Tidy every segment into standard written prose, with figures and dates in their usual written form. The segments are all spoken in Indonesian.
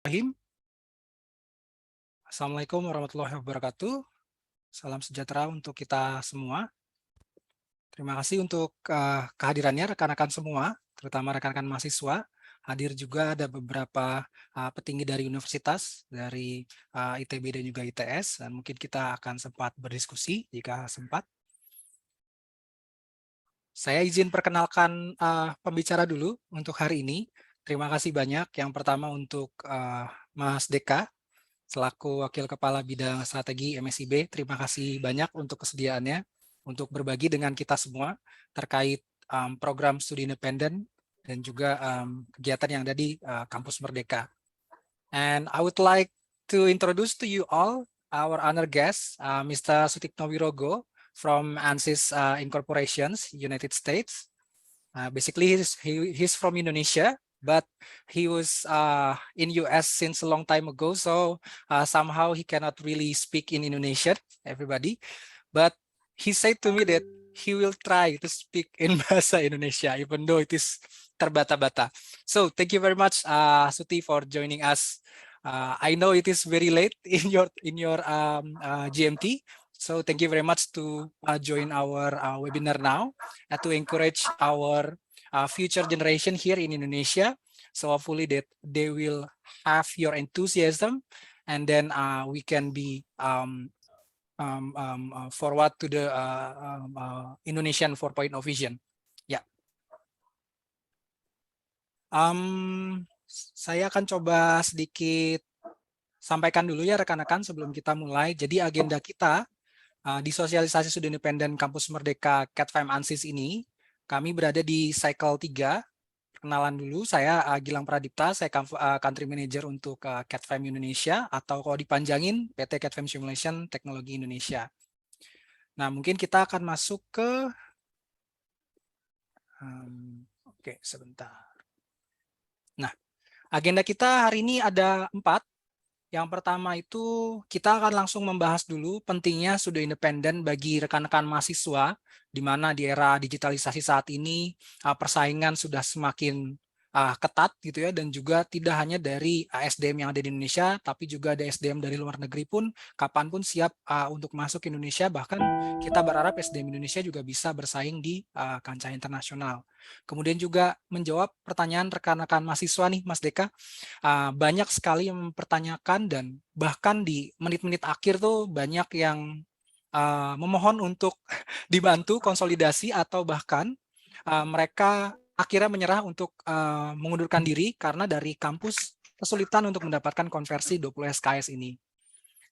Bismillahirrahmanirrahim. Assalamualaikum warahmatullahi wabarakatuh. Salam sejahtera untuk kita semua. Terima kasih untuk kehadirannya rekan-rekan semua, terutama rekan-rekan mahasiswa. Hadir juga ada beberapa petinggi dari universitas, dari ITB dan juga ITS, dan mungkin kita akan sempat berdiskusi jika sempat. Saya izin perkenalkan pembicara dulu untuk hari ini. Terima kasih banyak. Yang pertama untuk Mas Deka, selaku Wakil Kepala Bidang Strategi MSIB, terima kasih banyak untuk kesediaannya untuk berbagi dengan kita semua terkait program studi independen dan juga kegiatan yang ada di Kampus Merdeka. And I would like to introduce to you all our honor guest, Mr. Sutikno Wirogo from ANSYS Incorporations, United States. Basically, he's from Indonesia, but he was in US since a long time ago, so somehow he cannot really speak in Indonesian, everybody. But he said to me that he will try to speak in Bahasa Indonesia, even though it is terbata-bata. So thank you very much, Suti, for joining us. I know it is very late in your GMT, so thank you very much to join our webinar now to encourage our future generation here in Indonesia. So hopefully that they will have your enthusiasm, and then we can be forward to the Indonesian 4.0 vision. Ya, saya akan coba sedikit sampaikan dulu ya rekan-rekan sebelum kita mulai. Jadi agenda kita di sosialisasi studi independen Kampus Merdeka CAT5 ANSYS ini, kami berada di cycle 3. Perkenalan dulu, saya Gilang Pradipta, saya Country Manager untuk CAT5 Indonesia, atau kalau dipanjangin PT CAT5 Simulation Teknologi Indonesia. Nah, mungkin kita akan masuk ke, oke, sebentar. Nah, agenda kita hari ini ada 4. Yang pertama itu kita akan langsung membahas dulu pentingnya studi independen bagi rekan-rekan mahasiswa, di mana di era digitalisasi saat ini persaingan sudah semakin ketat gitu ya, dan juga tidak hanya dari SDM yang ada di Indonesia, tapi juga ada SDM dari luar negeri pun kapanpun siap untuk masuk ke Indonesia. Bahkan kita berharap SDM Indonesia juga bisa bersaing di kancah internasional. Kemudian juga menjawab pertanyaan rekan-rekan mahasiswa nih, Mas Deka. Banyak sekali yang mempertanyakan, dan bahkan di menit-menit akhir tuh banyak yang memohon untuk dibantu konsolidasi, atau bahkan mereka akhirnya menyerah untuk mengundurkan diri karena dari kampus kesulitan untuk mendapatkan konversi 20 SKS ini.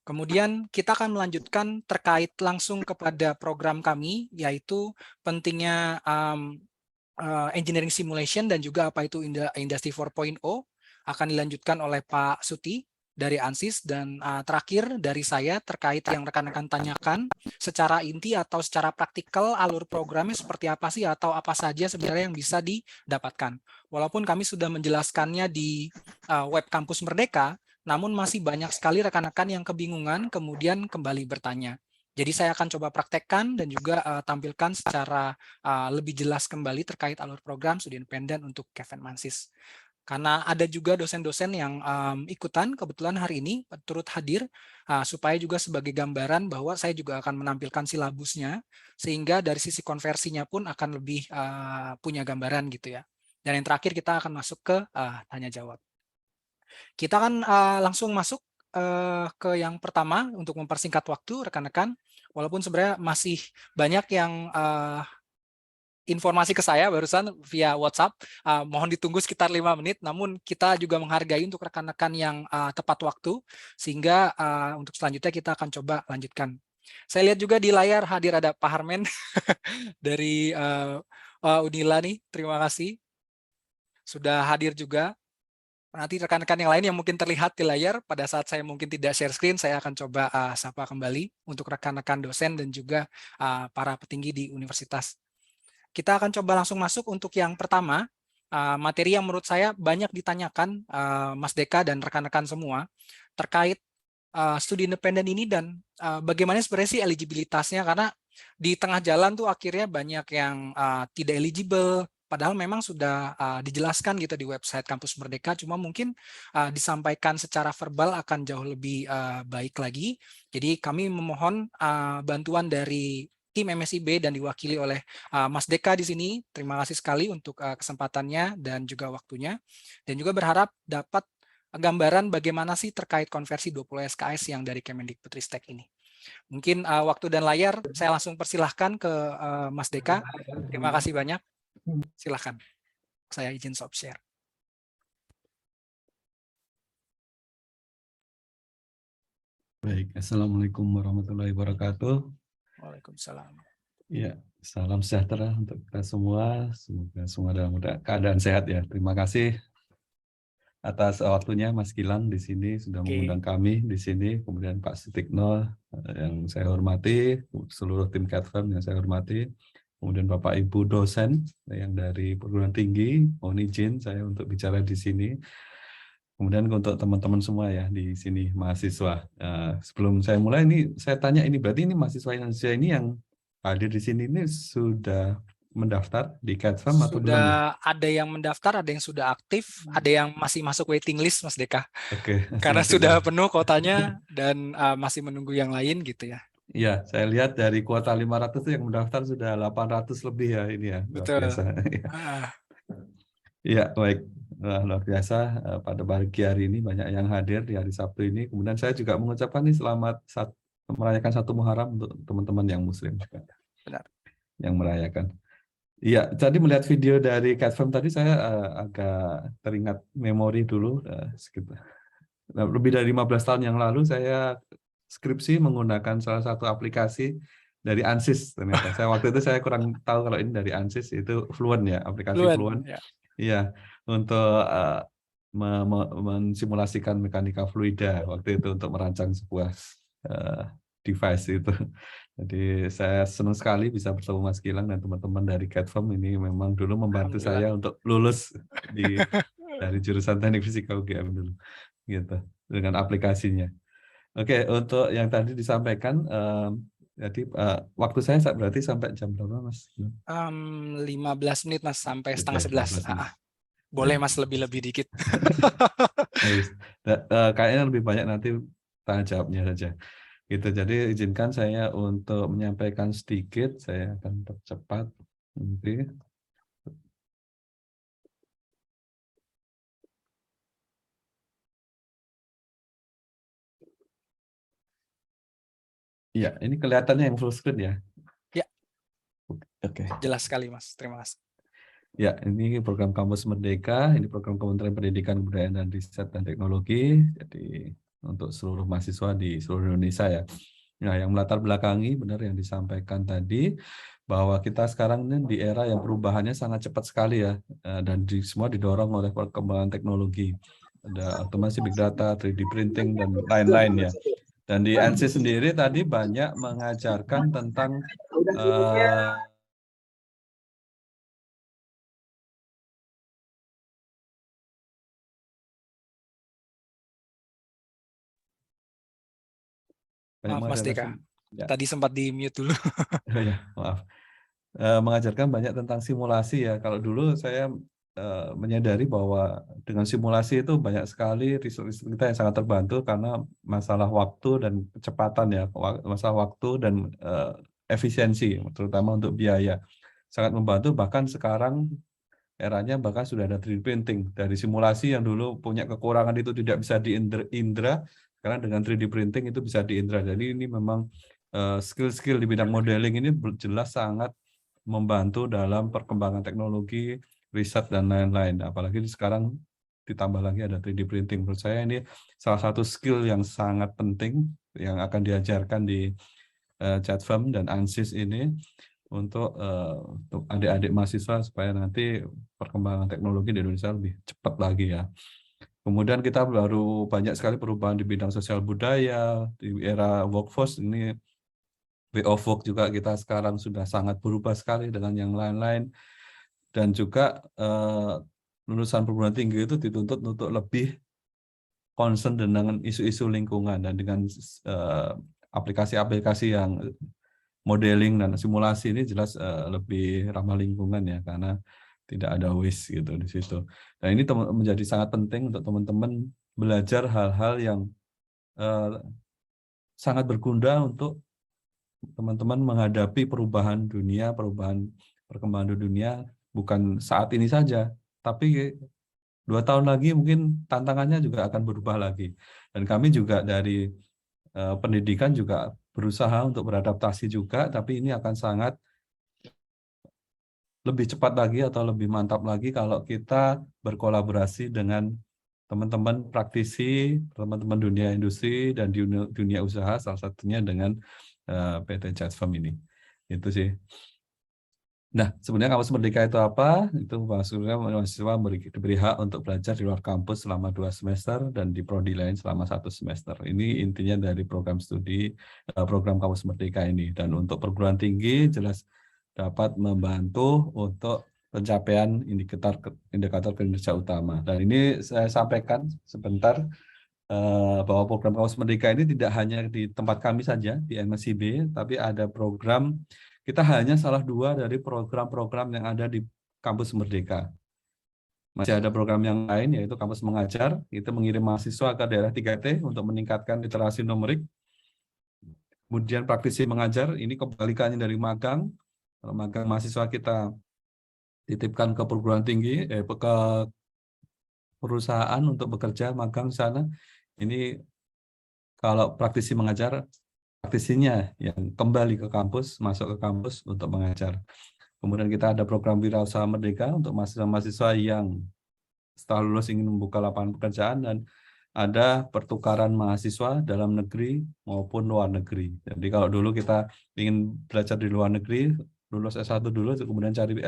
Kemudian kita akan melanjutkan terkait langsung kepada program kami, yaitu pentingnya engineering simulation dan juga apa itu Industry 4.0, akan dilanjutkan oleh Pak Suti dari ANSYS, dan terakhir dari saya terkait yang rekan-rekan tanyakan secara inti atau secara praktikal alur programnya seperti apa sih, atau apa saja sebenarnya yang bisa didapatkan. Walaupun kami sudah menjelaskannya di web Kampus Merdeka, namun masih banyak sekali rekan-rekan yang kebingungan kemudian kembali bertanya. Jadi saya akan coba praktekkan dan juga tampilkan secara lebih jelas kembali terkait alur program studi independen untuk Kevin Mansis. Karena ada juga dosen-dosen yang ikutan kebetulan hari ini turut hadir, supaya juga sebagai gambaran bahwa saya juga akan menampilkan silabusnya, sehingga dari sisi konversinya pun akan lebih punya gambaran gitu ya. Dan yang terakhir kita akan masuk ke tanya jawab. Kita akan langsung masuk ke yang pertama untuk mempersingkat waktu rekan-rekan, walaupun sebenarnya masih banyak yang informasi ke saya barusan via WhatsApp, mohon ditunggu sekitar 5 menit, namun kita juga menghargai untuk rekan-rekan yang tepat waktu, sehingga untuk selanjutnya kita akan coba lanjutkan. Saya lihat juga di layar hadir ada Pak Harmen dari Unila nih, terima kasih sudah hadir juga. Nanti rekan-rekan yang lain yang mungkin terlihat di layar, pada saat saya mungkin tidak share screen, saya akan coba sapa kembali untuk rekan-rekan dosen dan juga para petinggi di universitas. Kita akan coba langsung masuk untuk yang pertama, materi yang menurut saya banyak ditanyakan Mas Deka dan rekan-rekan semua terkait studi independen ini, dan bagaimana sebenarnya sih eligibilitasnya, karena di tengah jalan tuh akhirnya banyak yang tidak eligible, padahal memang sudah dijelaskan gitu di website Kampus Merdeka, cuma mungkin disampaikan secara verbal akan jauh lebih baik lagi. Jadi kami memohon bantuan dari tim MSIB dan diwakili oleh Mas Deka di sini. Terima kasih sekali untuk kesempatannya dan juga waktunya. Dan juga berharap dapat gambaran bagaimana sih terkait konversi 20 SKS yang dari Kemendikbudristek ini. Mungkin waktu dan layar saya langsung persilahkan ke Mas Deka. Terima kasih banyak. Silahkan. Saya izin stop share. Baik, Assalamualaikum warahmatullahi wabarakatuh. Waalaikumsalam. Ya, salam sejahtera untuk kita semua. Semoga semua dalam keadaan sehat ya. Terima kasih atas waktunya Mas Gilang di sini sudah mengundang kami di sini. Kemudian Pak Sutikno yang saya hormati, seluruh tim Catfirm yang saya hormati. Kemudian Bapak Ibu dosen yang dari perguruan tinggi, mohon izin saya untuk bicara di sini. Kemudian untuk teman-teman semua ya di sini mahasiswa. Sebelum saya mulai ini saya tanya ini berarti ini mahasiswa Indonesia ini yang hadir di sini ini sudah mendaftar di Catfirm atau belum ya? Sudah ada yang mendaftar, ada yang sudah aktif, ada yang masih masuk waiting list Mas Deka. Oke. Karena sudah penuh kotanya dan masih menunggu yang lain gitu ya. Iya, saya lihat dari kuota 500 itu yang mendaftar sudah 800 lebih ya ini ya, luar Betul. biasa. Iya, baik. Luar biasa pada pagi hari ini banyak yang hadir di hari Sabtu ini. Kemudian saya juga mengucapkan nih selamat merayakan 1 Muharram untuk teman-teman yang Muslim juga. Benar. Yang merayakan. Iya, tadi melihat video dari Catfirm tadi saya agak teringat memori dulu sekitar lebih dari 15 tahun yang lalu saya skripsi menggunakan salah satu aplikasi dari ANSYS ternyata. Waktu itu saya kurang tahu kalau ini dari ANSYS, itu Fluent ya, aplikasi Fluent. Ya. Iya, untuk mensimulasikan mekanika fluida waktu itu untuk merancang sebuah device itu. Jadi saya senang sekali bisa bertemu Mas Gilang dan teman-teman dari Catfirm ini memang dulu membantu saya untuk lulus dari jurusan Teknik Fisika UGM dulu, gitu dengan aplikasinya. Oke, untuk yang tadi disampaikan, jadi waktu saya berarti sampai jam berapa Mas? 15 menit Mas sampai setengah 11. Boleh Mas lebih-lebih dikit. Kayaknya lebih banyak nanti tanya jawabnya saja. Gitu. Jadi izinkan saya untuk menyampaikan sedikit, saya akan percepat nanti. Ya, ini kelihatannya yang full screen ya? Ya. Oke. Jelas sekali Mas, terima kasih. Ya, ini program Kampus Merdeka, ini program Kementerian Pendidikan, Kebudayaan, dan Riset dan Teknologi. Jadi untuk seluruh mahasiswa di seluruh Indonesia ya. Nah, yang melatar belakangi benar yang disampaikan tadi, bahwa kita sekarang ini di era yang perubahannya sangat cepat sekali ya, dan semua didorong oleh perkembangan teknologi. Ada otomasi big data, 3D printing, dan lain-lain ya. Dan di ANSYS sendiri tadi banyak mengajarkan tentang maaf Mas Deka, ya. Tadi sempat di mute dulu. Ya, maaf. Mengajarkan banyak tentang simulasi ya. Kalau dulu saya menyadari bahwa dengan simulasi itu banyak sekali riset kita yang sangat terbantu karena masalah waktu dan kecepatan ya, masalah waktu dan efisiensi, terutama untuk biaya. Sangat membantu, bahkan sekarang eranya bahkan sudah ada 3D printing. Dari simulasi yang dulu punya kekurangan itu tidak bisa diindra, karena dengan 3D printing itu bisa diindra. Jadi ini memang skill-skill di bidang modeling ini jelas sangat membantu dalam perkembangan teknologi, riset, dan lain-lain. Apalagi sekarang ditambah lagi ada 3D printing. Menurut saya ini salah satu skill yang sangat penting yang akan diajarkan di Catfirm dan ANSYS ini untuk adik-adik mahasiswa supaya nanti perkembangan teknologi di Indonesia lebih cepat lagi ya. Kemudian kita baru banyak sekali perubahan di bidang sosial budaya, di era workforce ini way of work juga kita sekarang sudah sangat berubah sekali dengan yang lain-lain. Dan juga lulusan perguruan tinggi itu dituntut untuk lebih concern dengan isu-isu lingkungan, dan dengan aplikasi-aplikasi yang modeling dan simulasi ini jelas lebih ramah lingkungan ya, karena tidak ada waste gitu di situ. Nah ini menjadi sangat penting untuk teman-teman belajar hal-hal yang sangat berguna untuk teman-teman menghadapi perubahan dunia, perubahan perkembangan dunia, bukan saat ini saja, tapi 2 tahun lagi mungkin tantangannya juga akan berubah lagi. Dan kami juga dari pendidikan juga berusaha untuk beradaptasi juga, tapi ini akan sangat lebih cepat lagi atau lebih mantap lagi kalau kita berkolaborasi dengan teman-teman praktisi, teman-teman dunia industri dan dunia usaha, salah satunya dengan PT Chatform ini. Itu sih. Nah, sebenarnya kampus Merdeka itu apa? Itu maksudnya mahasiswa diberi hak untuk belajar di luar kampus selama 2 semester dan di prodi lain selama 1 semester. Ini intinya dari program studi, program kampus Merdeka ini. Dan untuk perguruan tinggi jelas dapat membantu untuk pencapaian indikator kinerja utama. Dan ini saya sampaikan sebentar bahwa program kampus Merdeka ini tidak hanya di tempat kami saja, di MSIB, tapi ada program. Kita hanya salah 2 dari program-program yang ada di kampus Merdeka. Masih ada program yang lain, yaitu kampus mengajar, itu mengirim mahasiswa ke daerah 3T untuk meningkatkan literasi numerik. Kemudian praktisi mengajar, ini kebalikannya dari magang. Kalau magang mahasiswa kita titipkan ke perguruan tinggi, ke perusahaan untuk bekerja, magang di sana. Ini kalau praktisi mengajar, praktisinya yang kembali ke kampus, masuk ke kampus untuk mengajar. Kemudian kita ada program Wirausaha Merdeka untuk mahasiswa-mahasiswa yang setelah lulus ingin membuka lapangan pekerjaan, dan ada pertukaran mahasiswa dalam negeri maupun luar negeri. Jadi kalau dulu kita ingin belajar di luar negeri, lulus S1 dulu, kemudian cari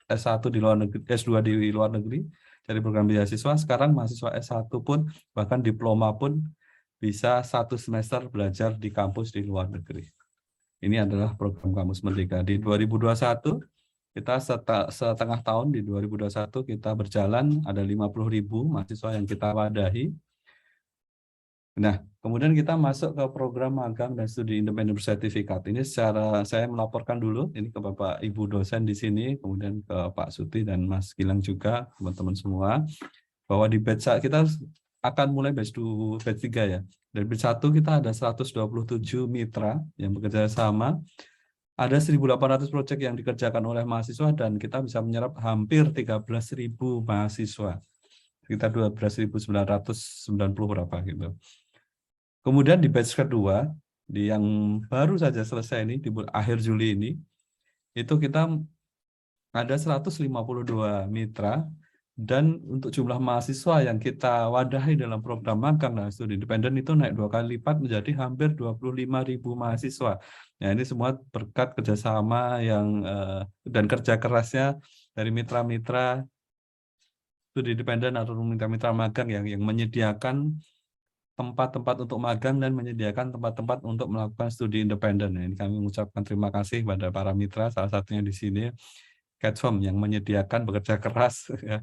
S1 di luar negeri, S2 di luar negeri, cari program beasiswa. Sekarang mahasiswa S1 pun, bahkan diploma pun bisa 1 semester belajar di kampus di luar negeri. Ini adalah program Kampus Merdeka. Di 2021, kita setengah tahun, di 2021 kita berjalan, ada 50.000 mahasiswa yang kita wadahi. Nah, kemudian kita masuk ke program magang dan studi independen bersertifikat. Ini secara saya melaporkan dulu ini ke Bapak Ibu dosen di sini, kemudian ke Pak Suti dan Mas Gilang juga, teman-teman semua, bahwa di batch kita akan mulai batch 3 ya. Dari batch 1 kita ada 127 mitra yang bekerja sama. Ada 1.800 proyek yang dikerjakan oleh mahasiswa dan kita bisa menyerap hampir 13.000 mahasiswa. Sekitar 12.990 berapa gitu. Kemudian di batch kedua, di yang baru saja selesai ini, di akhir Juli ini, itu kita ada 152 mitra, dan untuk jumlah mahasiswa yang kita wadahi dalam program magang dan studi independen itu naik 2 kali lipat menjadi hampir 25.000 mahasiswa. Nah, ini semua berkat kerjasama yang dan kerja kerasnya dari mitra-mitra studi independen atau mitra-mitra magang yang menyediakan tempat-tempat untuk magang dan menyediakan tempat-tempat untuk melakukan studi independen. Nah, ini kami mengucapkan terima kasih pada para mitra, salah satunya di sini Chatform yang menyediakan bekerja keras ya,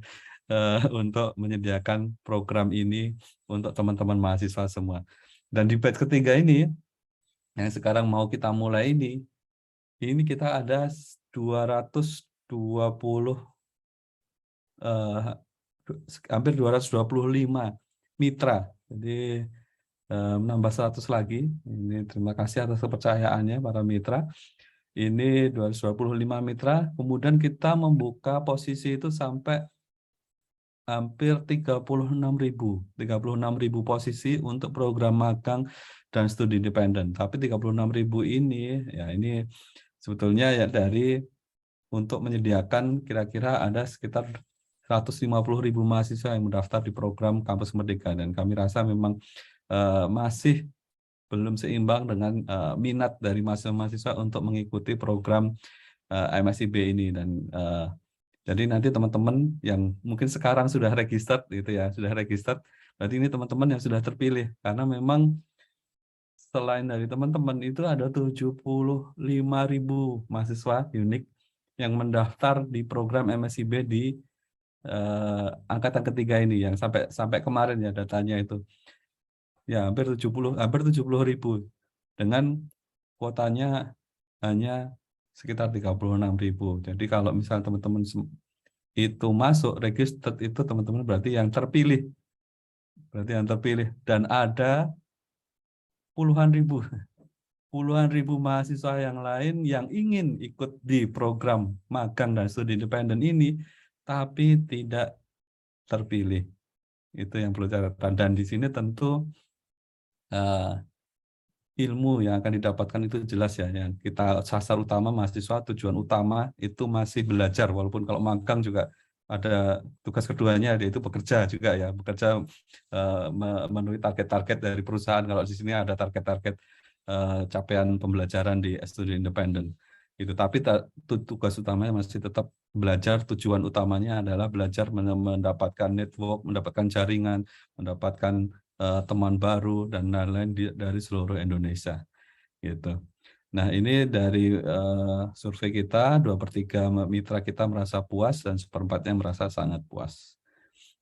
untuk menyediakan program ini untuk teman-teman mahasiswa semua. Dan di batch ketiga ini, yang sekarang mau kita mulai ini kita ada 220, hampir 225 mitra. Jadi menambah 100 lagi. Ini terima kasih atas kepercayaannya para mitra. Ini 225 mitra. Kemudian kita membuka posisi itu sampai hampir 36.000 posisi untuk program magang dan studi independen. Tapi 36.000 ini ya ini sebetulnya ya dari untuk menyediakan kira-kira ada sekitar 150.000 mahasiswa yang mendaftar di program Kampus Merdeka, dan kami rasa memang masih belum seimbang dengan minat dari mahasiswa untuk mengikuti program MSIB ini. Dan jadi nanti teman-teman yang mungkin sekarang sudah register gitu ya, sudah register, berarti ini teman-teman yang sudah terpilih, karena memang selain dari teman-teman itu ada 75.000 mahasiswa unik yang mendaftar di program MSIB di angkatan ketiga ini, yang sampai kemarin ya datanya itu ya hampir 70.000 dengan kuotanya hanya sekitar 36.000. Jadi kalau misalnya teman-teman itu masuk registered itu teman-teman berarti yang terpilih. Berarti yang terpilih dan ada puluhan ribu mahasiswa yang lain yang ingin ikut di program magang dan studi independen ini tapi tidak terpilih. Itu yang perlu catatan. Dan di sini tentu ilmu yang akan didapatkan itu jelas ya. Yang kita sasar utama mahasiswa, tujuan utama itu masih belajar. Walaupun kalau magang juga ada tugas keduanya yaitu bekerja juga ya. Bekerja memenuhi target-target dari perusahaan. Kalau di sini ada target-target capaian pembelajaran di studi independen. Itu. Tapi tugas utamanya masih tetap belajar. Tujuan utamanya adalah belajar mendapatkan network, mendapatkan jaringan, mendapatkan teman baru dan lain-lain dari seluruh Indonesia gitu. Nah ini dari survei kita 2/3 mitra kita merasa puas dan 1/4-nya merasa sangat puas.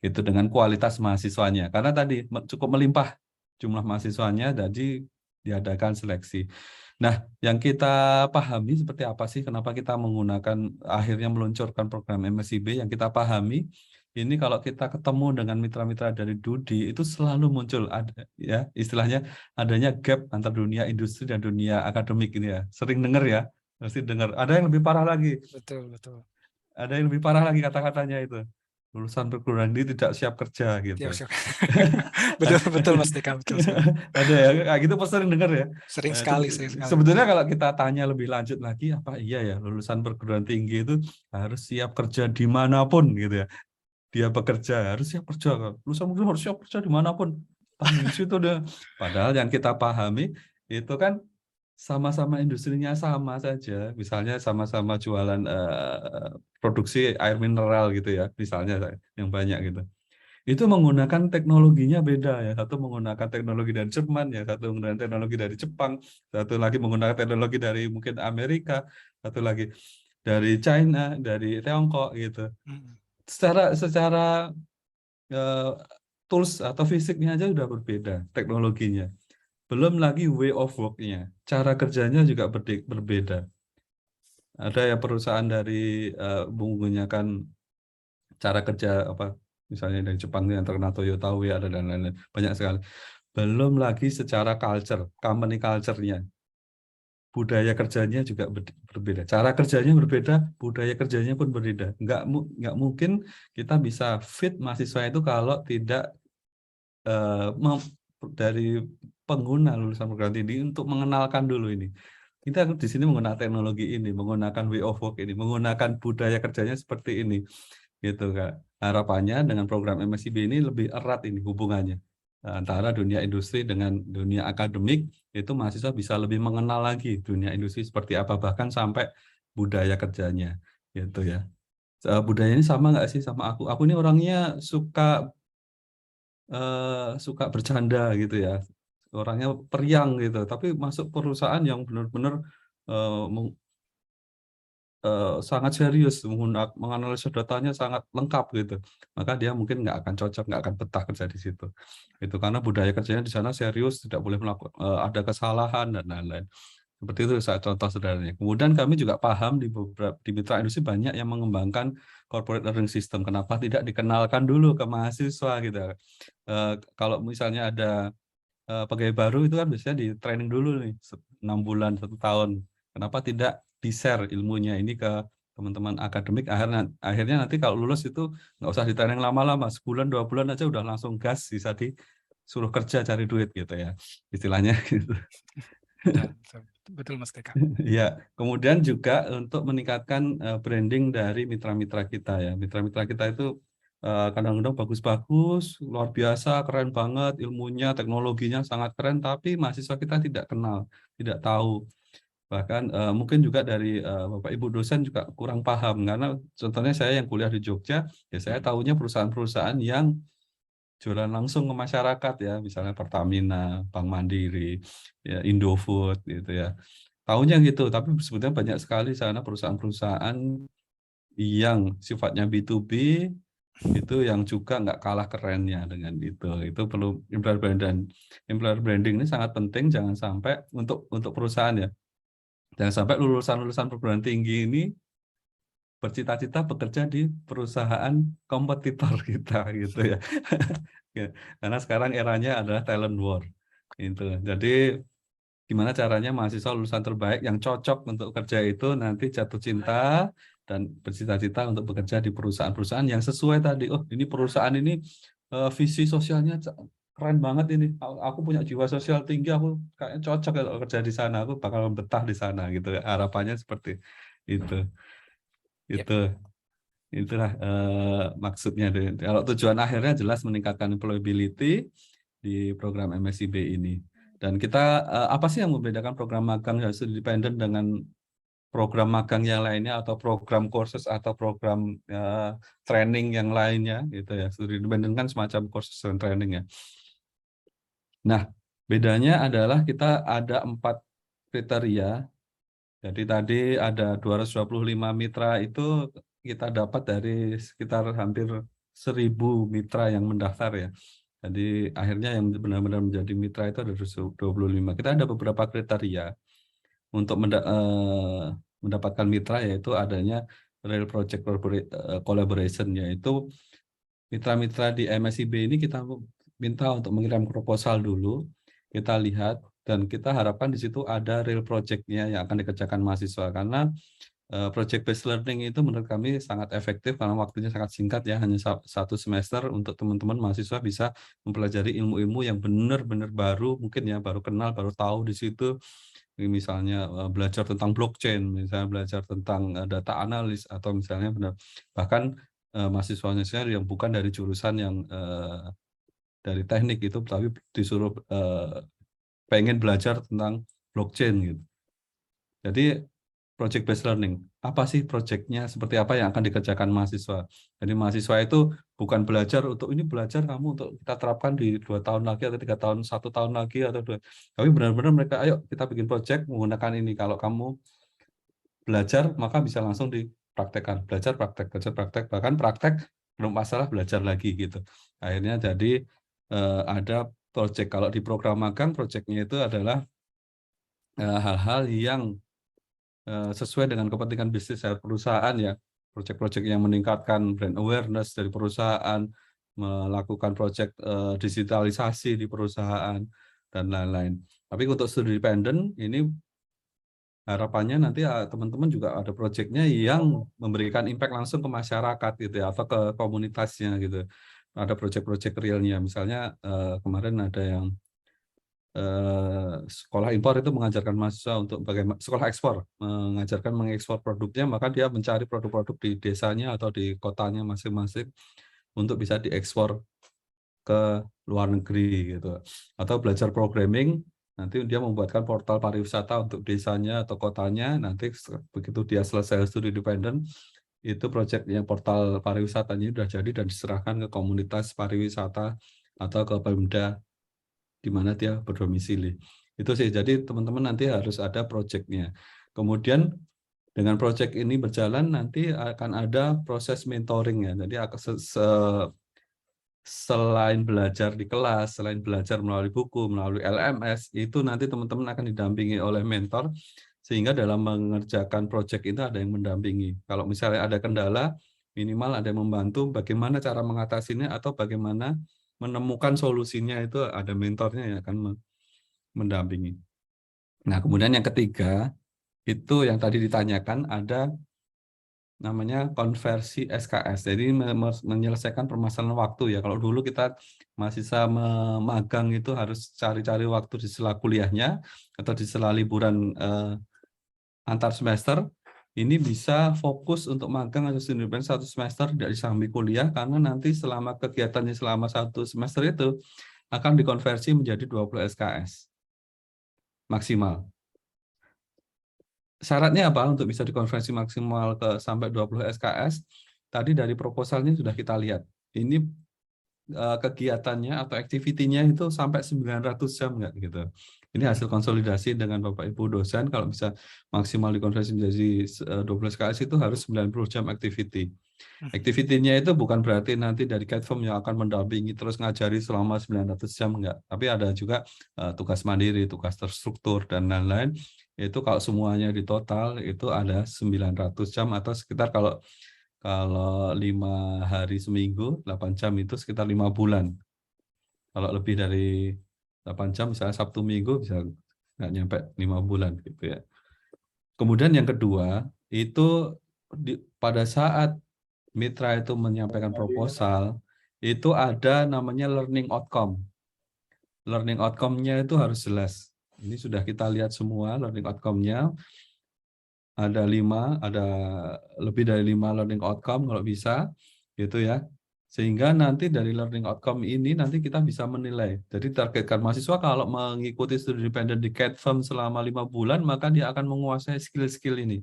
Itu dengan kualitas mahasiswanya karena tadi cukup melimpah jumlah mahasiswanya jadi diadakan seleksi. Nah yang kita pahami seperti apa sih kenapa kita menggunakan akhirnya meluncurkan program MSIB yang kita pahami ini kalau kita ketemu dengan mitra-mitra dari Dudi itu selalu muncul ada ya istilahnya adanya gap antar dunia industri dan dunia akademik ini ya. Sering dengar ya, pasti dengar. Ada yang lebih parah lagi. Betul, betul. Ada yang lebih parah lagi kata-katanya itu. Lulusan perguruan tinggi tidak siap kerja gitu. Siap, siap. Betul, betul Mas Deka, betul sekali. Ada ya, kayak gitu pas sering dengar ya. Sering sekali, sering sekali. Sebetulnya kalau kita tanya lebih lanjut lagi, apa iya ya lulusan perguruan tinggi itu harus siap kerja dimanapun gitu ya. Dia bekerja harus siap kerja, lulusan harus siap kerja dimanapun. Di situ deh. Padahal yang kita pahami itu kan sama-sama industrinya sama saja. Misalnya sama-sama jualan produksi air mineral gitu ya, misalnya yang banyak gitu. Itu menggunakan teknologinya beda ya. Satu menggunakan teknologi dari Jerman ya, satu menggunakan teknologi dari Jepang, satu lagi menggunakan teknologi dari mungkin Amerika, satu lagi dari China, dari Tiongkok gitu. Secara tools atau fisiknya aja udah berbeda teknologinya. Belum lagi way of work-nya, cara kerjanya juga berbeda. Ada ya perusahaan dari menggunakan cara kerja apa misalnya dari Jepang yang terkenal Toyota, ada dan lain-lain banyak sekali. Belum lagi secara culture, company culture-nya. Budaya kerjanya juga berbeda. Cara kerjanya berbeda, budaya kerjanya pun berbeda. Nggak mungkin kita bisa fit mahasiswa itu kalau tidak dari pengguna lulusan perguruan tinggi untuk mengenalkan dulu ini. Kita di sini menggunakan teknologi ini, menggunakan way of work ini, menggunakan budaya kerjanya seperti ini, gitu Kak. Harapannya dengan program MSIB ini lebih erat ini hubungannya antara dunia industri dengan dunia akademik. Itu mahasiswa bisa lebih mengenal lagi dunia industri seperti apa, bahkan sampai budaya kerjanya, gitu ya. Budaya ini sama nggak sih sama aku? Aku ini orangnya suka bercanda gitu ya, orangnya periang gitu, tapi masuk perusahaan yang benar-benar sangat serius, menganalisa datanya sangat lengkap gitu, maka dia mungkin nggak akan cocok, nggak akan betah kerja di situ. Itu karena budaya kerjanya di sana serius, tidak boleh melakukan ada kesalahan dan lain-lain. Seperti itu saya contoh sederhananya. Kemudian kami juga paham di mitra industri banyak yang mengembangkan corporate learning system. Kenapa tidak dikenalkan dulu ke mahasiswa gitu? Kalau misalnya ada pegawai baru itu kan biasanya di training dulu nih 6 bulan 1 tahun. Kenapa tidak di-share ilmunya ini ke teman-teman akademik? Akhirnya nanti kalau lulus itu nggak usah di training lama-lama, sebulan 2 bulan aja udah langsung gas, bisa disuruh kerja cari duit gitu ya, istilahnya gitu. Betul Mas Deka. Ya, kemudian juga untuk meningkatkan branding dari mitra-mitra kita ya. Mitra-mitra kita itu kadang-kadang bagus-bagus, luar biasa, keren banget, ilmunya, teknologinya sangat keren, tapi mahasiswa kita tidak kenal, tidak tahu. Bahkan mungkin juga dari Bapak Ibu dosen juga kurang paham, karena contohnya saya yang kuliah di Jogja, ya saya tahunya perusahaan-perusahaan yang jualan langsung ke masyarakat ya, misalnya Pertamina, Bank Mandiri, ya, Indofood gitu ya. Tahunya gitu, tapi sebetulnya banyak sekali sana perusahaan-perusahaan yang sifatnya B2B itu yang juga nggak kalah kerennya dengan itu. Itu perlu employer branding, dan employer branding ini sangat penting, jangan sampai untuk perusahaan ya. Jangan sampai lulusan-lulusan perguruan tinggi ini bercita-cita bekerja di perusahaan kompetitor kita gitu ya. Ya, karena sekarang eranya adalah talent war. Itu. Jadi gimana caranya mahasiswa lulusan terbaik yang cocok untuk kerja itu nanti jatuh cinta dan bercita-cita untuk bekerja di perusahaan-perusahaan yang sesuai tadi. Oh, ini perusahaan ini visi sosialnya keren banget ini. Aku punya jiwa sosial tinggi, aku kayaknya cocok kalau kerja di sana. Aku bakal betah di sana gitu. Harapannya seperti itu. Yep. Itu itulah maksudnya. Kalau tujuan akhirnya jelas meningkatkan employability di program MSIB ini. Dan kita apa sih yang membedakan program magang studi independen dengan program magang yang lainnya atau program kursus atau program training yang lainnya gitu ya. Studi independen kan semacam kursus dan training ya. Nah, bedanya adalah kita ada 4 kriteria. Jadi tadi ada 225 mitra itu kita dapat dari sekitar hampir 1.000 mitra yang mendaftar ya. Jadi akhirnya yang benar-benar menjadi mitra itu ada 25. Kita ada beberapa kriteria untuk mendapatkan mitra, yaitu adanya real project collaboration, yaitu mitra-mitra di MSIB ini kita minta untuk mengirim proposal dulu, kita lihat, dan kita harapkan di situ ada real project-nya yang akan dikerjakan mahasiswa, karena project based learning itu menurut kami sangat efektif karena waktunya sangat singkat ya, hanya 1 semester untuk teman-teman mahasiswa bisa mempelajari ilmu-ilmu yang benar-benar baru, mungkin ya baru kenal, baru tahu di situ. Misalnya belajar tentang blockchain, misalnya belajar tentang data analis, atau misalnya bahkan mahasiswanya yang bukan dari jurusan yang dari teknik itu, tapi disuruh pengen belajar tentang blockchain gitu. Jadi project based learning, apa sih projectnya, seperti apa yang akan dikerjakan mahasiswa. Jadi mahasiswa itu bukan belajar untuk ini, belajar kamu untuk kita terapkan di 2 tahun lagi atau 3 tahun, 1 tahun lagi atau 2. Tapi benar-benar mereka, ayo kita bikin project menggunakan ini. Kalau kamu belajar maka bisa langsung dipraktekkan, belajar praktek, bahkan praktek belum masalah belajar lagi gitu. Akhirnya jadi ada project. Kalau di program magang, projectnya itu adalah hal-hal yang sesuai dengan kepentingan bisnis dari perusahaan ya, proyek-proyek yang meningkatkan brand awareness dari perusahaan, melakukan proyek digitalisasi di perusahaan, dan lain-lain. Tapi untuk studi independen ini harapannya nanti teman-teman juga ada proyeknya yang memberikan impact langsung ke masyarakat gitu ya, atau ke komunitasnya gitu. Ada proyek-proyek realnya, misalnya kemarin ada yang sekolah impor itu mengajarkan mahasiswa untuk bagaimana, sekolah ekspor mengajarkan mengekspor produknya, maka dia mencari produk-produk di desanya atau di kotanya masing-masing untuk bisa diekspor ke luar negeri gitu. Atau belajar programming, nanti dia membuatkan portal pariwisata untuk desanya atau kotanya, nanti begitu dia selesai studi independen, itu proyeknya portal pariwisatanya sudah jadi dan diserahkan ke komunitas pariwisata atau ke Pemda di mana dia berdomisili. Itu sih, jadi teman-teman nanti harus ada proyeknya. Kemudian dengan proyek ini berjalan, nanti akan ada proses mentoring ya. Jadi selain belajar di kelas, selain belajar melalui buku, melalui LMS, itu nanti teman-teman akan didampingi oleh mentor, sehingga dalam mengerjakan proyek itu ada yang mendampingi. Kalau misalnya ada kendala, minimal ada yang membantu bagaimana cara mengatasinya atau bagaimana menemukan solusinya, itu ada mentornya yang akan mendampingi. Nah, kemudian yang ketiga, itu yang tadi ditanyakan, ada namanya konversi SKS. Jadi menyelesaikan permasalahan waktu ya. Kalau dulu kita mahasiswa magang itu harus cari-cari waktu di sela kuliahnya atau di sela liburan antar semester, ini bisa fokus untuk magang atau studi independen 1 semester tidak disambi kuliah, karena nanti selama kegiatannya selama 1 semester itu akan dikonversi menjadi 20 SKS maksimal. Syaratnya apa untuk bisa dikonversi maksimal ke sampai 20 SKS? Tadi dari proposalnya sudah kita lihat. Ini kegiatannya atau activity-nya itu sampai 900 jam nggak gitu. Ini hasil konsolidasi dengan Bapak Ibu dosen, kalau bisa maksimal dikonversi menjadi 12 SKS itu harus 90 jam activity. Activity-nya itu bukan berarti nanti dari CAT-FORM yang akan mendampingi terus ngajari selama 900 jam, enggak. Tapi ada juga tugas mandiri, tugas terstruktur, dan lain-lain. Itu kalau semuanya di total itu ada 900 jam atau sekitar kalau 5 hari seminggu, 8 jam itu sekitar 5 bulan. Kalau lebih dari 8 jam, misalnya Sabtu Minggu bisa nggak nyampe 5 bulan gitu ya. Kemudian yang kedua, itu pada saat mitra itu menyampaikan proposal, itu ada namanya learning outcome. Learning outcome-nya itu harus jelas. Ini sudah kita lihat semua learning outcome-nya. Ada lebih dari 5 learning outcome kalau bisa, gitu ya. Sehingga nanti dari learning outcome ini nanti kita bisa menilai. Jadi targetkan mahasiswa kalau mengikuti studi independen di CAT-FORM selama 5 bulan, maka dia akan menguasai skill-skill ini.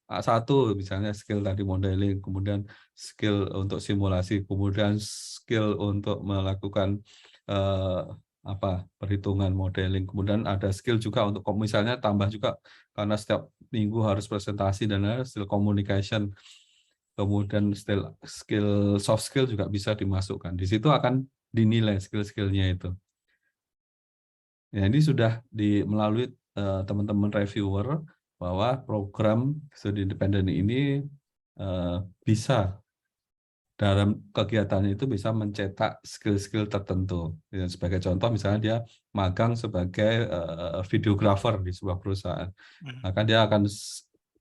Satu misalnya skill tadi modeling, kemudian skill untuk simulasi, kemudian skill untuk melakukan perhitungan modeling, kemudian ada skill juga untuk misalnya tambah juga karena setiap minggu harus presentasi dan lain-lain, skill communication, kemudian skill soft skill juga bisa dimasukkan. Di situ akan dinilai skill-skillnya itu. Ya, ini sudah melalui teman-teman reviewer bahwa program studi independen ini bisa dalam kegiatannya itu bisa mencetak skill-skill tertentu. Ya, sebagai contoh misalnya dia magang sebagai videographer di sebuah perusahaan. Maka dia akan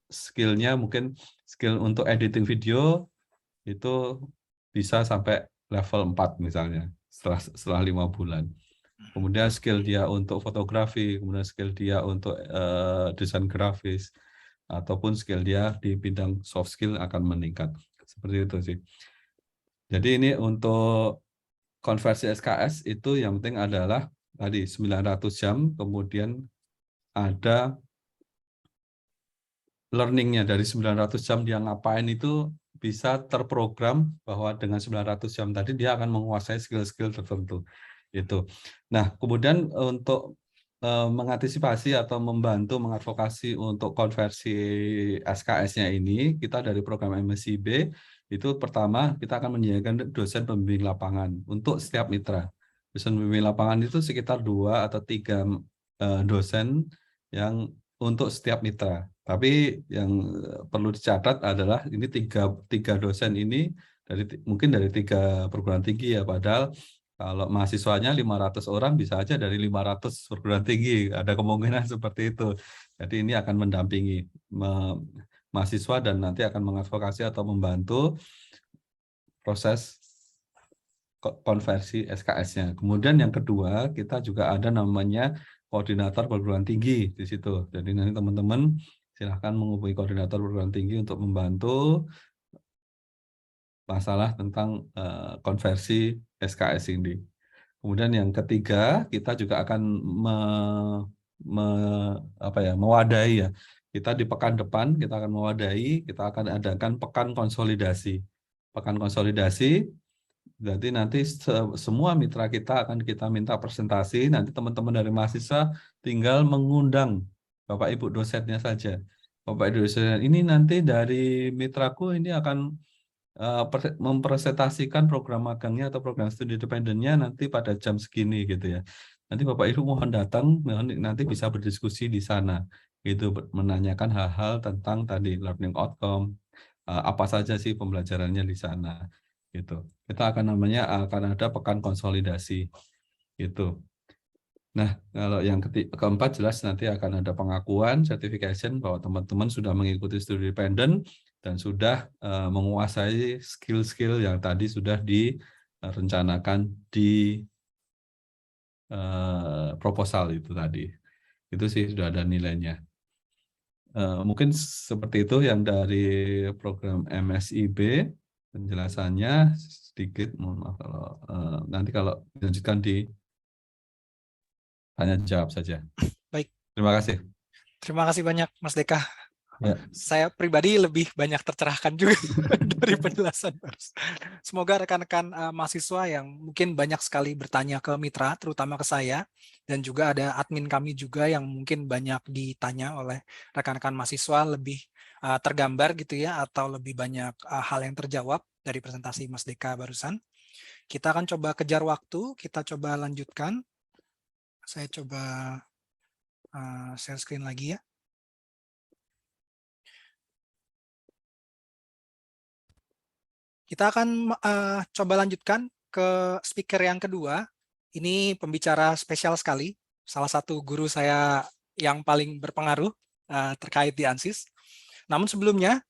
skillnya mungkin skill untuk editing video itu bisa sampai level 4 misalnya setelah 5 bulan. Kemudian skill dia untuk fotografi, kemudian skill dia untuk desain grafis, ataupun skill dia di bidang soft skill akan meningkat. Seperti itu sih. Jadi ini untuk konversi SKS itu yang penting adalah tadi 900 jam, kemudian ada learning-nya dari 900 jam dia ngapain itu bisa terprogram bahwa dengan 900 jam tadi dia akan menguasai skill-skill tertentu. Itu. Nah, kemudian untuk mengantisipasi atau membantu mengadvokasi untuk konversi SKS-nya ini, kita dari program MSIB itu pertama kita akan menyediakan dosen pembimbing lapangan untuk setiap mitra. Dosen pembimbing lapangan itu sekitar 2 atau 3 dosen yang untuk setiap mitra. Tapi yang perlu dicatat adalah ini tiga dosen ini mungkin dari 3 perguruan tinggi ya, padahal kalau mahasiswanya 500 orang bisa aja dari 500 perguruan tinggi, ada kemungkinan seperti itu. Jadi ini akan mendampingi mahasiswa dan nanti akan mengadvokasi atau membantu proses konversi SKS-nya. Kemudian yang kedua, kita juga ada namanya koordinator perguruan tinggi di situ. Jadi nanti teman-teman silahkan menghubungi koordinator perguruan tinggi untuk membantu masalah tentang konversi SKS ini. Kemudian yang ketiga, kita juga akan mewadahi ya. Kita di pekan depan kita akan mewadahi, kita akan adakan pekan konsolidasi. Pekan konsolidasi, berarti nanti semua mitra kita akan kita minta presentasi, nanti teman-teman dari mahasiswa tinggal mengundang Bapak Ibu dosennya saja. Bapak Ibu dosen ini nanti dari mitraku ini akan mempresentasikan program magangnya atau program studi independennya nanti pada jam segini gitu ya. Nanti Bapak Ibu mohon datang, nanti bisa berdiskusi di sana, gitu, menanyakan hal-hal tentang tadi learning outcome, apa saja sih pembelajarannya di sana, gitu. Kita akan ada pekan konsolidasi, gitu. Nah, kalau yang keempat jelas nanti akan ada pengakuan certification bahwa teman-teman sudah mengikuti studi independen dan sudah menguasai skill-skill yang tadi sudah direncanakan di proposal itu tadi. Itu sih sudah ada nilainya. Mungkin seperti itu yang dari program MSIB, penjelasannya sedikit, mohon maaf kalau nanti kalau dilanjutkan di tanya jawab saja. Baik. Terima kasih. Terima kasih banyak Mas Deka. Ya. Saya pribadi lebih banyak tercerahkan juga dari penjelasan. Semoga rekan-rekan mahasiswa yang mungkin banyak sekali bertanya ke mitra, terutama ke saya, dan juga ada admin kami juga yang mungkin banyak ditanya oleh rekan-rekan mahasiswa lebih tergambar gitu ya, atau lebih banyak hal yang terjawab dari presentasi Mas Deka barusan. Kita akan coba kejar waktu, kita coba lanjutkan. Saya coba share screen lagi ya. Kita akan coba lanjutkan ke speaker yang kedua. Ini pembicara spesial sekali, salah satu guru saya yang paling berpengaruh terkait di ANSYS. Namun sebelumnya,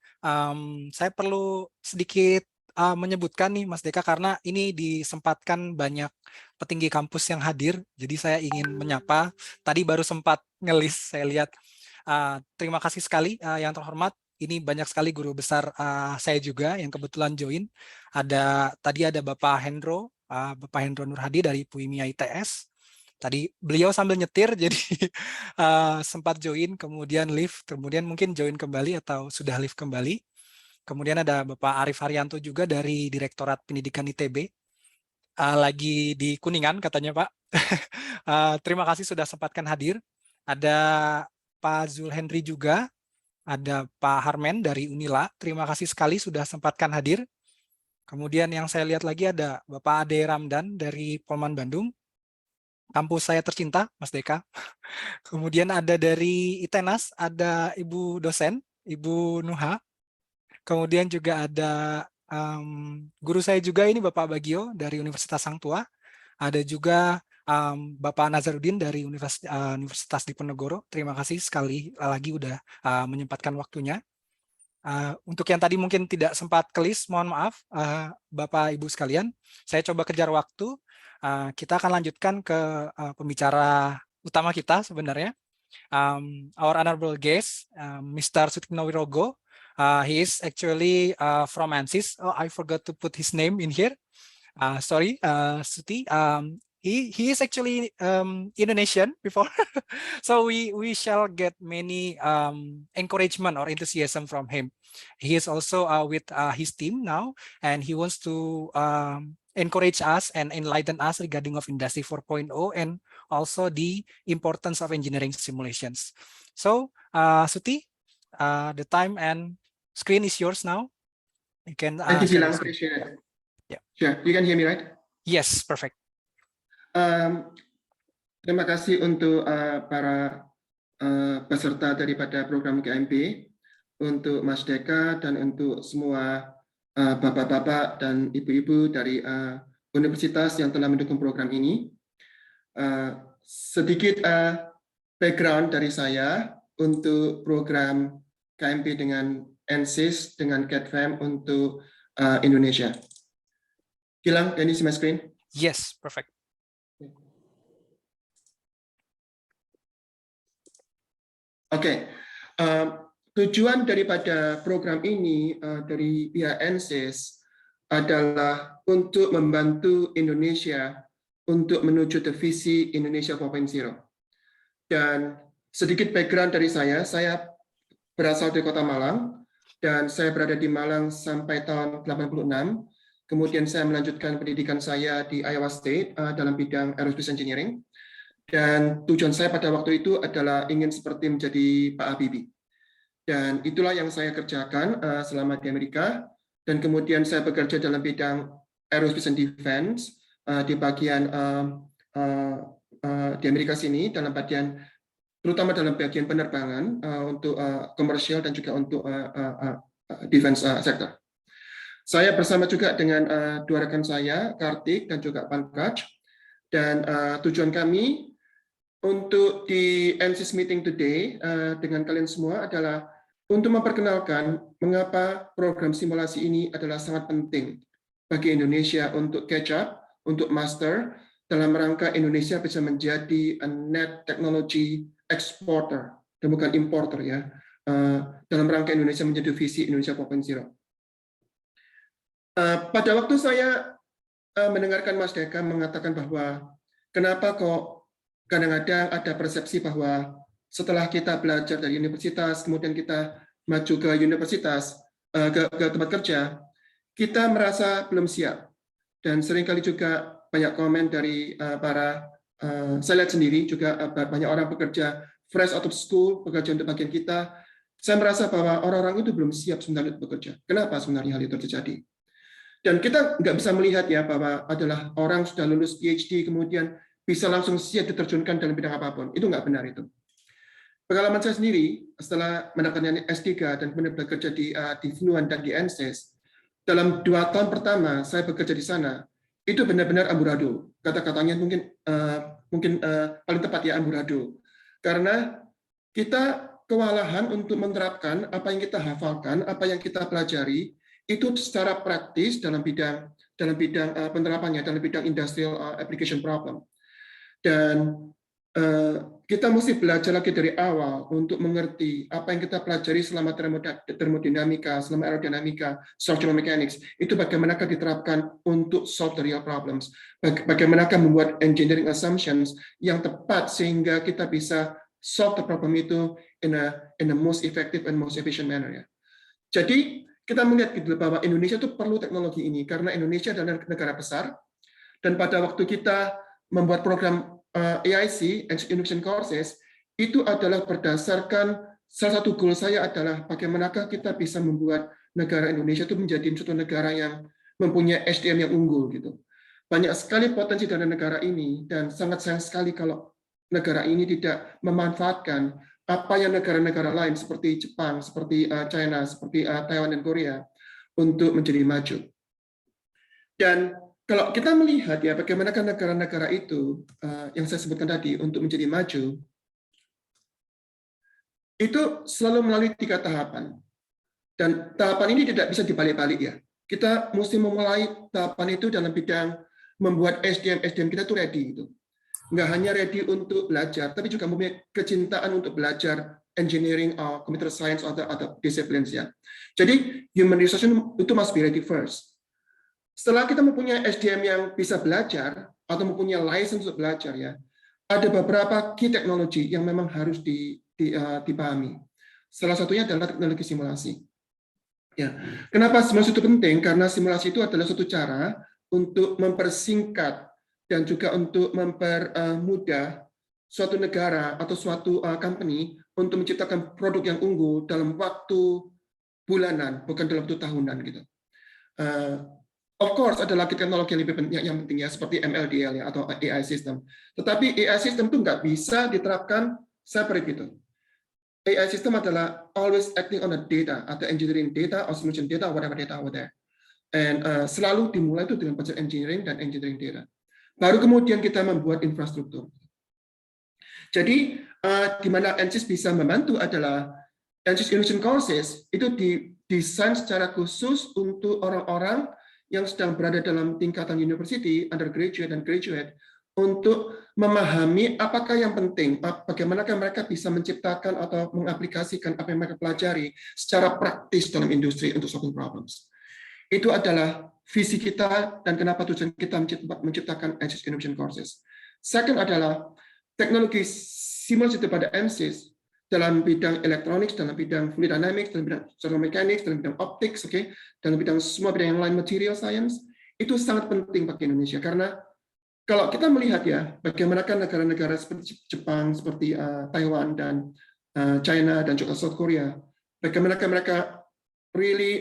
saya perlu sedikit menyebutkan nih Mas Deka, karena ini disempatkan banyak petinggi kampus yang hadir, jadi saya ingin menyapa. Tadi baru sempat ngelis, saya lihat. Terima kasih sekali yang terhormat. Ini banyak sekali guru besar saya juga yang kebetulan join. Tadi ada Bapak Hendro Nur Hadi dari PUIMIA ITS. Tadi beliau sambil nyetir, jadi sempat join, kemudian live, kemudian mungkin join kembali atau sudah live kembali. Kemudian ada Bapak Arif Haryanto juga dari Direktorat Pendidikan ITB. Lagi di Kuningan katanya Pak. Terima kasih sudah sempatkan hadir. Ada Pak Zul Henry juga. Ada Pak Harmen dari Unila, terima kasih sekali sudah sempatkan hadir. Kemudian yang saya lihat lagi ada Bapak Ade Ramdan dari Polman Bandung, kampus saya tercinta, Mas Deka. Kemudian ada dari ITENAS, ada Ibu dosen, Ibu Nuha. Kemudian juga ada guru saya juga ini Bapak Bagio dari Universitas Sang Tua. Ada juga Bapak Nazarudin dari Universitas Diponegoro. Terima kasih sekali lagi udah menyempatkan waktunya. Untuk yang tadi mungkin tidak sempat kelis, mohon maaf Bapak Ibu sekalian. Saya coba kejar waktu. Kita akan lanjutkan ke pembicara utama kita sebenarnya. Our honorable guest, Mr. Sutikno Wirogo. He is actually from ANSYS. Oh, I forgot to put his name in here. Sorry, Suti. He is actually Indonesian before, so we shall get many encouragement or enthusiasm from him. He is also with his team now, and he wants to encourage us and enlighten us regarding of Industry 4.0 and also the importance of engineering simulations. So, Suti, the time and screen is yours now. You can. Thank you, Gilang. Appreciate it. Yeah. Sure. You can hear me, right? Yes, perfect. Terima kasih untuk para peserta daripada program KMP, untuk Mas Deka, dan untuk semua bapak-bapak dan ibu-ibu dari universitas yang telah mendukung program ini. Sedikit background dari saya untuk program KMP dengan ANSYS dengan CADFAM untuk Indonesia. Gilang, can you see my screen? Yes, perfect. Oke, tujuan daripada program ini dari pihak ANSYS adalah untuk membantu Indonesia untuk menuju ke visi Indonesia 4.0. Dan sedikit background dari saya berasal dari Kota Malang, dan saya berada di Malang sampai tahun 86. Kemudian saya melanjutkan pendidikan saya di Iowa State dalam bidang Aerospace Engineering. Dan tujuan saya pada waktu itu adalah ingin seperti menjadi Pak Habibie. Dan itulah yang saya kerjakan selama di Amerika. Dan kemudian saya bekerja dalam bidang Aerospace and Defense di bagian di Amerika sini, terutama dalam bagian penerbangan untuk komersial dan juga untuk defense sector. Saya bersama juga dengan dua rekan saya, Kartik dan juga Pankaj. Dan tujuan kami untuk di ANSYS meeting today dengan kalian semua adalah untuk memperkenalkan mengapa program simulasi ini adalah sangat penting bagi Indonesia untuk catch up, untuk master, dalam rangka Indonesia bisa menjadi a net technology exporter, dan bukan importer ya, dalam rangka Indonesia menjadi visi Indonesia 4.0. Pada waktu saya mendengarkan Mas Deka mengatakan bahwa kenapa kok kadang-kadang ada persepsi bahwa setelah kita belajar dari universitas, kemudian kita maju ke universitas, ke tempat kerja, kita merasa belum siap. Dan seringkali juga banyak komen dari saya lihat sendiri juga banyak orang bekerja fresh out of school, bekerja untuk bagian kita, Saya merasa bahwa orang-orang itu belum siap sebenarnya untuk bekerja. Kenapa sebenarnya hal itu terjadi? Dan kita nggak bisa melihat ya bahwa adalah orang sudah lulus PhD kemudian bisa langsung siap diterjunkan dalam bidang apapun. Itu nggak benar itu. Pengalaman saya sendiri setelah mendapatkan S3 dan kemudian bekerja di Fluent dan di NSYS, dalam 2 tahun pertama saya bekerja di sana, itu benar-benar amburadul. Kata-katanya mungkin paling tepat ya amburadul. Karena kita kewalahan untuk menerapkan apa yang kita hafalkan, apa yang kita pelajari, itu secara praktis dalam bidang penerapannya, dalam bidang industrial application problem. Dan kita mesti belajar lagi dari awal untuk mengerti apa yang kita pelajari selama termodinamika, selama aerodinamika, structural mechanics, itu bagaimana diterapkan untuk solve the real problems. Bagaimana membuat engineering assumptions yang tepat sehingga kita bisa solve the problem itu in a most effective and most efficient manner. Ya. Jadi kita melihat gitu bahwa Indonesia itu perlu teknologi ini karena Indonesia adalah negara besar dan pada waktu kita membuat program AIC, Innovation Courses, itu adalah berdasarkan salah satu goal saya adalah bagaimanakah kita bisa membuat negara Indonesia itu menjadi suatu negara yang mempunyai SDM yang unggul gitu. Banyak sekali potensi dari negara ini dan sangat sayang sekali kalau negara ini tidak memanfaatkan apa yang negara-negara lain seperti Jepang, seperti China, seperti Taiwan dan Korea untuk menjadi maju. Dan kalau kita melihat ya bagaimana negara-negara itu yang saya sebutkan tadi untuk menjadi maju, itu selalu melalui 3 tahapan. Dan tahapan ini tidak bisa dibalik-balik ya. Kita mesti memulai tahapan itu dalam bidang membuat SDM kita itu ready gitu. Nggak hanya ready untuk belajar, tapi juga mempunyai kecintaan untuk belajar engineering, computer science, atau disciplines ya. Jadi human resource itu must be ready first. Setelah kita mempunyai SDM yang bisa belajar atau mempunyai license untuk belajar ya, ada beberapa key teknologi yang memang harus dipahami. Salah satunya adalah teknologi simulasi. Ya, kenapa simulasi itu penting? Karena simulasi itu adalah suatu cara untuk mempersingkat dan juga untuk mempermudah suatu negara atau suatu company untuk menciptakan produk yang unggul dalam waktu bulanan, bukan dalam waktu tahunan gitu. Of course, ada lagi teknologi yang lebih penting ya, seperti MLDL ya, atau AI system. Tetapi AI system itu nggak bisa diterapkan separate gitu. AI system adalah always acting on the data, atau engineering data, or solution data, whatever data over there. And selalu dimulai itu dengan konsep engineering dan engineering data. Baru kemudian kita membuat infrastruktur. Jadi, di mana NSYS bisa membantu adalah NSYS Innovation Courses itu didesain secara khusus untuk orang-orang yang sedang berada dalam tingkatan university, undergraduate dan graduate, untuk memahami apakah yang penting, bagaimana mereka bisa menciptakan atau mengaplikasikan apa yang mereka pelajari secara praktis dalam industri untuk solving problems. Itu adalah visi kita dan kenapa tujuan kita menciptakan NSYS Innovation Courses. Second adalah teknologi simulasi pada NSYS dalam bidang elektronik, dalam bidang fluid dynamics, dalam bidang structural mechanics, dalam bidang optics, dalam bidang semua bidang yang lain, material science, itu sangat penting bagi Indonesia. Karena kalau kita melihat ya, bagaimana negara-negara seperti Jepang, seperti Taiwan dan China dan juga South Korea, bagaimana mereka really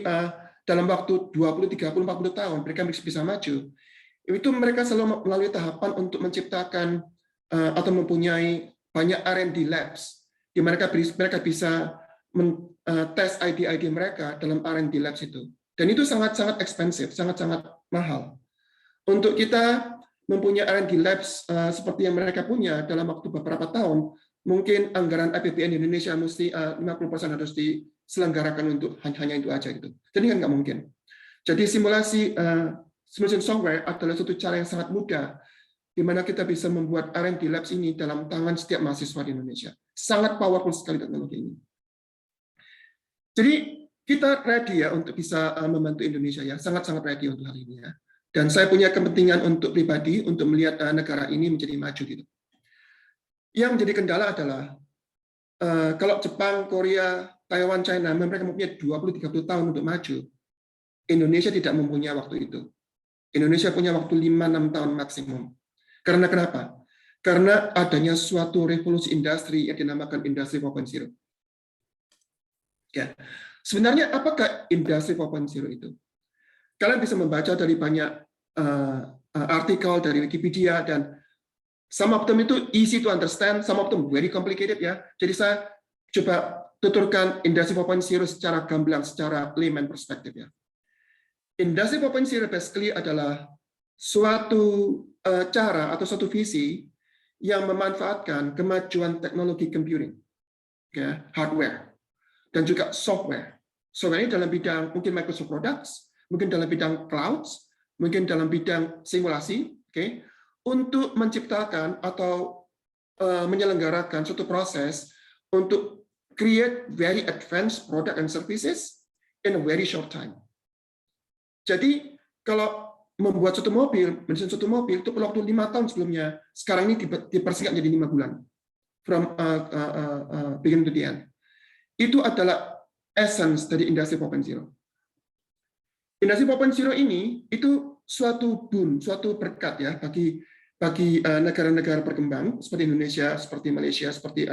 dalam waktu 20, 30, 40 tahun mereka bisa maju. Itu mereka selalu melalui tahapan untuk menciptakan atau mempunyai banyak R&D labs di mana mereka bisa tes ide-ide mereka dalam R&D labs itu. Dan itu sangat-sangat expensive, sangat-sangat mahal. Untuk kita mempunyai R&D labs seperti yang mereka punya dalam waktu beberapa tahun, mungkin anggaran APBN di Indonesia mesti 50% harus diselenggarakan untuk hanya itu aja gitu. Jadi kan nggak mungkin. Jadi simulation software adalah suatu cara yang sangat mudah di mana kita bisa membuat R&D Labs ini dalam tangan setiap mahasiswa di Indonesia. Sangat powerful sekali teknologi ini. Jadi kita ready ya untuk bisa membantu Indonesia ya, sangat-sangat ready untuk hal ini ya. Dan saya punya kepentingan untuk pribadi untuk melihat negara ini menjadi maju gitu. Yang menjadi kendala adalah kalau Jepang, Korea, Taiwan, China, mereka mempunyai 20-30 tahun untuk maju. Indonesia tidak mempunyai waktu itu. Indonesia punya waktu 5-6 tahun maksimum. Karena kenapa? Karena adanya suatu revolusi industri yang dinamakan industri 4.0. Ya, sebenarnya apakah industri 4.0 itu? Kalian bisa membaca dari banyak artikel dari Wikipedia, dan some of them itu easy to understand, some of them very complicated ya. Jadi saya coba tuturkan industri 4.0 secara gamblang, secara layman perspektif ya. Industri 4.0 basically adalah suatu cara atau suatu visi yang memanfaatkan kemajuan teknologi computing, ya, hardware, dan juga software. Software ini dalam bidang mungkin Microsoft Products, mungkin dalam bidang clouds, mungkin dalam bidang simulasi, oke, untuk menciptakan atau menyelenggarakan suatu proses untuk create very advanced product and services in a very short time. Jadi kalau membuat suatu mobil, mendesain suatu mobil itu perlu waktu 5 tahun sebelumnya. Sekarang ini dipersingkat jadi 5 bulan. From beginning to the end. Itu adalah essence dari industri 4.0. Industri 4.0 ini itu suatu boon, suatu berkat ya bagi negara-negara berkembang seperti Indonesia, seperti Malaysia, seperti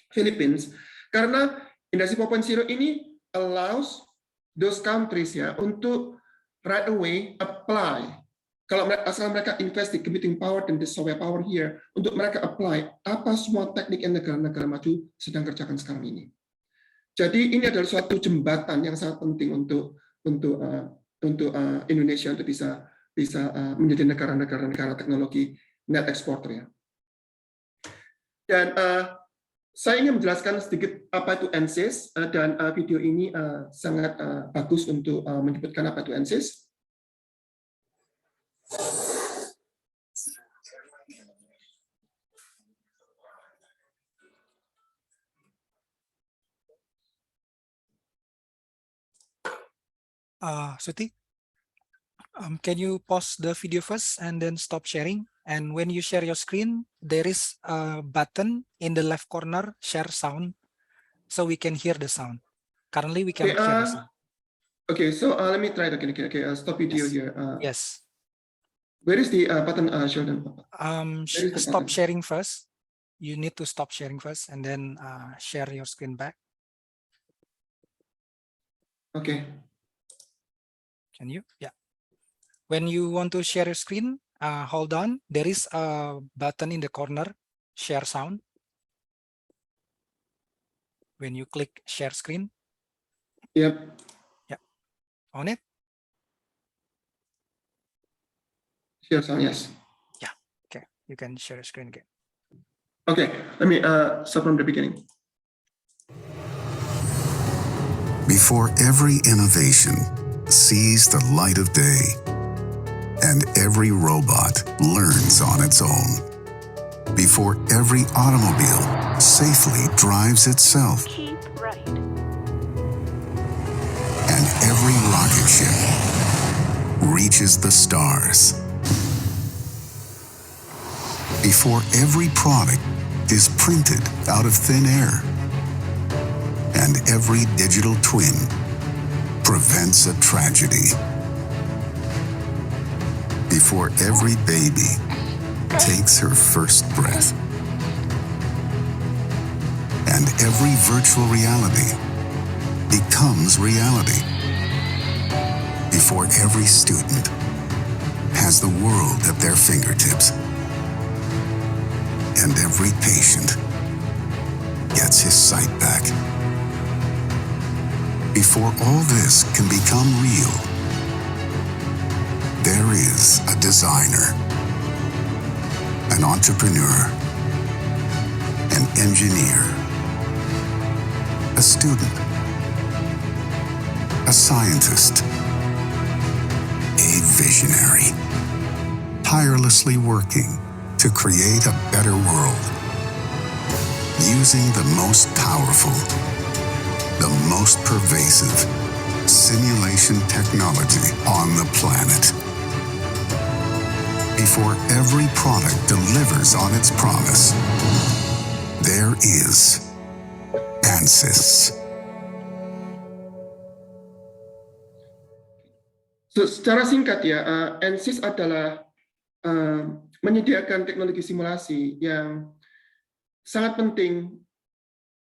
Philippines, karena industri 4.0 ini allows those countries ya untuk right away apply. Kalau asal mereka invest di computing power dan di software power here, untuk mereka apply apa semua teknik yang negara-negara maju sedang kerjakan sekarang ini. Jadi ini adalah suatu jembatan yang sangat penting untuk Indonesia untuk bisa menjadi negara teknologi net exporter ya. Dan saya ingin menjelaskan sedikit apa itu ANSYS, dan video ini sangat bagus untuk menyebutkan apa itu ANSYS. Suti, can you pause the video first and then stop sharing? And when you share your screen, there is a button in the left corner, share sound, so we can hear the sound. Currently, we cannot hear the sound. Okay, so let me try it again. Okay, stop video Yes. here. Yes. Where is the button, Sheldon? Where is the Stop button? sharing first. You need to stop sharing first and then share your screen back. Okay. Can you? Yeah. When you want to share your screen, hold on. There is a button in the corner, share sound. When you click share screen. Yep. Yeah. On it. Share sound, yes. Yeah. Okay. You can share your screen again. Okay. Let me start from the beginning. Before every innovation sees the light of day, and every robot learns on its own. Before every automobile safely drives itself. Keep right. And every rocket ship reaches the stars. Before every product is printed out of thin air. And every digital twin prevents a tragedy. Before every baby takes her first breath. And every virtual reality becomes reality. Before every student has the world at their fingertips. And every patient gets his sight back. Before all this can become real, there is a designer, an entrepreneur, an engineer, a student, a scientist, a visionary, tirelessly working to create a better world, using the most powerful, the most pervasive simulation technology on the planet. Before every product delivers on its promise, there is ANSYS. So, secara singkat ya, ANSYS adalah menyediakan teknologi simulasi yang sangat penting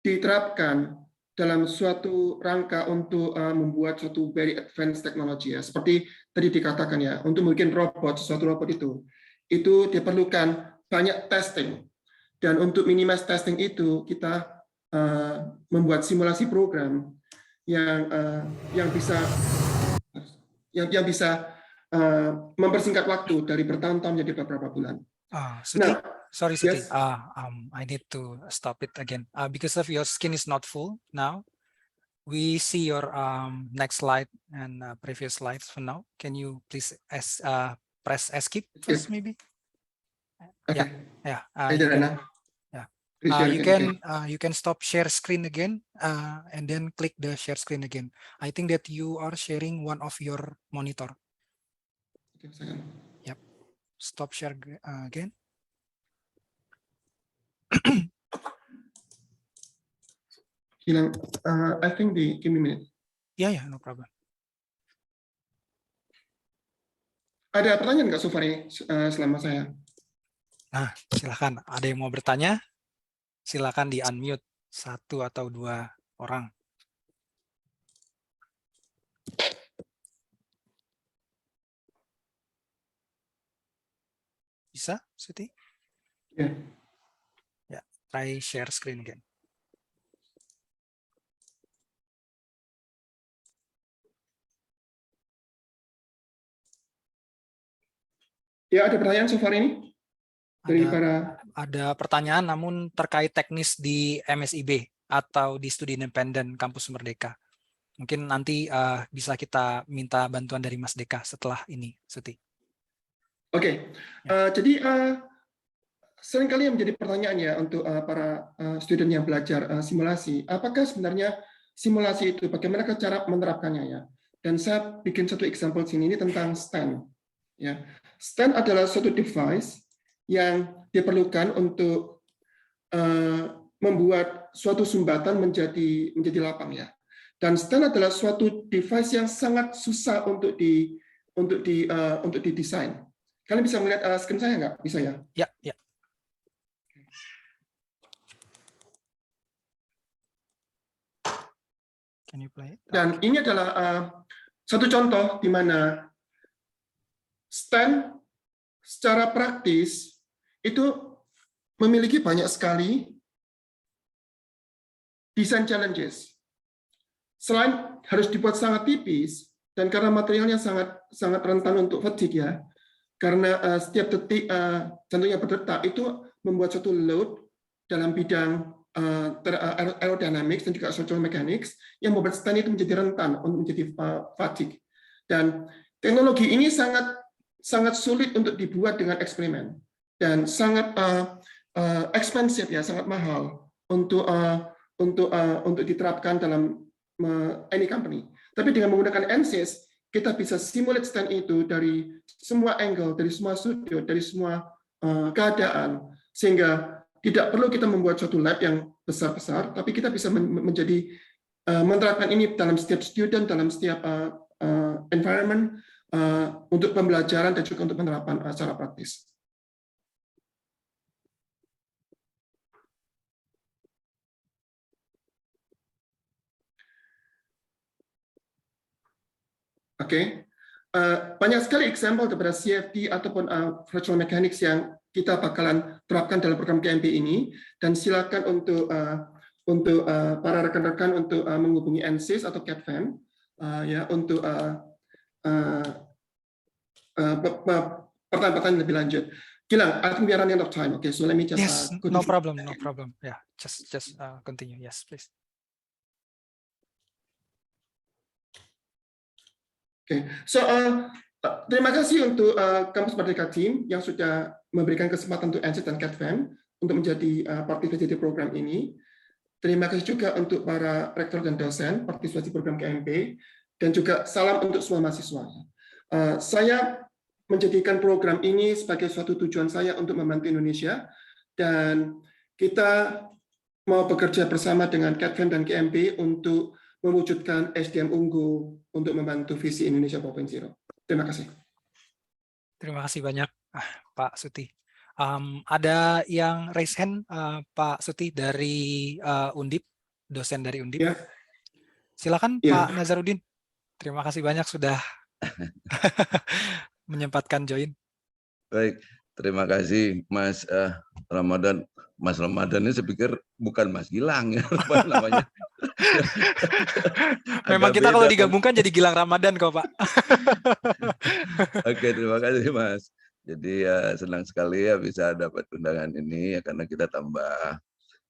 diterapkan dalam suatu rangka untuk membuat suatu very advanced technology ya, seperti tadi dikatakan ya, untuk membuat robot, sesuatu robot itu diperlukan banyak testing, dan untuk minimize testing itu kita membuat simulasi program yang bisa mempersingkat waktu dari bertahun-tahun menjadi beberapa bulan. Suti, sorry Suti, yes. I need to stop it again because of your skin is not full now. We see your next slide and previous slides for now. Can you please press escape first, maybe? Okay. Yeah. You can stop share screen again and then click the share screen again. I think that you are sharing one of your monitor. Yep. Stop share again. I think give me a minute. Yeah, no problem. Ada pertanyaan nggak so far ini selama saya? Nah, silakan. Ada yang mau bertanya? Silakan di unmute 1 atau 2 orang. Bisa, Suti? Ya. Ya, try share screen again. Ya, ada pertanyaan so far ini? Ada pertanyaan namun terkait teknis di MSIB atau di Studi Independen Kampus Merdeka. Mungkin nanti bisa kita minta bantuan dari Mas Deka setelah ini, Suti. Oke. Jadi seringkali yang menjadi pertanyaan ya untuk para student yang belajar simulasi, apakah sebenarnya simulasi itu bagaimana cara menerapkannya ya? Dan saya bikin satu example sini, ini tentang STAN. Ya, STAN adalah suatu device yang diperlukan untuk membuat suatu sumbatan menjadi lapang ya. Dan STAN adalah suatu device yang sangat susah untuk didesain. Kalian bisa melihat screen saya nggak? Bisa ya? Ya. Can you play it? Dan ini adalah satu contoh di mana STAN secara praktis itu memiliki banyak sekali design challenges. Selain harus dibuat sangat tipis dan karena materialnya sangat rentan untuk fatigue ya, karena setiap detik jantungnya berdetak itu membuat suatu load dalam bidang aerodynamics dan juga structural mechanics yang membuat STAN itu menjadi rentan untuk menjadi fatigue. Dan teknologi ini sangat sulit untuk dibuat dengan eksperimen dan sangat expensive ya, sangat mahal untuk diterapkan dalam any company. Tapi dengan menggunakan ANSYS kita bisa simulate STAN itu dari semua angle, dari semua sudut, dari semua keadaan, sehingga tidak perlu kita membuat suatu lab yang besar-besar, tapi kita bisa menerapkan ini dalam setiap student, dalam setiap environment, untuk pembelajaran dan juga untuk penerapan secara praktis. Oke. Banyak sekali example daripada CFD ataupun virtual mechanics yang kita bakalan terapkan dalam program KMP ini, dan silakan untuk para rekan-rekan untuk menghubungi ANSYS atau CADFM ya untuk pertanyaan-pertanyaan lebih lanjut. Gilang, I think we are running out of time. Okay, so let me just yes, no problem. Yeah, just continue. Yes, please. Okay, so terima kasih untuk Kampus Merdeka Team yang sudah memberikan kesempatan untuk ANSYS dan CADFM untuk menjadi partisipasi di program ini. Terima kasih juga untuk para rektor dan dosen partisipasi program KMP, dan juga salam untuk semua mahasiswa. Saya menjadikan program ini sebagai suatu tujuan saya untuk membantu Indonesia, dan kita mau bekerja bersama dengan CADFM dan KMP untuk mewujudkan SDM unggul untuk membantu visi Indonesia 4.0. Terima kasih. Terima kasih banyak, Pak Suti. Ada yang raise hand, Pak Suti dari Undip. dosen dari Undip. Ya. Silakan Ya. Pak Nazarudin. Terima kasih banyak sudah menyempatkan join. Baik, terima kasih Mas Ramadan. Mas Ramadan ini saya pikir bukan Mas Gilang ya, apa namanya. Memang Agak kita kalau beda. digabungkan jadi Gilang Ramadan kok Pak. Oke, terima kasih Mas. Jadi ya senang sekali ya bisa dapat undangan ini ya, karena kita tambah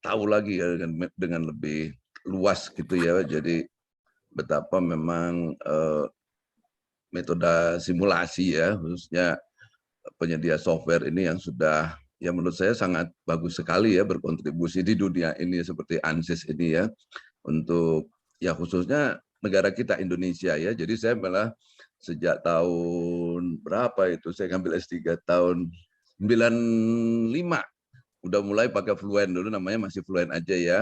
tahu lagi ya dengan lebih luas gitu ya. Jadi betapa memang metode simulasi ya, khususnya penyedia software ini yang sudah ya menurut saya sangat bagus sekali ya berkontribusi di dunia ini seperti ANSYS ini ya, untuk ya khususnya negara kita Indonesia ya. Jadi saya malah sejak tahun berapa itu saya ngambil S3 tahun 95 udah mulai pakai Fluent, dulu namanya masih Fluent aja ya.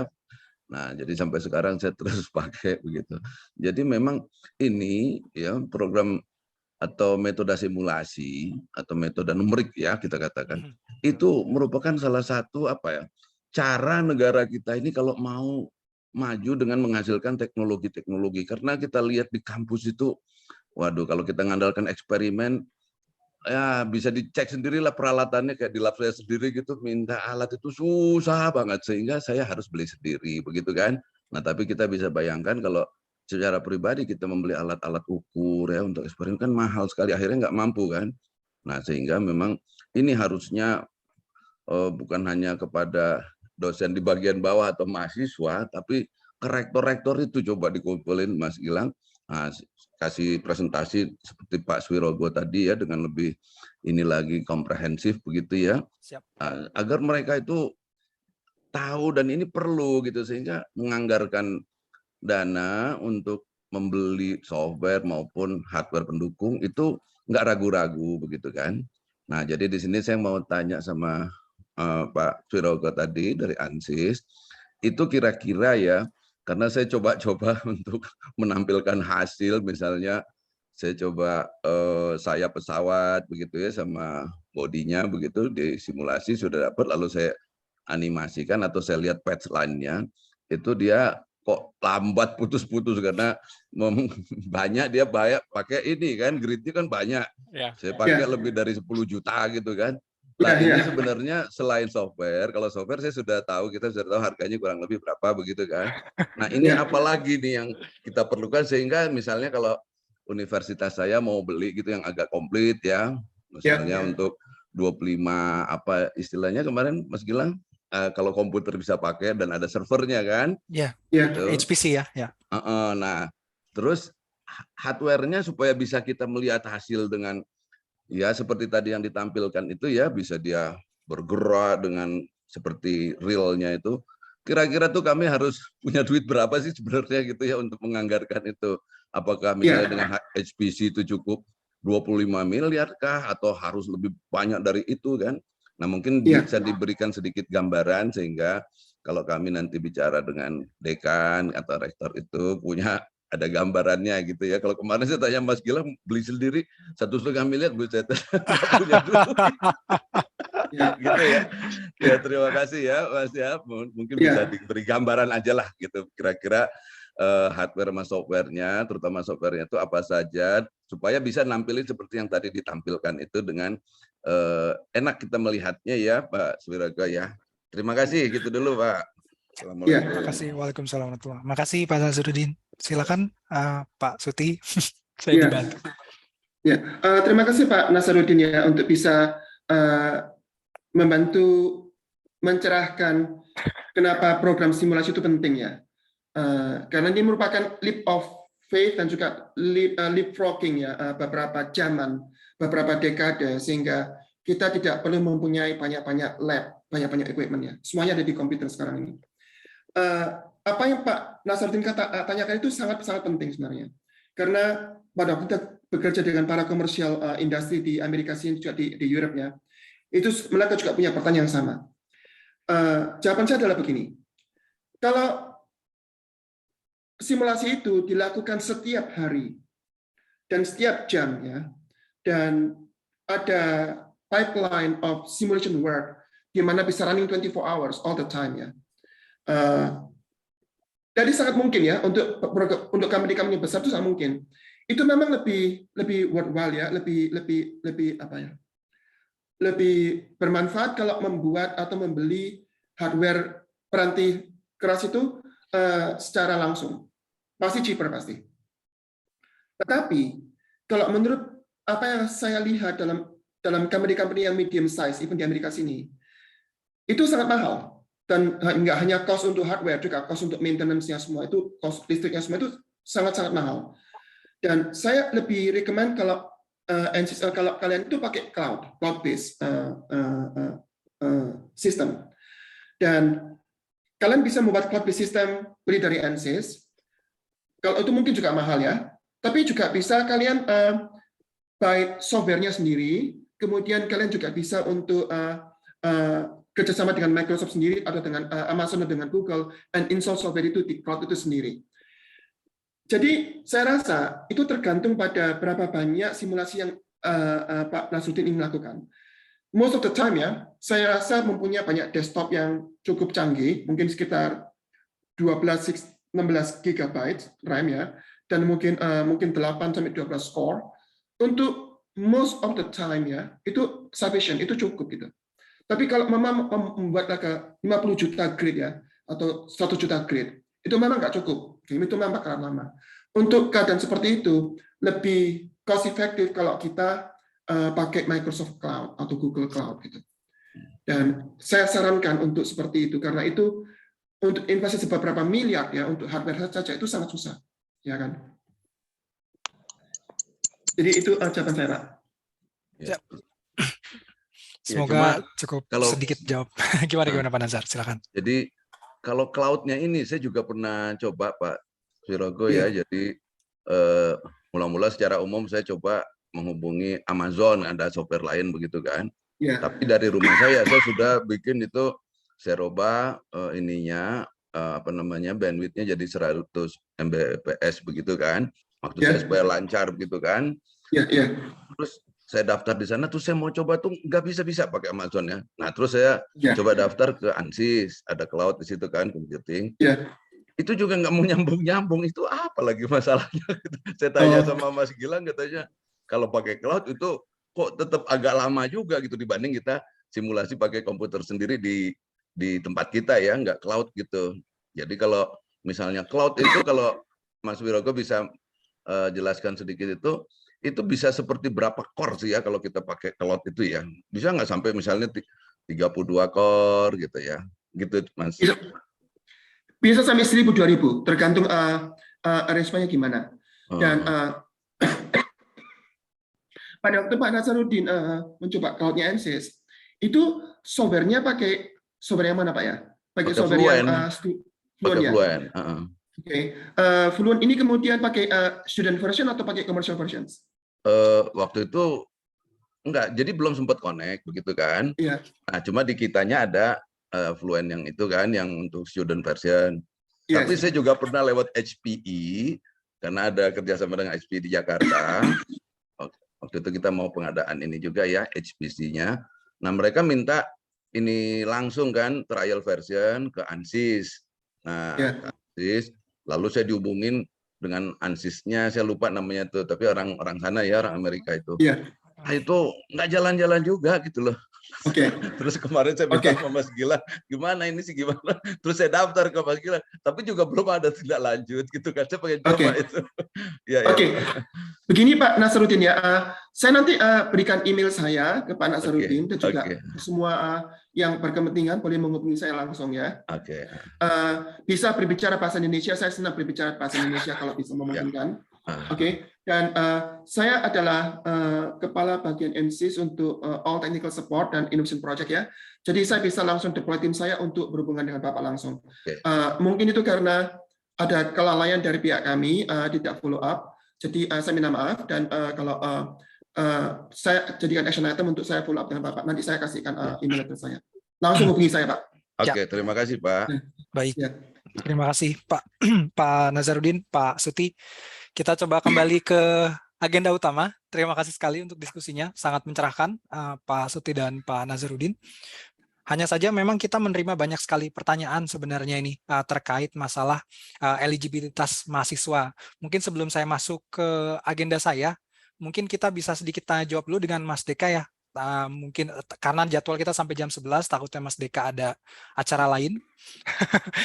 Nah, jadi sampai sekarang saya terus pakai begitu. Jadi memang ini ya program atau metode simulasi atau metode numerik ya kita katakan, itu merupakan salah satu apa ya, cara negara kita ini kalau mau maju dengan menghasilkan teknologi-teknologi. Karena kita lihat di kampus itu, waduh, kalau kita mengandalkan eksperimen, ya bisa dicek sendirilah peralatannya, kayak di lab saya sendiri gitu, minta alat itu susah banget, sehingga saya harus beli sendiri, begitu kan. Nah, tapi kita bisa bayangkan kalau secara pribadi kita membeli alat-alat ukur ya untuk eksperimen kan mahal sekali, akhirnya nggak mampu kan. Nah, sehingga memang ini harusnya bukan hanya kepada dosen di bagian bawah atau mahasiswa, tapi ke rektor-rektor itu coba dikumpulin Mas Gilang, nah, kasih presentasi seperti Pak Swirogo tadi ya, dengan lebih ini lagi komprehensif begitu ya. Siap. Agar mereka itu tahu dan ini perlu gitu, sehingga menganggarkan dana untuk membeli software maupun hardware pendukung itu nggak ragu-ragu begitu kan. Nah, jadi di sini saya mau tanya sama Pak Swirogo tadi dari ANSYS, itu kira-kira ya, karena saya coba-coba untuk menampilkan hasil, misalnya saya coba sayap pesawat begitu ya sama bodinya begitu di simulasi sudah dapat, lalu saya animasikan atau saya lihat patch line-nya, itu dia kok lambat, putus-putus karena banyak dia pakai ini kan, gridnya kan banyak. Ya. Saya pakai lebih dari 10 juta gitu kan. Nah, ini sebenarnya selain software, kalau software saya sudah tahu, kita sudah tahu harganya kurang lebih berapa begitu kan. Nah, ini apalagi nih yang kita perlukan, sehingga misalnya kalau universitas saya mau beli gitu yang agak komplit ya, misalnya untuk 25 apa istilahnya kemarin Mas Gilang, kalau komputer bisa pakai dan ada servernya kan. Ya. Gitu. HPC ya. Nah, terus hardware-nya supaya bisa kita melihat hasil dengan ya seperti tadi yang ditampilkan itu ya, bisa dia bergerak dengan seperti real-nya itu. Kira-kira tuh kami harus punya duit berapa sih sebenarnya gitu ya untuk menganggarkan itu? Apakah misalnya dengan HPC itu cukup 25 miliar kah, atau harus lebih banyak dari itu kan? Nah, mungkin bisa diberikan sedikit gambaran sehingga kalau kami nanti bicara dengan dekan atau rektor itu punya ada gambarannya gitu ya. Kalau kemarin saya tanya Mas Gilang beli sendiri 1,5 miliar, saya punya duit. Gitu ya. Ya, terima kasih ya Mas ya. Mungkin bisa diberi gambaran aja lah gitu. Kira-kira hardware sama software-nya, terutama software-nya itu apa saja, supaya bisa nampilin seperti yang tadi ditampilkan itu dengan enak kita melihatnya ya Pak Swirogo ya. Terima kasih, gitu dulu Pak. Assalamualaikum. Terima kasih. Waalaikumsalam warahmatullahi wabarakatuh. Makasih Pak Nazarudin. Silakan Pak Suti. Saya dibantu. Terima kasih Pak Nazarudin ya untuk bisa membantu mencerahkan kenapa program simulasi itu penting ya. Karena ini merupakan leap of faith dan juga leapfrogging ya, beberapa zaman, beberapa dekade, sehingga kita tidak perlu mempunyai banyak-banyak lab, banyak-banyak equipment ya. Semuanya ada di komputer sekarang ini. Apa yang Pak Nazarudin tanyakan itu sangat-sangat penting sebenarnya. Karena pada waktu kita bekerja dengan para komersial industri di Amerika Serikat juga di Europe ya, itu mereka juga punya pertanyaan yang sama. Jawaban saya adalah begini. Kalau simulasi itu dilakukan setiap hari dan setiap jam ya, dan ada pipeline of simulation work di mana bisa running 24 hours all the time ya. Jadi sangat mungkin ya untuk company besar itu sangat mungkin. Itu memang lebih worthwhile ya, lebih apa ya? Lebih bermanfaat kalau membuat atau membeli hardware peranti keras itu secara langsung. Pasti cheaper pasti. Tetapi kalau menurut apa yang saya lihat dalam company-company yang medium size, even di Amerika sini, itu sangat mahal. Dan nggak hanya cost untuk hardware, juga cost untuk maintenance-nya semua, itu cost listriknya semua itu sangat-sangat mahal. Dan saya lebih recommend kalau kalau kalian itu pakai cloud-based system. Dan kalian bisa membuat cloud-based system beli dari Ansys. Kalau itu mungkin juga mahal ya, tapi juga bisa kalian buy software-nya sendiri, kemudian kalian juga bisa untuk kerjasama dengan Microsoft sendiri atau dengan Amazon atau dengan Google and install software itu di cloud itu sendiri. Jadi saya rasa itu tergantung pada berapa banyak simulasi yang Pak Nasruddin ingin lakukan. Most of the time ya, saya rasa mempunyai banyak desktop yang cukup canggih, mungkin sekitar 16 GB RAM ya, dan mungkin 8 sampai 12 core. Untuk most of the time ya, itu sufficient, itu cukup gitu. Tapi kalau memang membuat 50 juta grid ya, atau 1 juta grid, itu memang nggak cukup. Itu memang bakalan lama. Untuk keadaan seperti itu, lebih cost effective kalau kita pakai Microsoft Cloud atau Google Cloud gitu. Dan saya sarankan untuk seperti itu, karena itu untuk investasi beberapa miliar ya untuk hardware saja itu sangat susah, ya kan? Jadi itu jawaban saya, Pak. Ya. Semoga cuma cukup kalau- sedikit jawab. Gimana Pak Nazar? Silakan. Jadi kalau cloud-nya ini saya juga pernah coba Pak Virogo ya. Jadi mula-mula secara umum saya coba menghubungi Amazon, ada software lain begitu kan. Ya. Tapi dari rumah saya sudah bikin itu, saya rubah bandwidth-nya jadi 100 Mbps begitu kan. Waktu saya supaya lancar begitu kan. Iya. Terus saya daftar di sana, terus saya mau coba tuh nggak bisa pakai Amazon ya. Nah terus saya coba daftar ke Ansys, ada cloud di situ kan, computing. Iya. Itu juga nggak mau nyambung, itu apa lagi masalahnya? Saya tanya sama Mas Gilang, katanya kalau pakai cloud itu kok tetap agak lama juga gitu dibanding kita simulasi pakai komputer sendiri di tempat kita ya, nggak cloud gitu. Jadi kalau misalnya cloud itu, kalau Mas Wirogo bisa jelaskan sedikit itu bisa seperti berapa core sih ya kalau kita pakai cloud itu ya? Bisa nggak sampai misalnya 32 core gitu ya? Gitu Mas. Bisa sampai 1000, 2000, tergantung arrangementnya gimana. Dan pada waktu Pak Nazarudin mencoba cloud-nya Ansys, itu software-nya pakai software yang mana Pak ya? Pakai software Fluent. yang Fluent ya? Fluent. Oke. Fluent ini kemudian pakai student version atau pakai commercial versions? Waktu itu enggak, jadi belum sempat connect begitu kan. Iya. Nah, cuma di kitanya ada Fluent yang itu kan, yang untuk student version. Yes. Tapi saya juga pernah lewat HPE, karena ada kerjasama dengan HPE di Jakarta. Waktu itu kita mau pengadaan ini juga ya, HPC-nya. Nah, mereka minta ini langsung kan, trial version ke Ansys. Nah, ke Ansys, lalu saya dihubungin dengan Ansys-nya, saya lupa namanya tuh, tapi orang sana ya, orang Amerika itu. Iya. Nah, itu nggak jalan-jalan juga gitu loh. Oke. Terus kemarin saya minta sama Mas Gilang, gimana ini sih gimana? Terus saya daftar ke Mas Gilang, tapi juga belum ada tindak lanjut gitu kan. Saya pengen coba itu. Oke. Begini Pak Nazarudin ya, saya nanti berikan email saya ke Pak Nazarudin dan juga semua yang berkepentingan boleh menghubungi saya langsung ya. Oke. Bisa berbicara bahasa Indonesia, saya senang berbicara bahasa Indonesia kalau bisa memungkinkan. Oke. Dan saya adalah kepala bagian Ansys untuk all technical support dan innovation project ya. Jadi saya bisa langsung deploy tim saya untuk berhubungan dengan Bapak langsung. Mungkin itu karena ada kelalaian dari pihak kami tidak follow up. Jadi saya minta maaf, dan kalau saya jadikan action item untuk saya follow up dengan Bapak. Nanti saya kasihkan email address saya. Langsung hubungi saya Pak. Oke, terima kasih Pak. Baik. Terima kasih Pak Nazarudin, Pak Suti. Kita coba kembali ke agenda utama. Terima kasih sekali untuk diskusinya, sangat mencerahkan Pak Suti dan Pak Nazarudin. Hanya saja memang kita menerima banyak sekali pertanyaan sebenarnya ini terkait masalah eligibilitas mahasiswa. Mungkin sebelum saya masuk ke agenda saya, mungkin kita bisa sedikit tanya jawab dulu dengan Mas Deka ya. Mungkin karena jadwal kita sampai jam 11, takutnya Mas Deka ada acara lain.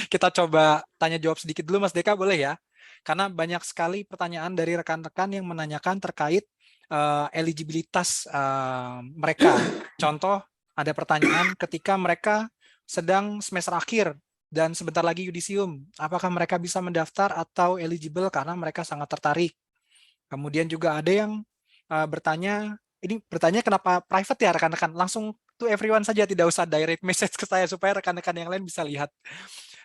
Kita coba tanya jawab sedikit dulu Mas Deka, boleh ya? Karena banyak sekali pertanyaan dari rekan-rekan yang menanyakan terkait eligibilitas mereka. Contoh, ada pertanyaan ketika mereka sedang semester akhir dan sebentar lagi yudisium, apakah mereka bisa mendaftar atau eligible karena mereka sangat tertarik. Kemudian juga ada yang bertanya, ini bertanya kenapa private ya rekan-rekan, langsung to everyone saja, tidak usah direct message ke saya supaya rekan-rekan yang lain bisa lihat.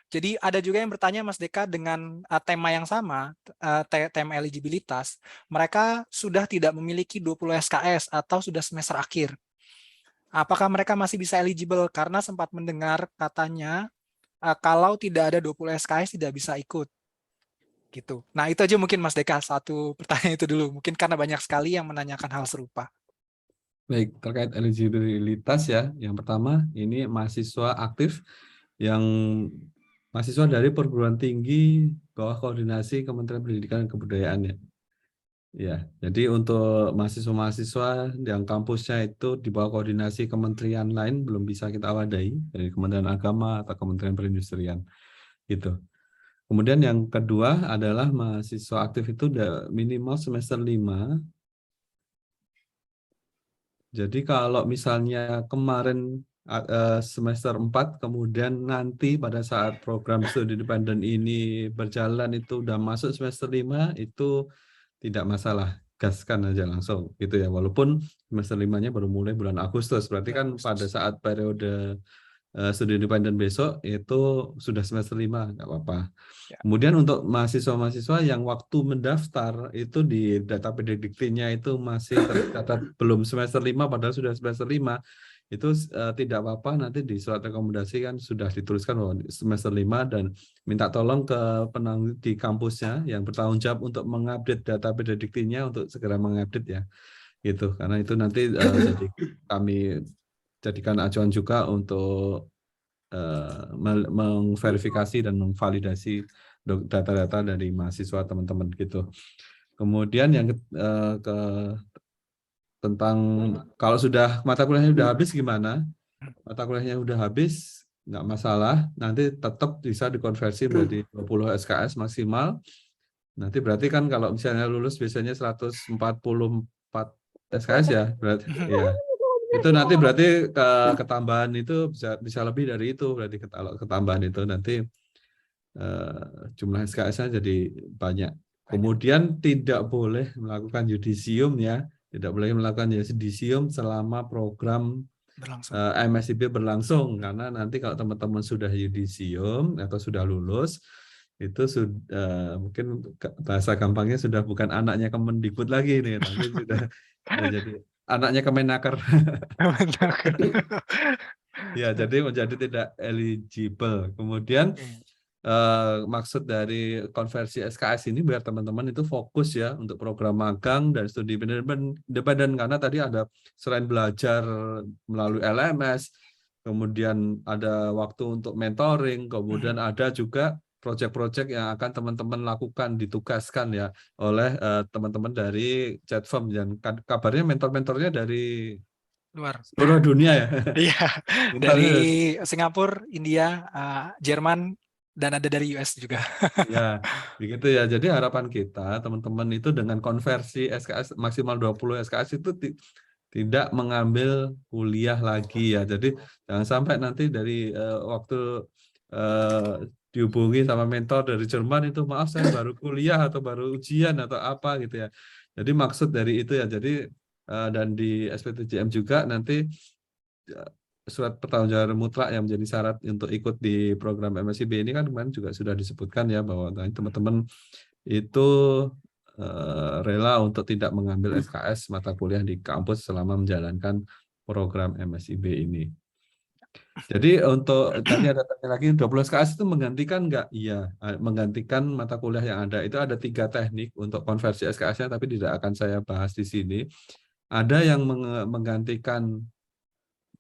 Jadi ada juga yang bertanya Mas Deka dengan tema yang sama, tema eligibilitas, mereka sudah tidak memiliki 20 SKS atau sudah semester akhir. Apakah mereka masih bisa eligible? Karena sempat mendengar katanya kalau tidak ada 20 SKS tidak bisa ikut. Gitu. Nah itu aja mungkin Mas Deka, satu pertanyaan itu dulu. Mungkin karena banyak sekali yang menanyakan hal serupa. Baik, terkait eligibilitas ya. Yang pertama, ini mahasiswa aktif yang mahasiswa dari perguruan tinggi bawah koordinasi Kementerian Pendidikan dan Kebudayaan ya. Ya, jadi untuk mahasiswa-mahasiswa yang kampusnya itu di bawah koordinasi kementerian lain belum bisa kita wadai dari Kementerian Agama atau Kementerian Perindustrian gitu. Kemudian yang kedua adalah mahasiswa aktif itu minimal semester 5. Jadi kalau misalnya kemarin semester 4 kemudian nanti pada saat program studi independen ini berjalan itu udah masuk semester 5 itu tidak masalah, gaskan aja langsung gitu ya. Walaupun semester 5-nya baru mulai bulan Agustus, berarti kan pada saat periode studi independen besok itu sudah semester 5, nggak apa-apa. Ya. Kemudian untuk mahasiswa-mahasiswa yang waktu mendaftar itu di data pendidiktinya itu masih tercatat belum semester 5 padahal sudah semester 5, itu tidak apa-apa, nanti di surat rekomendasi kan sudah dituliskan bahwa semester 5 dan minta tolong ke penanggung di kampusnya yang bertanggung jawab untuk mengupdate data pendidiktinya untuk segera mengupdate ya gitu, karena itu nanti jadi kami jadikan acuan juga untuk mengverifikasi dan memvalidasi data-data dari mahasiswa teman-teman gitu. Kemudian yang tentang kalau sudah mata kuliahnya sudah habis gimana? Mata kuliahnya sudah habis nggak masalah, nanti tetap bisa dikonversi menjadi 20 SKS maksimal. Nanti berarti kan kalau misalnya lulus biasanya 144 SKS ya, berarti ya. Itu nanti berarti ketambahan itu bisa lebih dari itu, berarti kalau ketambahan itu nanti jumlah SKS-nya jadi banyak. Kemudian tidak boleh melakukan yudisium ya, tidak boleh melakukan yudisium selama program MSIB berlangsung, karena nanti kalau teman-teman sudah yudisium atau sudah lulus itu sudah mungkin bahasa gampangnya sudah bukan anaknya Kemendikbud lagi nih, tapi sudah jadi anaknya Kemenaker. Ya, jadi menjadi tidak eligible. Kemudian maksud dari konversi SKS ini biar teman-teman itu fokus ya untuk program magang dan studi independen, karena tadi ada selain belajar melalui LMS, kemudian ada waktu untuk mentoring, kemudian ada juga proyek-proyek yang akan teman-teman lakukan, ditugaskan ya oleh teman-teman dari Chatform, dan kabarnya mentor-mentornya dari luar seluruh dunia ya. Iya, dari Singapura, India, Jerman, dan ada dari US juga. Ya, begitu ya. Jadi harapan kita teman-teman itu dengan konversi SKS maksimal 20 SKS itu tidak mengambil kuliah lagi ya. Jadi jangan sampai nanti dari waktu dihubungi sama mentor dari Jerman itu, maaf saya baru kuliah atau baru ujian atau apa gitu ya. Jadi maksud dari itu ya. Jadi dan di SPTJM juga nanti surat pertanggungjawaban mutlak yang menjadi syarat untuk ikut di program MSIB ini kan kemarin juga sudah disebutkan ya, bahwa teman-teman itu rela untuk tidak mengambil SKS mata kuliah di kampus selama menjalankan program MSIB ini. Jadi untuk tadi ada tanya lagi 20 SKS itu menggantikan nggak? Iya, menggantikan mata kuliah yang ada. Itu ada 3 teknik untuk konversi SKS-nya, tapi tidak akan saya bahas di sini. Ada yang menggantikan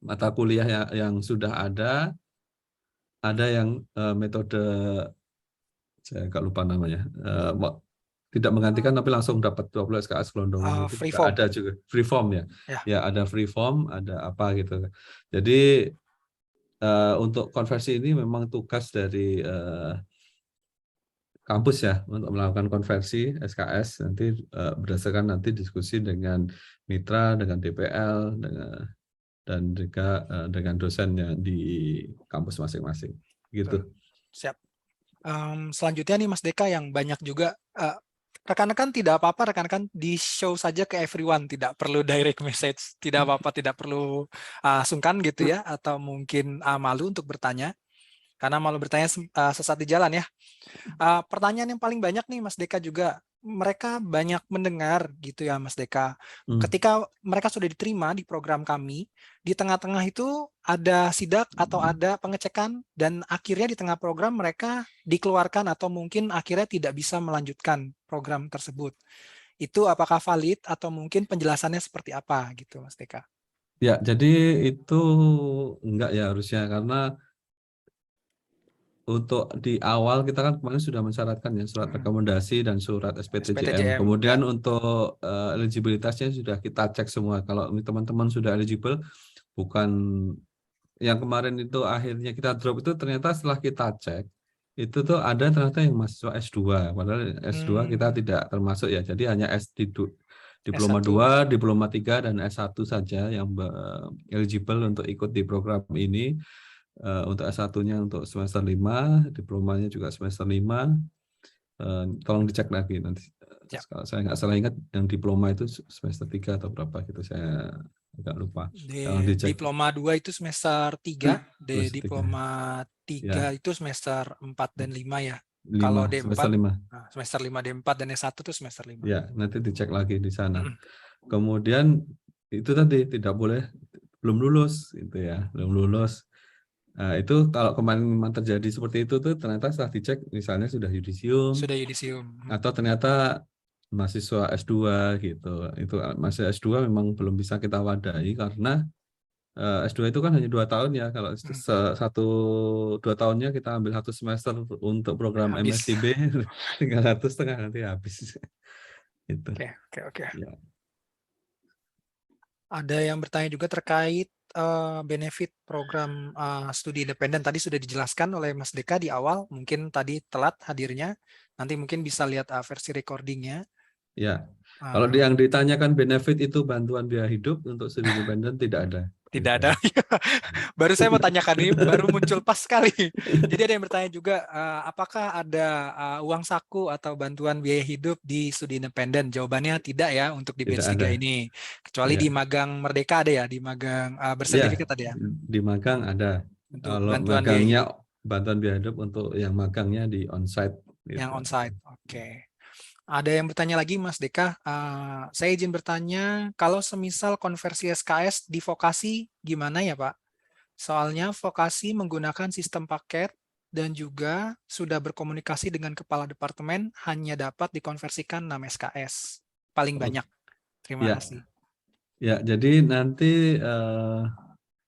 mata kuliah yang sudah ada yang metode saya agak lupa namanya, tidak menggantikan tapi langsung dapat 20 SKS gelondongan, itu Free juga form. ada juga free form ya. Ya. Ya, ada free form, ada apa gitu. Jadi untuk konversi ini memang tugas dari kampus ya untuk melakukan konversi SKS nanti berdasarkan nanti diskusi dengan mitra, dengan DPL, dan juga dengan dosennya di kampus masing-masing. Gitu. Siap. Selanjutnya nih Mas Deka, yang banyak juga rekan-rekan tidak apa-apa, rekan-rekan di show saja ke everyone, tidak perlu direct message, tidak apa-apa, tidak perlu sungkan gitu ya, atau mungkin malu untuk bertanya, karena malu bertanya sesat di jalan ya. Pertanyaan yang paling banyak nih Mas Deka juga, mereka banyak mendengar gitu ya Mas Deka. Ketika mereka sudah diterima di program kami, di tengah-tengah itu ada sidak atau ada pengecekan, dan akhirnya di tengah program mereka dikeluarkan atau mungkin akhirnya tidak bisa melanjutkan program tersebut. Itu apakah valid atau mungkin penjelasannya seperti apa gitu Mas Deka? Ya, jadi itu enggak ya harusnya, karena untuk di awal kita kan kemarin sudah mensyaratkan ya surat rekomendasi dan surat SPTJM. Kemudian untuk eligibilitasnya sudah kita cek semua. Kalau teman-teman sudah eligible, bukan yang kemarin itu akhirnya kita drop itu, ternyata setelah kita cek itu tuh ada ternyata yang mahasiswa S2, padahal S2 kita tidak termasuk ya. Jadi hanya diploma S1. 2, diploma 3 dan S1 saja yang eligible untuk ikut di program ini. Untuk S1-nya untuk semester 5, diplomanya juga semester 5. Tolong dicek lagi nanti. Kalau saya nggak salah ingat yang diploma itu semester 3 atau berapa gitu, saya agak lupa. Diploma 2 itu semester 3, diploma 3 ya. itu semester 4 dan 5 ya. 5, Kalau D4 semester 5. Semester 5 D4 dan S1 itu semester 5. Ya, nanti dicek lagi di sana. Kemudian itu tadi tidak boleh belum lulus gitu ya, belum lulus. Nah, itu kalau kemarin memang terjadi seperti itu tuh ternyata setelah dicek misalnya sudah yudisium. Atau ternyata mahasiswa S2 gitu. Itu mahasiswa S2 memang belum bisa kita wadahi karena S2 itu kan hanya 2 tahun ya. Kalau 2 tahunnya kita ambil 1 semester untuk program MSIB, tinggal 1,5 nanti habis. Gitu. Oke. Ya. Ada yang bertanya juga terkait benefit program studi independen. Tadi sudah dijelaskan oleh Mas Deka di awal, mungkin tadi telat hadirnya, nanti mungkin bisa lihat versi recordingnya. Ya, kalau yang ditanyakan benefit itu bantuan biaya hidup untuk studi independen tidak ada. Tidak ada. Baru saya mau tanyakan ini, baru muncul pas sekali. Jadi ada yang bertanya juga, apakah ada uang saku atau bantuan biaya hidup di studi independen? Jawabannya tidak ya untuk di batch 3 ini. Kecuali di magang Merdeka ada ya, di magang bersertifikat ada ya. Di magang ada. Untuk kalau bantuan magangnya bantuan biaya hidup untuk yang magangnya di onsite. Gitu. Yang onsite, oke. Ada yang bertanya lagi Mas Deka, saya izin bertanya, kalau semisal konversi SKS di vokasi gimana ya Pak? Soalnya vokasi menggunakan sistem paket dan juga sudah berkomunikasi dengan kepala departemen, hanya dapat dikonversikan 6 SKS. Paling banyak. Terima kasih. Ya, jadi nanti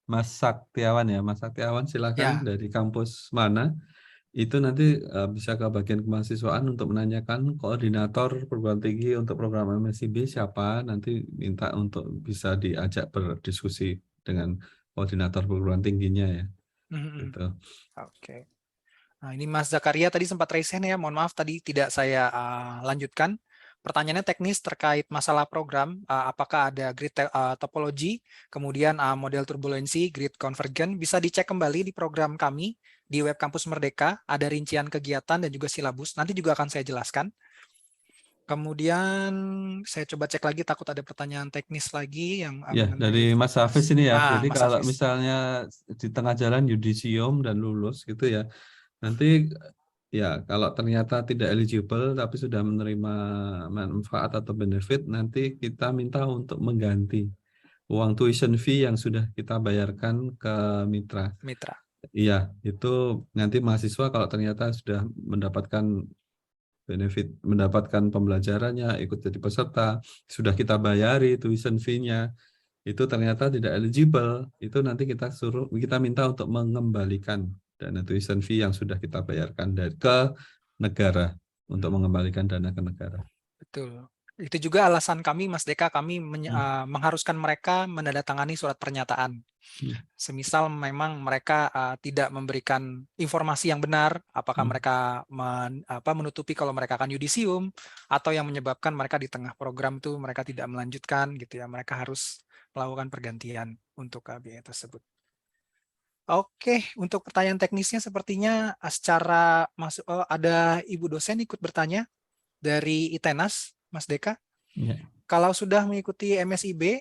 Mas Saktiawan ya, Mas Saktiawan silakan dari kampus mana. Itu nanti bisa ke bagian kemahasiswaan untuk menanyakan koordinator perguruan tinggi untuk program MSIB siapa, nanti minta untuk bisa diajak berdiskusi dengan koordinator perguruan tingginya ya. Gitu. Oke. Nah, ini Mas Zakaria tadi sempat raise hand ya, mohon maaf tadi tidak saya lanjutkan. Pertanyaannya teknis terkait masalah program, apakah ada grid topologi, kemudian model turbulensi, grid convergent, bisa dicek kembali di program kami di web kampus Merdeka, ada rincian kegiatan dan juga silabus, nanti juga akan saya jelaskan. Kemudian saya coba cek lagi, takut ada pertanyaan teknis lagi yang dari Mas Hafiz ini ya. Jadi Mas kalau Hafiz. misalnya di tengah jalan yudisium dan lulus gitu ya, nanti ya kalau ternyata tidak eligible tapi sudah menerima manfaat atau benefit, nanti kita minta untuk mengganti uang tuition fee yang sudah kita bayarkan ke mitra. Iya, itu nanti mahasiswa kalau ternyata sudah mendapatkan benefit, mendapatkan pembelajarannya, ikut jadi peserta, sudah kita bayari tuition fee-nya, itu ternyata tidak eligible, itu nanti kita minta untuk mengembalikan dana tuition fee yang sudah kita bayarkan ke negara, untuk mengembalikan dana ke negara. Betul. Itu juga alasan kami, Mas Deka, kami mengharuskan mereka menandatangani surat pernyataan. Semisal memang mereka tidak memberikan informasi yang benar, apakah mereka menutupi kalau mereka akan yudisium, atau yang menyebabkan mereka di tengah program itu mereka tidak melanjutkan, gitu ya. Mereka harus melakukan pergantian untuk biaya tersebut. Oke, untuk pertanyaan teknisnya sepertinya secara ada Ibu dosen ikut bertanya dari ITENAS, Mas Deka. Ya. Kalau sudah mengikuti MSIB,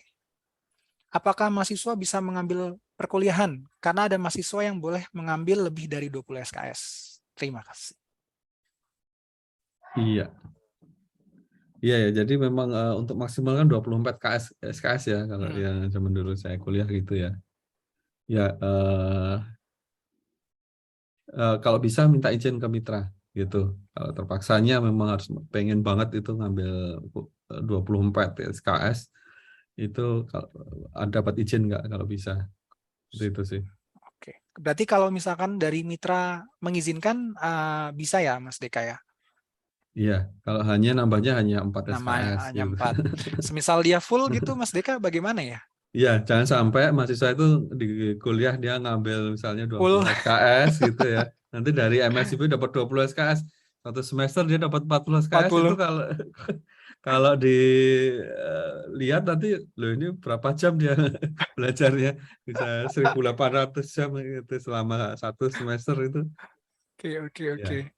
apakah mahasiswa bisa mengambil perkuliahan? Karena ada mahasiswa yang boleh mengambil lebih dari 20 SKS. Terima kasih. Iya. Iya ya, jadi memang untuk maksimal kan 24 SKS ya, kalau yang zaman dulu saya kuliah gitu ya. Ya, kalau bisa minta izin ke mitra gitu. Kalau terpaksanya memang harus pengen banget itu ngambil 24 SKS, itu kalau dapat izin nggak kalau bisa. Itu sih. Oke, berarti kalau misalkan dari mitra mengizinkan bisa ya, Mas Deka ya? Iya, kalau nambahnya hanya 4 Namanya SKS hanya gitu. 4. Semisal dia full gitu, Mas Deka, bagaimana ya? Iya, jangan sampai mahasiswa itu di kuliah dia ngambil misalnya 20 Full. SKS gitu ya. Nanti dari MSIP dapat 20 SKS, satu semester dia dapat 40 SKS, itu 40. kalau dilihat nanti loh ini berapa jam dia belajarnya, bisa 1.800 jam gitu selama satu semester itu. Oke. Ya,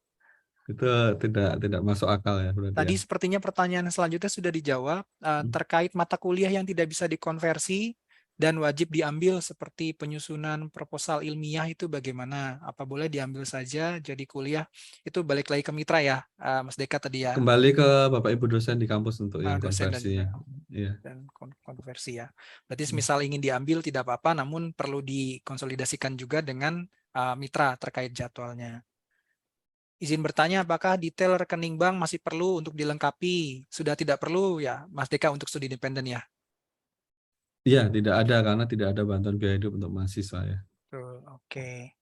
itu tidak masuk akal ya berarti ya. Tadi sepertinya pertanyaan selanjutnya sudah dijawab terkait mata kuliah yang tidak bisa dikonversi dan wajib diambil seperti penyusunan proposal ilmiah itu bagaimana? Apa boleh diambil saja jadi kuliah? Itu balik lagi ke mitra ya, Mas Deka tadi ya, Kembali ke Bapak Ibu dosen di kampus untuk yang dosen dan konversi. juga Iya. dan konversi ya. Berarti semisal ingin diambil tidak apa-apa, namun perlu dikonsolidasikan juga dengan mitra terkait jadwalnya. Izin bertanya, apakah detail rekening bank masih perlu untuk dilengkapi? Sudah tidak perlu ya, Mas Deka, untuk studi independen ya? Iya, tidak ada karena tidak ada bantuan biaya hidup untuk mahasiswa ya. Oke.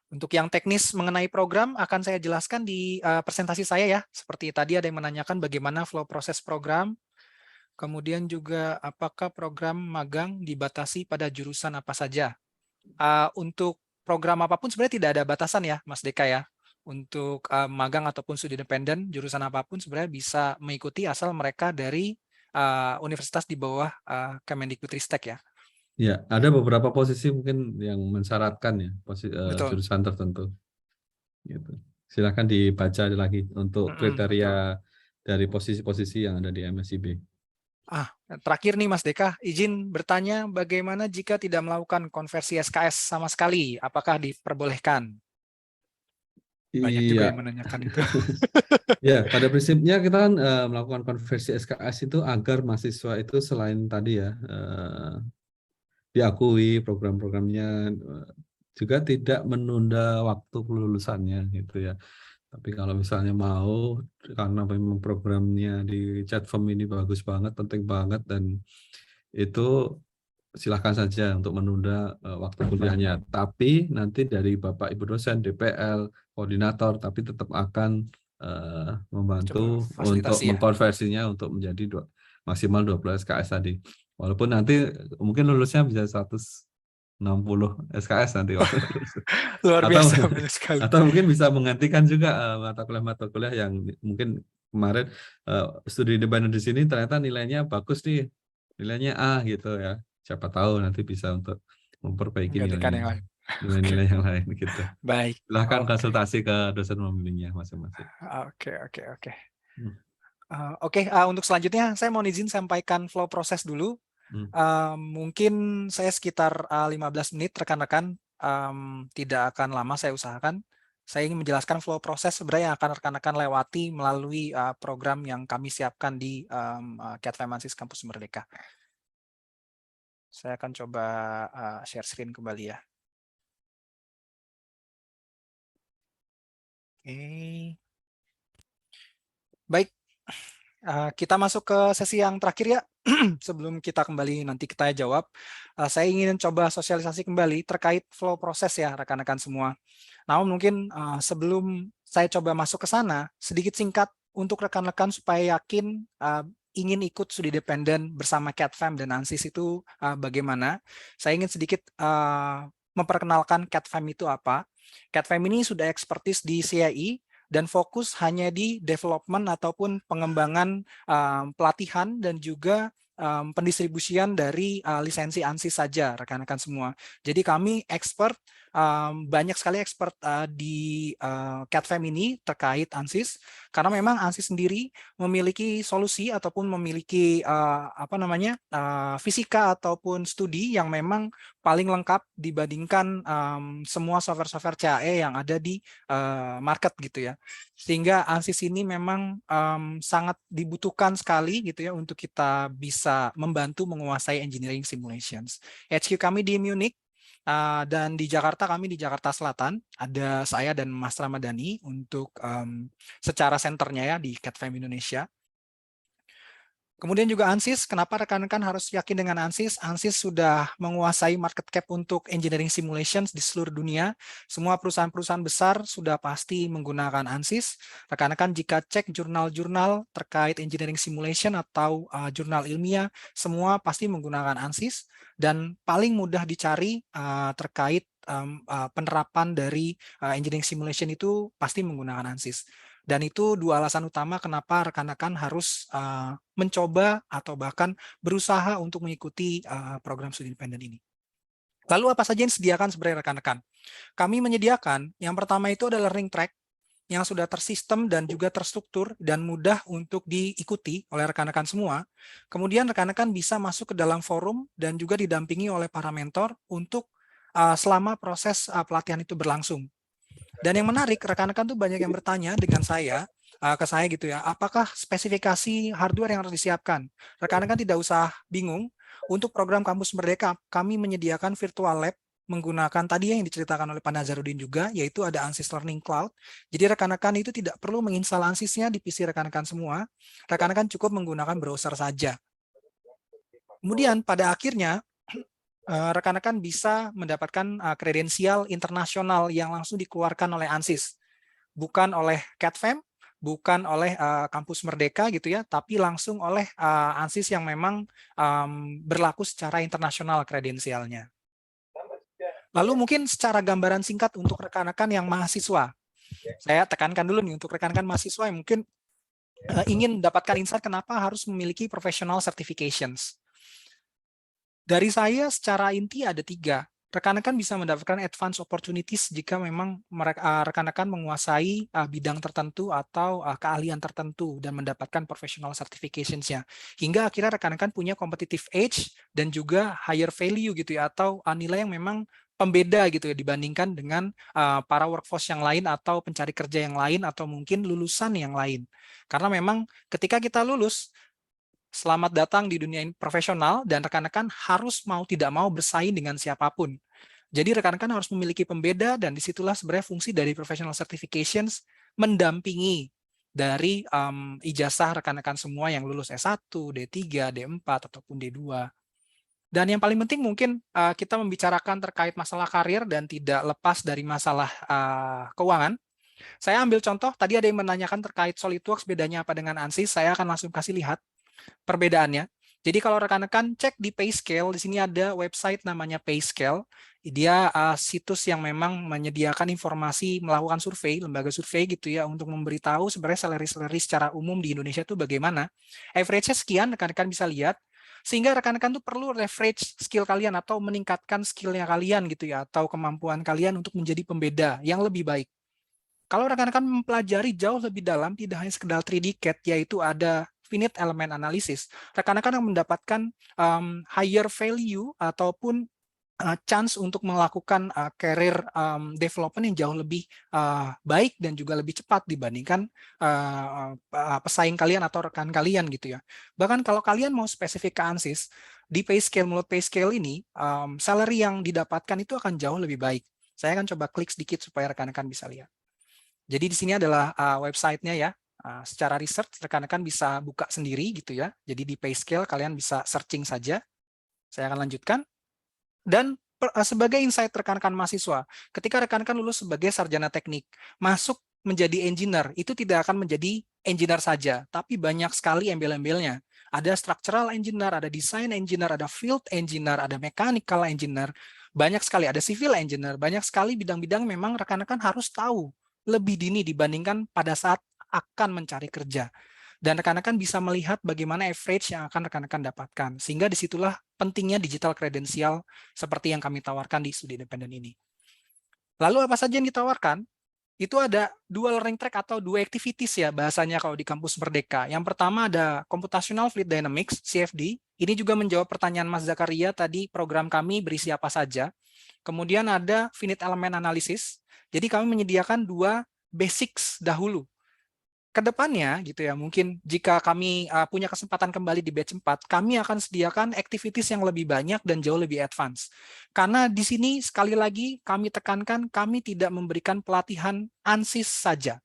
Untuk yang teknis mengenai program akan saya jelaskan di presentasi saya ya. Seperti tadi ada yang menanyakan bagaimana flow proses program. Kemudian juga apakah program magang dibatasi pada jurusan apa saja. Untuk program apapun sebenarnya tidak ada batasan ya, Mas Deka ya. Untuk magang ataupun studi independen, jurusan apapun sebenarnya bisa mengikuti asal mereka dari universitas di bawah Kemendikbudristek ya. Ya, ada beberapa posisi mungkin yang mensyaratkan ya Betul. jurusan tertentu. Gitu. Silakan dibaca lagi untuk kriteria dari posisi-posisi yang ada di MSIB. Terakhir nih Mas Deka, izin bertanya bagaimana jika tidak melakukan konversi SKS sama sekali, apakah diperbolehkan? Banyak juga yang Iya, menanyakan itu. ya pada prinsipnya kita kan melakukan konversi SKS itu agar mahasiswa itu selain tadi ya diakui program-programnya, juga tidak menunda waktu kelulusannya gitu ya. Tapi kalau misalnya mau, karena memang programnya di Chatform ini bagus banget, penting banget, dan itu silahkan saja untuk menunda waktu kuliahnya. Tapi nanti dari Bapak Ibu dosen, DPL, koordinator, tapi tetap akan membantu untuk fasilitasi ya. mengkonversinya untuk menjadi maksimal 20 SKS tadi. Walaupun nanti mungkin lulusnya bisa 160 SKS nanti. Luar biasa sekali. Atau mungkin bisa menggantikan juga mata kuliah yang mungkin kemarin studi independen di sini ternyata nilainya bagus nih, nilainya A gitu ya. Siapa tahu nanti bisa untuk memperbaiki nilai-nilai yang lain gitu. Baik. Silahkan konsultasi ke dosen pembimbingnya masing-masing. Oke. Untuk selanjutnya saya mau izin sampaikan flow proses dulu. Mungkin saya sekitar 15 menit rekan-rekan, tidak akan lama saya usahakan. Saya ingin menjelaskan flow proses sebenarnya yang akan rekan-rekan lewati melalui program yang kami siapkan di Catfemansis Kampus Merdeka. Saya akan coba share screen kembali ya. Oke. Baik. kita masuk ke sesi yang terakhir ya. Sebelum kita kembali nanti kita jawab, saya ingin coba sosialisasi kembali terkait flow proses ya rekan-rekan semua. Namun mungkin sebelum saya coba masuk ke sana, sedikit singkat untuk rekan-rekan supaya yakin ingin ikut studi independen bersama CADFAM dan ANSYS itu bagaimana. Saya ingin sedikit memperkenalkan CADFAM itu apa. CADFAM ini sudah ekspertis di CAI dan fokus hanya di development ataupun pengembangan pelatihan dan juga pendistribusian dari lisensi ANSYS saja, rekan-rekan semua. Jadi kami expert, banyak sekali expert di CADFAM ini terkait ANSYS, karena memang ANSYS sendiri memiliki solusi ataupun memiliki fisika ataupun studi yang memang paling lengkap dibandingkan semua software-software CAE yang ada di market gitu ya. Sehingga ANSYS ini memang sangat dibutuhkan sekali gitu ya untuk kita bisa membantu menguasai engineering simulations. HQ kami di Munich dan di Jakarta, kami di Jakarta Selatan, ada saya dan Mas Ramadhani untuk secara senternya ya di CADFAM Indonesia. Kemudian juga ANSYS, kenapa rekan-rekan harus yakin dengan ANSYS? ANSYS sudah menguasai market cap untuk engineering simulations di seluruh dunia. Semua perusahaan-perusahaan besar sudah pasti menggunakan ANSYS. Rekan-rekan jika cek jurnal-jurnal terkait engineering simulation atau jurnal ilmiah, semua pasti menggunakan ANSYS. Dan paling mudah dicari terkait penerapan dari engineering simulation itu pasti menggunakan ANSYS. Dan itu dua alasan utama kenapa rekan-rekan harus mencoba atau bahkan berusaha untuk mengikuti program studi independen ini. Lalu apa saja yang disediakan sebenarnya rekan-rekan? Kami menyediakan, yang pertama itu adalah learning track yang sudah tersistem dan juga terstruktur dan mudah untuk diikuti oleh rekan-rekan semua. Kemudian rekan-rekan bisa masuk ke dalam forum dan juga didampingi oleh para mentor untuk selama proses pelatihan itu berlangsung. Dan yang menarik, rekan-rekan tuh banyak yang bertanya dengan saya, ke saya gitu ya, apakah spesifikasi hardware yang harus disiapkan? Rekan-rekan tidak usah bingung, untuk program Kampus Merdeka, kami menyediakan virtual lab menggunakan tadi yang diceritakan oleh Pak Nazarudin juga, yaitu ada ANSYS Learning Cloud. Jadi rekan-rekan itu tidak perlu menginstal ANSYS-nya di PC rekan-rekan semua, rekan-rekan cukup menggunakan browser saja. Kemudian pada akhirnya, rekan-rekan bisa mendapatkan kredensial internasional yang langsung dikeluarkan oleh ANSYS, bukan oleh CADFAM, bukan oleh Kampus Merdeka gitu ya, tapi langsung oleh ANSYS yang memang berlaku secara internasional kredensialnya. Lalu mungkin secara gambaran singkat untuk rekan-rekan yang mahasiswa, saya tekankan dulu nih untuk rekan-rekan mahasiswa yang mungkin ingin mendapatkan insight kenapa harus memiliki professional certifications. Dari saya secara inti ada 3. Rekan-rekan bisa mendapatkan advance opportunities jika memang rekan-rekan menguasai bidang tertentu atau keahlian tertentu dan mendapatkan professional certifications-nya. Hingga akhirnya rekan-rekan punya competitive edge dan juga higher value gitu ya, atau nilai yang memang pembeda gitu ya dibandingkan dengan para workforce yang lain atau pencari kerja yang lain atau mungkin lulusan yang lain. Karena memang ketika kita lulus, selamat datang di dunia profesional dan rekan-rekan harus mau tidak mau bersaing dengan siapapun. Jadi rekan-rekan harus memiliki pembeda dan disitulah sebenarnya fungsi dari professional certifications mendampingi dari ijazah rekan-rekan semua yang lulus S1, D3, D4, ataupun D2. Dan yang paling penting mungkin kita membicarakan terkait masalah karir dan tidak lepas dari masalah keuangan. Saya ambil contoh, tadi ada yang menanyakan terkait SolidWorks bedanya apa dengan ANSYS, saya akan langsung kasih lihat perbedaannya. Jadi kalau rekan-rekan cek di PayScale, di sini ada website namanya PayScale. Dia situs yang memang menyediakan informasi, melakukan survei, lembaga survei gitu ya, untuk memberitahu sebenarnya salary secara umum di Indonesia itu bagaimana. Average-nya sekian, rekan-rekan bisa lihat. Sehingga rekan-rekan tuh perlu leverage skill kalian atau meningkatkan skillnya kalian gitu ya, atau kemampuan kalian untuk menjadi pembeda yang lebih baik. Kalau rekan-rekan mempelajari jauh lebih dalam, tidak hanya sekedar 3D CAD, yaitu ada finite element analysis, rekan-rekan akan mendapatkan higher value ataupun chance untuk melakukan career development yang jauh lebih baik dan juga lebih cepat dibandingkan pesaing kalian atau rekan kalian gitu ya. Bahkan kalau kalian mau spesifik ke ANSYS, di PayScale, menurut PayScale ini, salary yang didapatkan itu akan jauh lebih baik. Saya akan coba klik sedikit supaya rekan-rekan bisa lihat. Jadi di sini adalah website-nya ya. secara research rekan-rekan bisa buka sendiri gitu ya. Jadi di PayScale kalian bisa searching saja. Saya akan lanjutkan. Dan sebagai insight rekan-rekan mahasiswa, ketika rekan-rekan lulus sebagai sarjana teknik, masuk menjadi engineer, itu tidak akan menjadi engineer saja, tapi banyak sekali embel-embelnya. Ada structural engineer, ada design engineer, ada field engineer, ada mechanical engineer, banyak sekali, ada civil engineer, banyak sekali bidang-bidang memang rekan-rekan harus tahu lebih dini dibandingkan pada saat akan mencari kerja. Dan rekan-rekan bisa melihat bagaimana average yang akan rekan-rekan dapatkan. Sehingga disitulah pentingnya digital kredensial seperti yang kami tawarkan di studi independen ini. Lalu apa saja yang ditawarkan? Itu ada dual learning track atau dua activities ya bahasanya kalau di kampus Merdeka. Yang pertama ada Computational Fluid Dynamics, CFD. Ini juga menjawab pertanyaan Mas Zakaria tadi, program kami berisi apa saja. Kemudian ada Finite Element Analysis. Jadi kami menyediakan dua basics dahulu. Kedepannya gitu ya, mungkin jika kami punya kesempatan kembali di batch 4, kami akan sediakan activities yang lebih banyak dan jauh lebih advance. Karena di sini sekali lagi kami tekankan, kami tidak memberikan pelatihan ANSYS saja.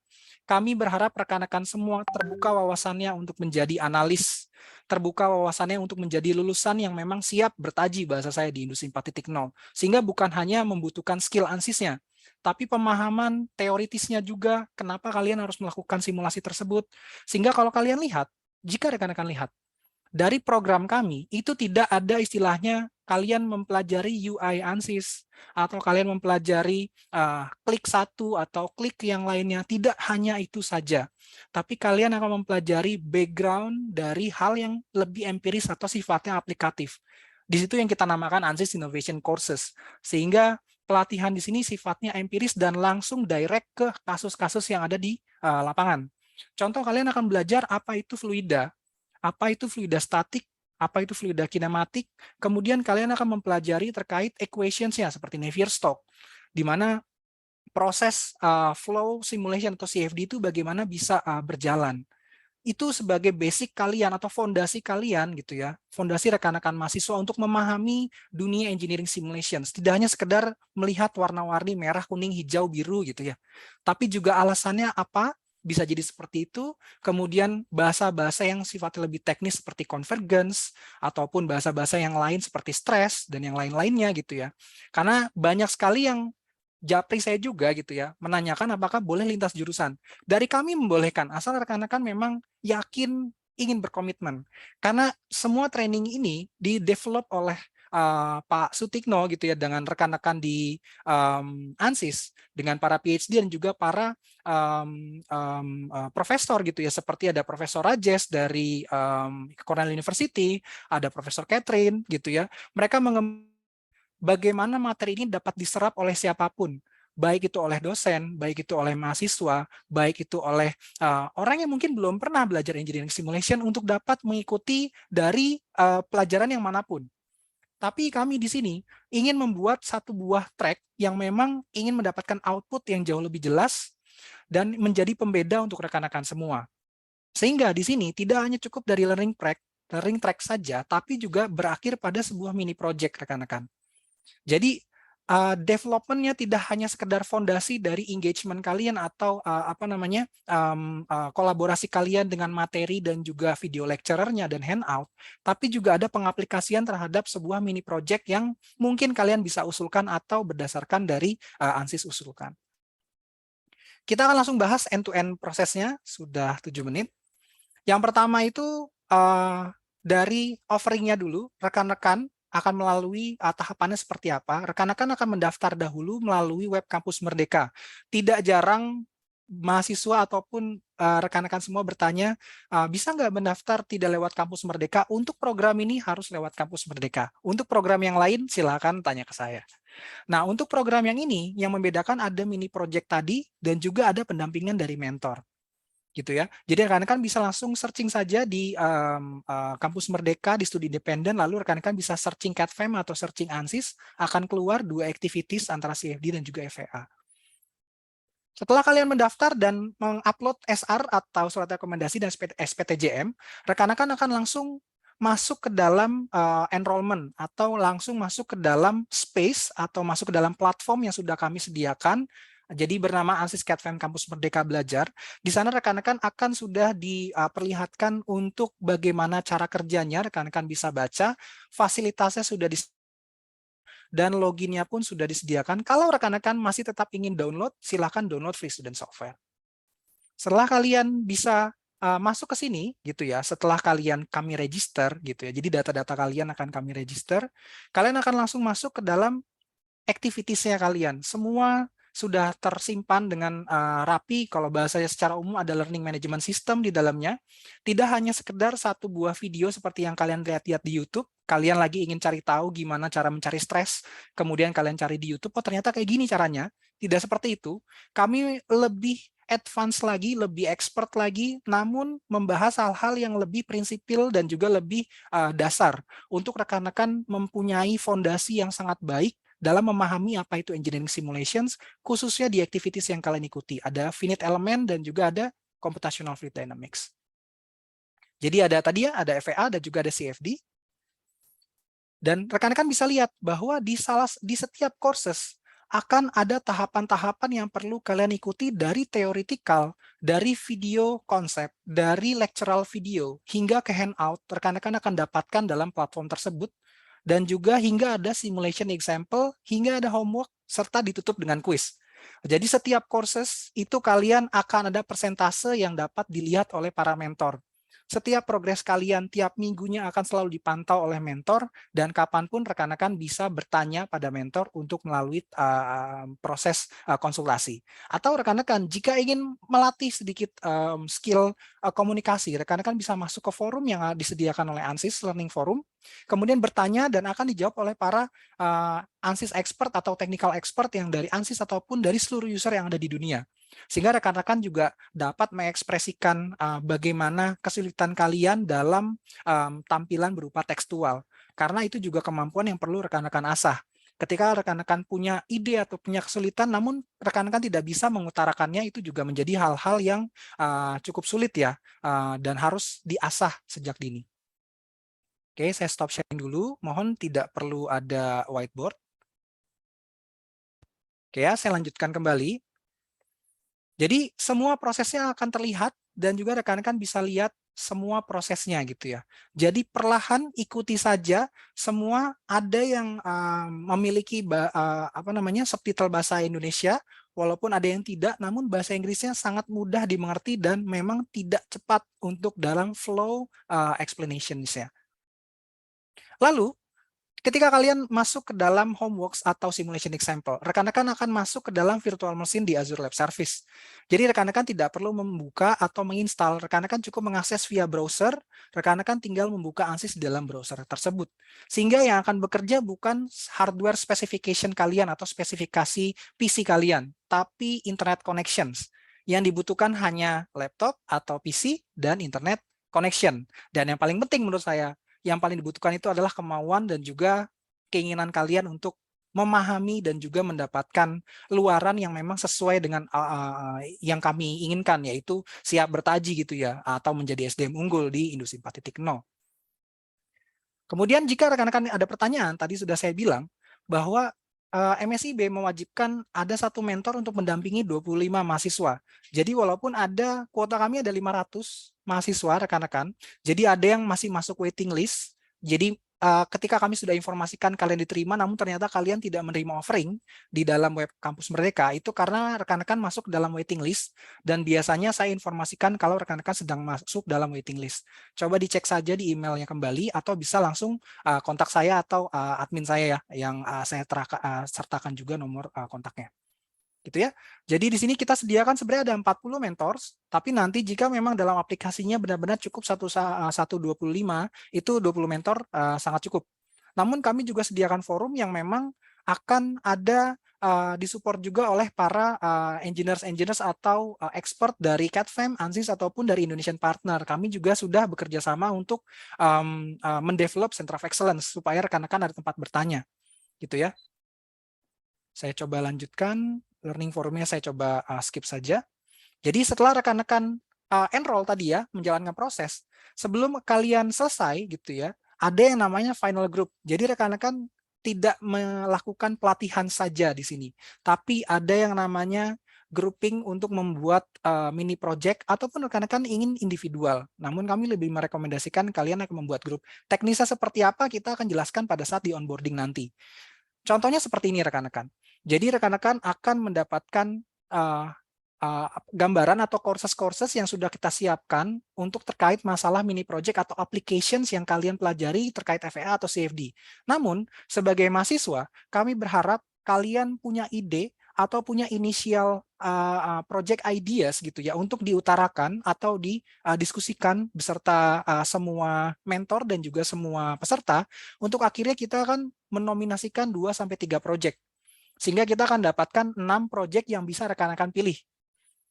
Kami berharap rekan-rekan semua terbuka wawasannya untuk menjadi analis, terbuka wawasannya untuk menjadi lulusan yang memang siap bertaji bahasa saya di industri 4.0. Sehingga bukan hanya membutuhkan skill ANSYS-nya, tapi pemahaman teoritisnya juga, kenapa kalian harus melakukan simulasi tersebut. Sehingga kalau kalian lihat, jika rekan-rekan lihat, dari program kami, itu tidak ada istilahnya kalian mempelajari UI ANSYS, atau kalian mempelajari klik satu atau klik yang lainnya. Tidak hanya itu saja, tapi kalian akan mempelajari background dari hal yang lebih empiris atau sifatnya aplikatif. Di situ yang kita namakan ANSYS Innovation Courses. Sehingga pelatihan di sini sifatnya empiris dan langsung direct ke kasus-kasus yang ada di lapangan. Contoh, kalian akan belajar apa itu fluida, apa itu fluida statik, apa itu fluida kinematik. Kemudian kalian akan mempelajari terkait equations-nya seperti Navier-Stokes, di mana proses flow simulation atau CFD itu bagaimana bisa berjalan. Itu sebagai basic kalian atau fondasi kalian gitu ya, fondasi rekan-rekan mahasiswa untuk memahami dunia engineering simulations. Tidak hanya sekedar melihat warna-warni merah, kuning, hijau, biru gitu ya, tapi juga alasannya apa bisa jadi seperti itu. Kemudian bahasa-bahasa yang sifatnya lebih teknis seperti convergence, ataupun bahasa-bahasa yang lain seperti stress dan yang lain-lainnya gitu ya. Karena banyak sekali yang japri saya juga gitu ya, menanyakan apakah boleh lintas jurusan. Dari kami membolehkan, asal rekan-rekan memang yakin ingin berkomitmen. Karena semua training ini di-develop oleh Pak Sutikno gitu ya, dengan rekan-rekan di ANSYS, dengan para PhD dan juga para profesor gitu ya, seperti ada Profesor Rajesh dari Cornell University, ada Profesor Catherine gitu ya. Mereka bagaimana materi ini dapat diserap oleh siapapun, baik itu oleh dosen, baik itu oleh mahasiswa, baik itu oleh orang yang mungkin belum pernah belajar engineering simulation untuk dapat mengikuti dari pelajaran yang manapun. Tapi kami di sini ingin membuat satu buah track yang memang ingin mendapatkan output yang jauh lebih jelas dan menjadi pembeda untuk rekan-rekan semua. Sehingga di sini tidak hanya cukup dari learning track saja, tapi juga berakhir pada sebuah mini project rekan-rekan. Jadi development-nya tidak hanya sekedar fondasi dari engagement kalian atau kolaborasi kalian dengan materi dan juga video lecturer-nya dan handout, tapi juga ada pengaplikasian terhadap sebuah mini project yang mungkin kalian bisa usulkan atau berdasarkan dari ANSYS usulkan. Kita akan langsung bahas end-to-end prosesnya, sudah 7 menit. Yang pertama itu dari offering-nya dulu, rekan-rekan akan melalui tahapannya seperti apa. Rekan-rekan akan mendaftar dahulu melalui web kampus Merdeka. Tidak jarang mahasiswa ataupun rekan-rekan semua bertanya, bisa nggak mendaftar tidak lewat kampus Merdeka? Untuk program ini harus lewat kampus Merdeka. Untuk program yang lain silakan tanya ke saya. Nah, untuk program yang ini yang membedakan ada mini project tadi dan juga ada pendampingan dari mentor. Gitu ya. Jadi rekan-rekan bisa langsung searching saja di kampus Merdeka di studi independen, lalu rekan-rekan bisa searching CADFEM atau searching ANSYS, akan keluar dua activities antara CFD dan juga FEA. Setelah kalian mendaftar dan mengupload SR atau surat rekomendasi dan SPTJM, rekan-rekan akan langsung masuk ke dalam enrollment atau langsung masuk ke dalam space atau masuk ke dalam platform yang sudah kami sediakan Jadi bernama ANSYS CADFM Kampus Merdeka Belajar. Di sana rekan-rekan akan sudah diperlihatkan untuk bagaimana cara kerjanya, rekan-rekan bisa baca, fasilitasnya sudah dan loginnya pun sudah disediakan. Kalau rekan-rekan masih tetap ingin download, silakan download free student software. Setelah kalian bisa masuk ke sini gitu ya, setelah kami register gitu ya, jadi data-data kalian akan kami register, kalian akan langsung masuk ke dalam activities-nya kalian. Semua sudah tersimpan dengan rapi. Kalau bahasanya secara umum ada learning management system di dalamnya. Tidak hanya sekedar satu buah video seperti yang kalian lihat-lihat di YouTube. Kalian lagi ingin cari tahu gimana cara mencari stres, kemudian kalian cari di YouTube, oh ternyata kayak gini caranya. Tidak seperti itu. Kami lebih advance lagi, lebih expert lagi, namun membahas hal-hal yang lebih prinsipil dan juga lebih dasar untuk rekan-rekan mempunyai fondasi yang sangat baik dalam memahami apa itu engineering simulations, khususnya di activities yang kalian ikuti. Ada finite element dan juga ada computational fluid dynamics. Jadi ada tadi ya, ada FEA dan juga ada CFD. Dan rekan-rekan bisa lihat bahwa di setiap courses akan ada tahapan-tahapan yang perlu kalian ikuti dari theoretical, dari video konsep, dari lectural video, hingga ke handout, rekan-rekan akan dapatkan dalam platform tersebut, dan juga hingga ada simulation example, hingga ada homework, serta ditutup dengan quiz. Jadi setiap courses itu kalian akan ada persentase yang dapat dilihat oleh para mentor. Setiap progres kalian tiap minggunya akan selalu dipantau oleh mentor, dan kapanpun rekan-rekan bisa bertanya pada mentor untuk melalui proses konsultasi. Atau rekan-rekan jika ingin melatih sedikit skill komunikasi, rekan-rekan bisa masuk ke forum yang disediakan oleh ANSYS Learning Forum, kemudian bertanya dan akan dijawab oleh para ANSYS expert atau technical expert yang dari ANSYS ataupun dari seluruh user yang ada di dunia. Sehingga rekan-rekan juga dapat mengekspresikan bagaimana kesulitan kalian dalam tampilan berupa tekstual. Karena itu juga kemampuan yang perlu rekan-rekan asah. Ketika rekan-rekan punya ide atau punya kesulitan, namun rekan-rekan tidak bisa mengutarakannya, itu juga menjadi hal-hal yang cukup sulit ya, dan harus diasah sejak dini. Oke, saya stop sharing dulu. Mohon tidak perlu ada whiteboard. Oke ya, saya lanjutkan kembali. Jadi semua prosesnya akan terlihat dan juga rekan-rekan bisa lihat semua prosesnya gitu ya. Jadi perlahan ikuti saja, semua ada yang memiliki subtitle bahasa Indonesia, walaupun ada yang tidak, namun bahasa Inggrisnya sangat mudah dimengerti dan memang tidak cepat untuk dalam flow explanations-nya. Lalu, ketika kalian masuk ke dalam homeworks atau simulation example, rekan-rekan akan masuk ke dalam virtual machine di Azure Lab Service. Jadi rekan-rekan tidak perlu membuka atau menginstal, rekan-rekan cukup mengakses via browser, rekan-rekan tinggal membuka ANSYS di dalam browser tersebut. Sehingga yang akan bekerja bukan hardware specification kalian atau spesifikasi PC kalian, tapi internet connections. Yang dibutuhkan hanya laptop atau PC dan internet connection. Dan yang paling penting menurut saya, yang paling dibutuhkan itu adalah kemauan dan juga keinginan kalian untuk memahami dan juga mendapatkan luaran yang memang sesuai dengan yang kami inginkan, yaitu siap bertaji gitu ya, atau menjadi SDM unggul di industri 4.0. Kemudian jika rekan-rekan ada pertanyaan, tadi sudah saya bilang bahwa MSIB mewajibkan ada satu mentor untuk mendampingi 25 mahasiswa. Jadi walaupun ada kuota kami ada 500 mahasiswa rekan-rekan, jadi ada yang masih masuk waiting list. Jadi ketika kami sudah informasikan kalian diterima, namun ternyata kalian tidak menerima offering di dalam web kampus Merdeka, itu karena rekan-rekan masuk dalam waiting list, dan biasanya saya informasikan kalau rekan-rekan sedang masuk dalam waiting list. Coba dicek saja di emailnya kembali, atau bisa langsung kontak saya atau admin saya ya, yang saya sertakan juga nomor kontaknya. Gitu ya. Jadi di sini kita sediakan sebenarnya ada 40 mentors, tapi nanti jika memang dalam aplikasinya benar-benar cukup 125, itu 20 mentor sangat cukup. Namun kami juga sediakan forum yang memang akan ada disupport juga oleh para engineers atau expert dari CADFM, ANSYS ataupun dari Indonesian Partner. Kami juga sudah bekerja sama untuk mendevelop Center of Excellence supaya rekan-rekan ada tempat bertanya. Gitu ya. Saya coba lanjutkan. Learning forumnya saya coba skip saja. Jadi setelah rekan-rekan enroll tadi ya, menjalankan proses, sebelum kalian selesai gitu ya, ada yang namanya final group. Jadi rekan-rekan tidak melakukan pelatihan saja di sini, tapi ada yang namanya grouping untuk membuat mini project, ataupun rekan-rekan ingin individual. Namun kami lebih merekomendasikan kalian akan membuat grup. Teknisnya seperti apa kita akan jelaskan pada saat di onboarding nanti. Contohnya seperti ini rekan-rekan. Jadi rekan-rekan akan mendapatkan gambaran atau courses-courses yang sudah kita siapkan untuk terkait masalah mini project atau applications yang kalian pelajari terkait FEA atau CFD. Namun, sebagai mahasiswa, kami berharap kalian punya ide atau punya initial project ideas gitu ya untuk diutarakan atau didiskusikan beserta semua mentor dan juga semua peserta, untuk akhirnya kita akan menominasikan 2-3 project. Sehingga kita akan dapatkan 6 project yang bisa rekan-rekan pilih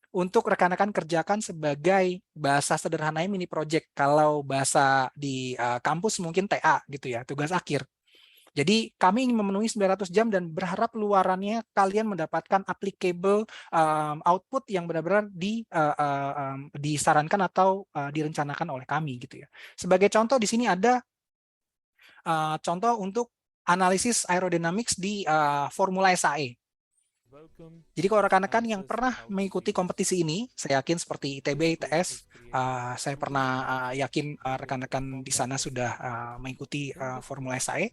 untuk rekan-rekan kerjakan sebagai bahasa sederhananya mini project. Kalau bahasa di kampus mungkin TA gitu ya, tugas akhir. Jadi kami ingin memenuhi 900 jam dan berharap luarannya kalian mendapatkan applicable output yang benar-benar disarankan atau direncanakan oleh kami gitu ya. Sebagai contoh di sini ada contoh untuk analisis aerodynamics di Formula SAE. Jadi kalau rekan-rekan yang pernah mengikuti kompetisi ini, saya yakin seperti ITB, ITS, saya pernah yakin rekan-rekan di sana sudah mengikuti Formula SAE.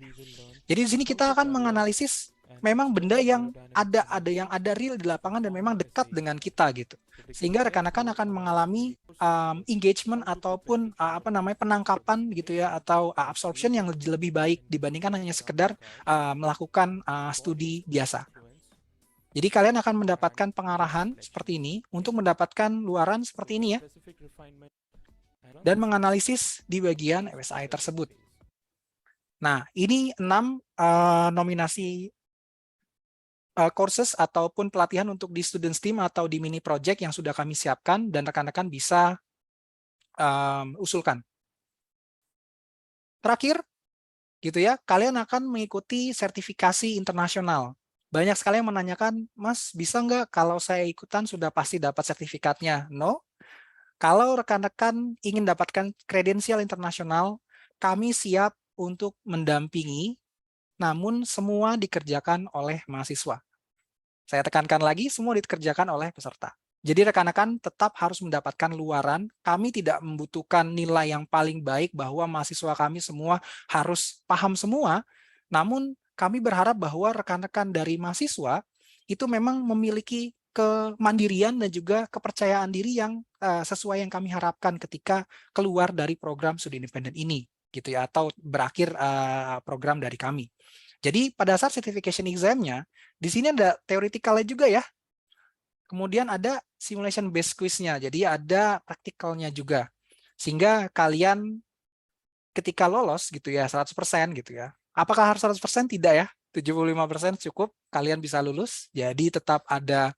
Jadi di sini kita akan menganalisis memang benda yang ada real di lapangan dan memang dekat dengan kita gitu. Sehingga rekan-rekan akan mengalami engagement ataupun penangkapan gitu ya, atau absorption yang lebih baik dibandingkan hanya sekedar melakukan studi biasa. Jadi kalian akan mendapatkan pengarahan seperti ini untuk mendapatkan luaran seperti ini ya, dan menganalisis di bagian FSI tersebut. Nah, ini 6 nominasi courses ataupun pelatihan untuk di student team atau di mini project yang sudah kami siapkan dan rekan-rekan bisa usulkan. Terakhir, gitu ya, kalian akan mengikuti sertifikasi internasional. Banyak sekali yang menanyakan, Mas, bisa nggak kalau saya ikutan sudah pasti dapat sertifikatnya? No. Kalau rekan-rekan ingin dapatkan kredensial internasional, kami siap untuk mendampingi, namun semua dikerjakan oleh mahasiswa. Saya tekankan lagi, semua dikerjakan oleh peserta. Jadi rekan-rekan tetap harus mendapatkan luaran. Kami tidak membutuhkan nilai yang paling baik bahwa mahasiswa kami semua harus paham semua, namun kami berharap bahwa rekan-rekan dari mahasiswa itu memang memiliki kemandirian dan juga kepercayaan diri yang sesuai yang kami harapkan ketika keluar dari program studi independen ini, gitu ya, atau berakhir program dari kami. Jadi pada saat certification exam-nya, di sini ada theoretical-nya juga ya. Kemudian ada simulation based quiz-nya, jadi ada praktikalnya juga. Sehingga kalian ketika lolos gitu ya 100% gitu ya. Apakah harus 100%? Tidak ya. 75% cukup kalian bisa lulus. Jadi tetap ada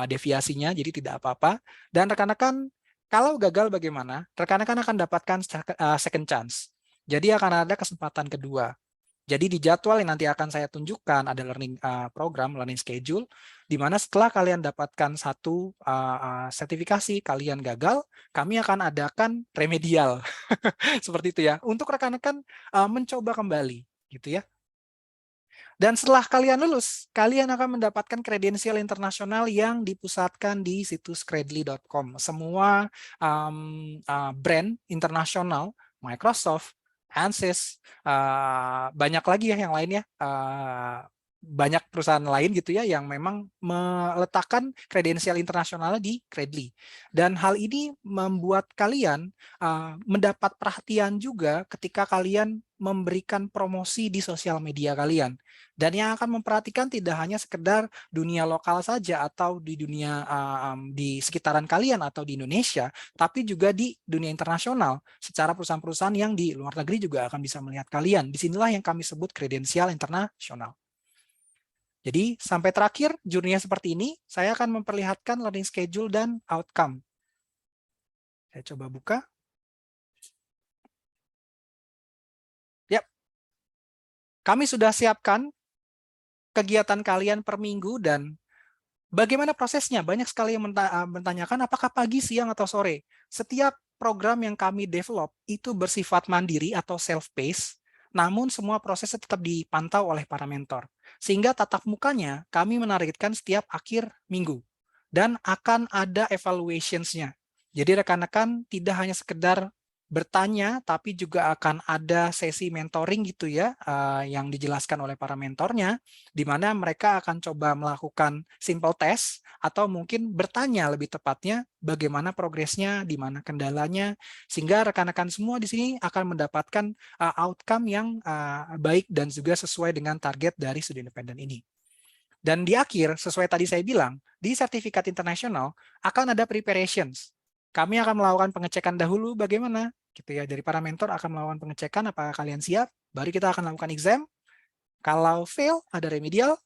deviasinya, jadi tidak apa-apa. Dan rekan-rekan kalau gagal bagaimana? Rekan-rekan akan dapatkan second chance. Jadi akan ada kesempatan kedua. Jadi di jadwal yang nanti akan saya tunjukkan ada learning program, learning schedule, di mana setelah kalian dapatkan satu sertifikasi, kalian gagal, kami akan adakan remedial. Seperti itu ya, untuk rekan-rekan mencoba kembali, gitu ya. Dan setelah kalian lulus, kalian akan mendapatkan kredensial internasional yang dipusatkan di situs credly.com. Semua brand internasional, Microsoft, ANSYS, banyak lagi ya yang lainnya, banyak perusahaan lain gitu ya yang memang meletakkan kredensial internasionalnya di Credly. Dan hal ini membuat kalian mendapat perhatian juga ketika kalian memberikan promosi di sosial media kalian. Dan yang akan memperhatikan tidak hanya sekedar dunia lokal saja atau di dunia di sekitaran kalian atau di Indonesia, tapi juga di dunia internasional. Secara perusahaan-perusahaan yang di luar negeri juga akan bisa melihat kalian. Disinilah yang kami sebut kredensial internasional. Jadi sampai terakhir jurninya seperti ini, saya akan memperlihatkan learning schedule dan outcome. Saya coba buka. Yap. Kami sudah siapkan kegiatan kalian per minggu dan bagaimana prosesnya. Banyak sekali yang menanyakan apakah pagi, siang, atau sore. Setiap program yang kami develop itu bersifat mandiri atau self-paced. namun semua prosesnya tetap dipantau oleh para mentor. Sehingga tatap mukanya kami menargetkan setiap akhir minggu. Dan akan ada evaluations-nya. Jadi rekan-rekan tidak hanya sekedar bertanya, tapi juga akan ada sesi mentoring gitu ya, yang dijelaskan oleh para mentornya, di mana mereka akan coba melakukan simple test, atau mungkin bertanya lebih tepatnya, bagaimana progresnya, di mana kendalanya, sehingga rekan-rekan semua di sini akan mendapatkan outcome yang baik dan juga sesuai dengan target dari studi independen ini. Dan di akhir, sesuai tadi saya bilang, di sertifikat internasional akan ada preparations. Kami akan melakukan pengecekan dahulu bagaimana, gitu ya. Dari para mentor akan melakukan pengecekan apakah kalian siap, baru kita akan lakukan exam. Kalau fail, ada remedial,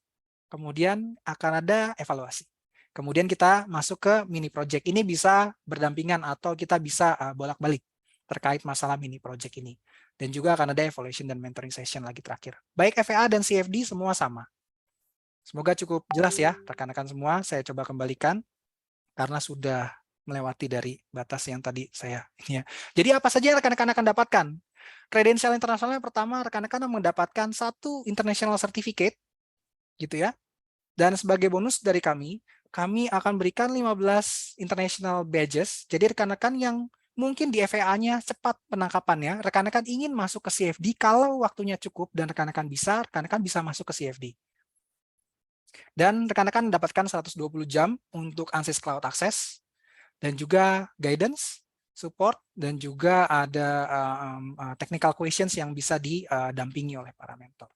kemudian akan ada evaluasi. Kemudian kita masuk ke mini project. Ini bisa berdampingan atau kita bisa bolak-balik terkait masalah mini project ini. Dan juga akan ada evaluation dan mentoring session lagi terakhir. Baik FEA dan CFD semua sama. Semoga cukup jelas ya rekan-rekan semua. Saya coba kembalikan karena sudah melewati dari batas yang tadi saya ini ya. Jadi apa saja rekan-rekan akan dapatkan? Kredensial internasional yang pertama, rekan-rekan mendapatkan 1 international certificate gitu ya. Dan sebagai bonus dari kami akan berikan 15 international badges. Jadi rekan-rekan yang mungkin di FEA-nya cepat penangkapannya, rekan-rekan ingin masuk ke CFD, kalau waktunya cukup dan rekan-rekan bisa masuk ke CFD. Dan rekan-rekan mendapatkan 120 jam untuk ANSYS Cloud Access, dan juga guidance, support, dan juga ada technical questions yang bisa didampingi oleh para mentor.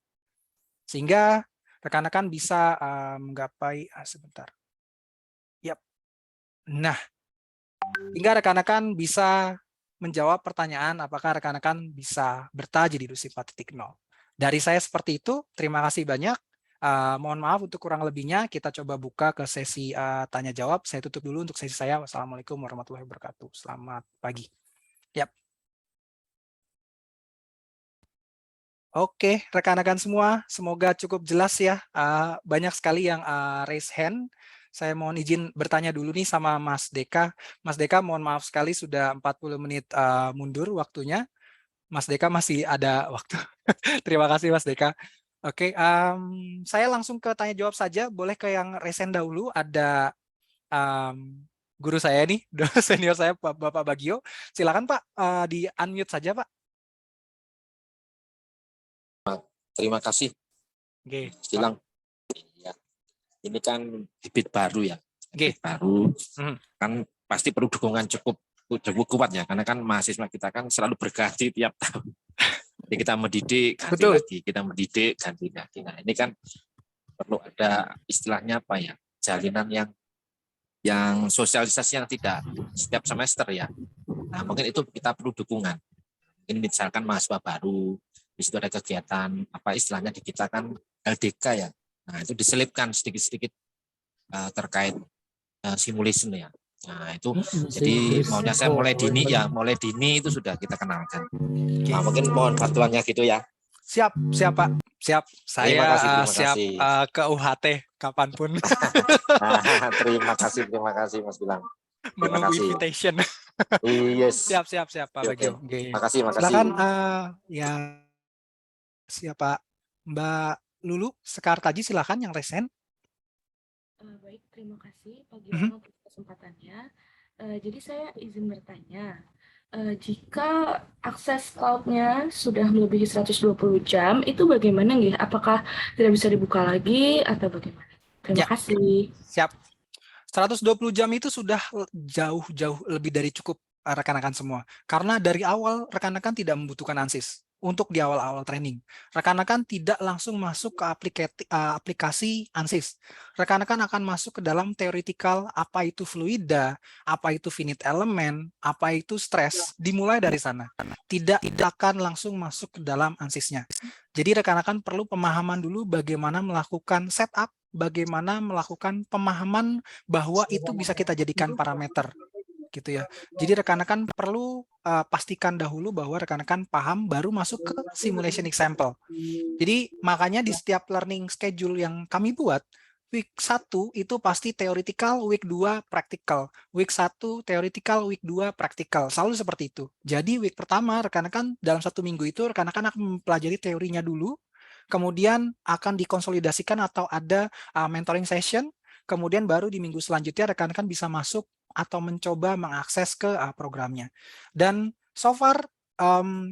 Sehingga rekan-rekan bisa menggapai, sebentar. Yap. Nah, sehingga rekan-rekan bisa menjawab pertanyaan apakah rekan-rekan bisa bertaji di DUSI 4.0. Dari saya seperti itu, terima kasih banyak. Mohon maaf untuk kurang lebihnya, kita coba buka ke sesi tanya jawab. Saya tutup dulu untuk sesi saya. Wassalamualaikum warahmatullahi wabarakatuh. Selamat pagi. Yap. Oke, rekan-rekan semua, semoga cukup jelas ya. Banyak sekali yang raise hand. Saya mohon izin bertanya dulu nih sama Mas Deka. Mas Deka, mohon maaf sekali sudah 40 menit mundur waktunya. Mas Deka masih ada waktu. Terima kasih Mas Deka. Oke, saya langsung ke tanya jawab saja. Boleh ke yang resen dahulu. Ada guru saya nih, senior saya Bapak Bagio. Silakan Pak, di unmute saja Pak. Terima kasih. Oke. Silang. Ya. Ini kan bibit baru ya. Bibit baru. Kan pasti perlu dukungan cukup kuat ya. Karena kan mahasiswa kita kan selalu berganti tiap tahun. Jadi kita mendidik, ganti lagi, kita mendidik, ganti lagi. Nah ini kan perlu ada istilahnya apa ya, jalinan yang sosialisasi yang tidak setiap semester ya. Nah mungkin itu kita perlu dukungan. Mungkin misalkan mahasiswa baru, di situ ada kegiatan apa istilahnya di kita kan LDK ya. Nah itu diselipkan sedikit-sedikit terkait simulation ya. Nah itu jadi maunya saya mulai dini ya, mulai dini itu sudah kita kenalkan. Nah mungkin mohon bantuannya gitu ya. Siap Pak, siap. Saya terima kasih. siap ke UHT kapanpun. Terima kasih Mas Bilang. Menunggu invitation. Yes. Siap Pak Bagio. Okay. Makasih. Silakan yang siapa Mbak Lulu Sekartaji, silakan yang resen. Baik, terima kasih Pak Gilano untuk kesempatannya. Jadi saya izin bertanya, jika akses cloud-nya sudah melebihi 120 jam, itu bagaimana nggih? Apakah tidak bisa dibuka lagi atau bagaimana? Terima kasih. Siap. 120 jam itu sudah jauh lebih dari cukup rekan-rekan semua. Karena dari awal rekan-rekan tidak membutuhkan ANSYS. Untuk di awal-awal training, rekan-rekan tidak langsung masuk ke aplikasi ANSYS. Rekan-rekan akan masuk ke dalam theoretical, apa itu fluida, apa itu finite element, apa itu stress, dimulai dari sana. Tidak akan langsung masuk ke dalam ANSYS-nya. Jadi rekan-rekan perlu pemahaman dulu bagaimana melakukan setup, bagaimana melakukan pemahaman bahwa itu bisa kita jadikan parameter. Gitu ya. Jadi rekan-rekan perlu pastikan dahulu bahwa rekan-rekan paham baru masuk ke simulation example. Jadi makanya di setiap learning schedule yang kami buat, week 1 itu pasti theoretical, week 2 practical. Week 1 theoretical, week 2 practical. Selalu seperti itu. Jadi week pertama rekan-rekan dalam 1 minggu itu rekan-rekan akan mempelajari teorinya dulu, kemudian akan dikonsolidasikan atau ada mentoring session, kemudian baru di minggu selanjutnya rekan-rekan bisa masuk atau mencoba mengakses ke programnya. Dan so far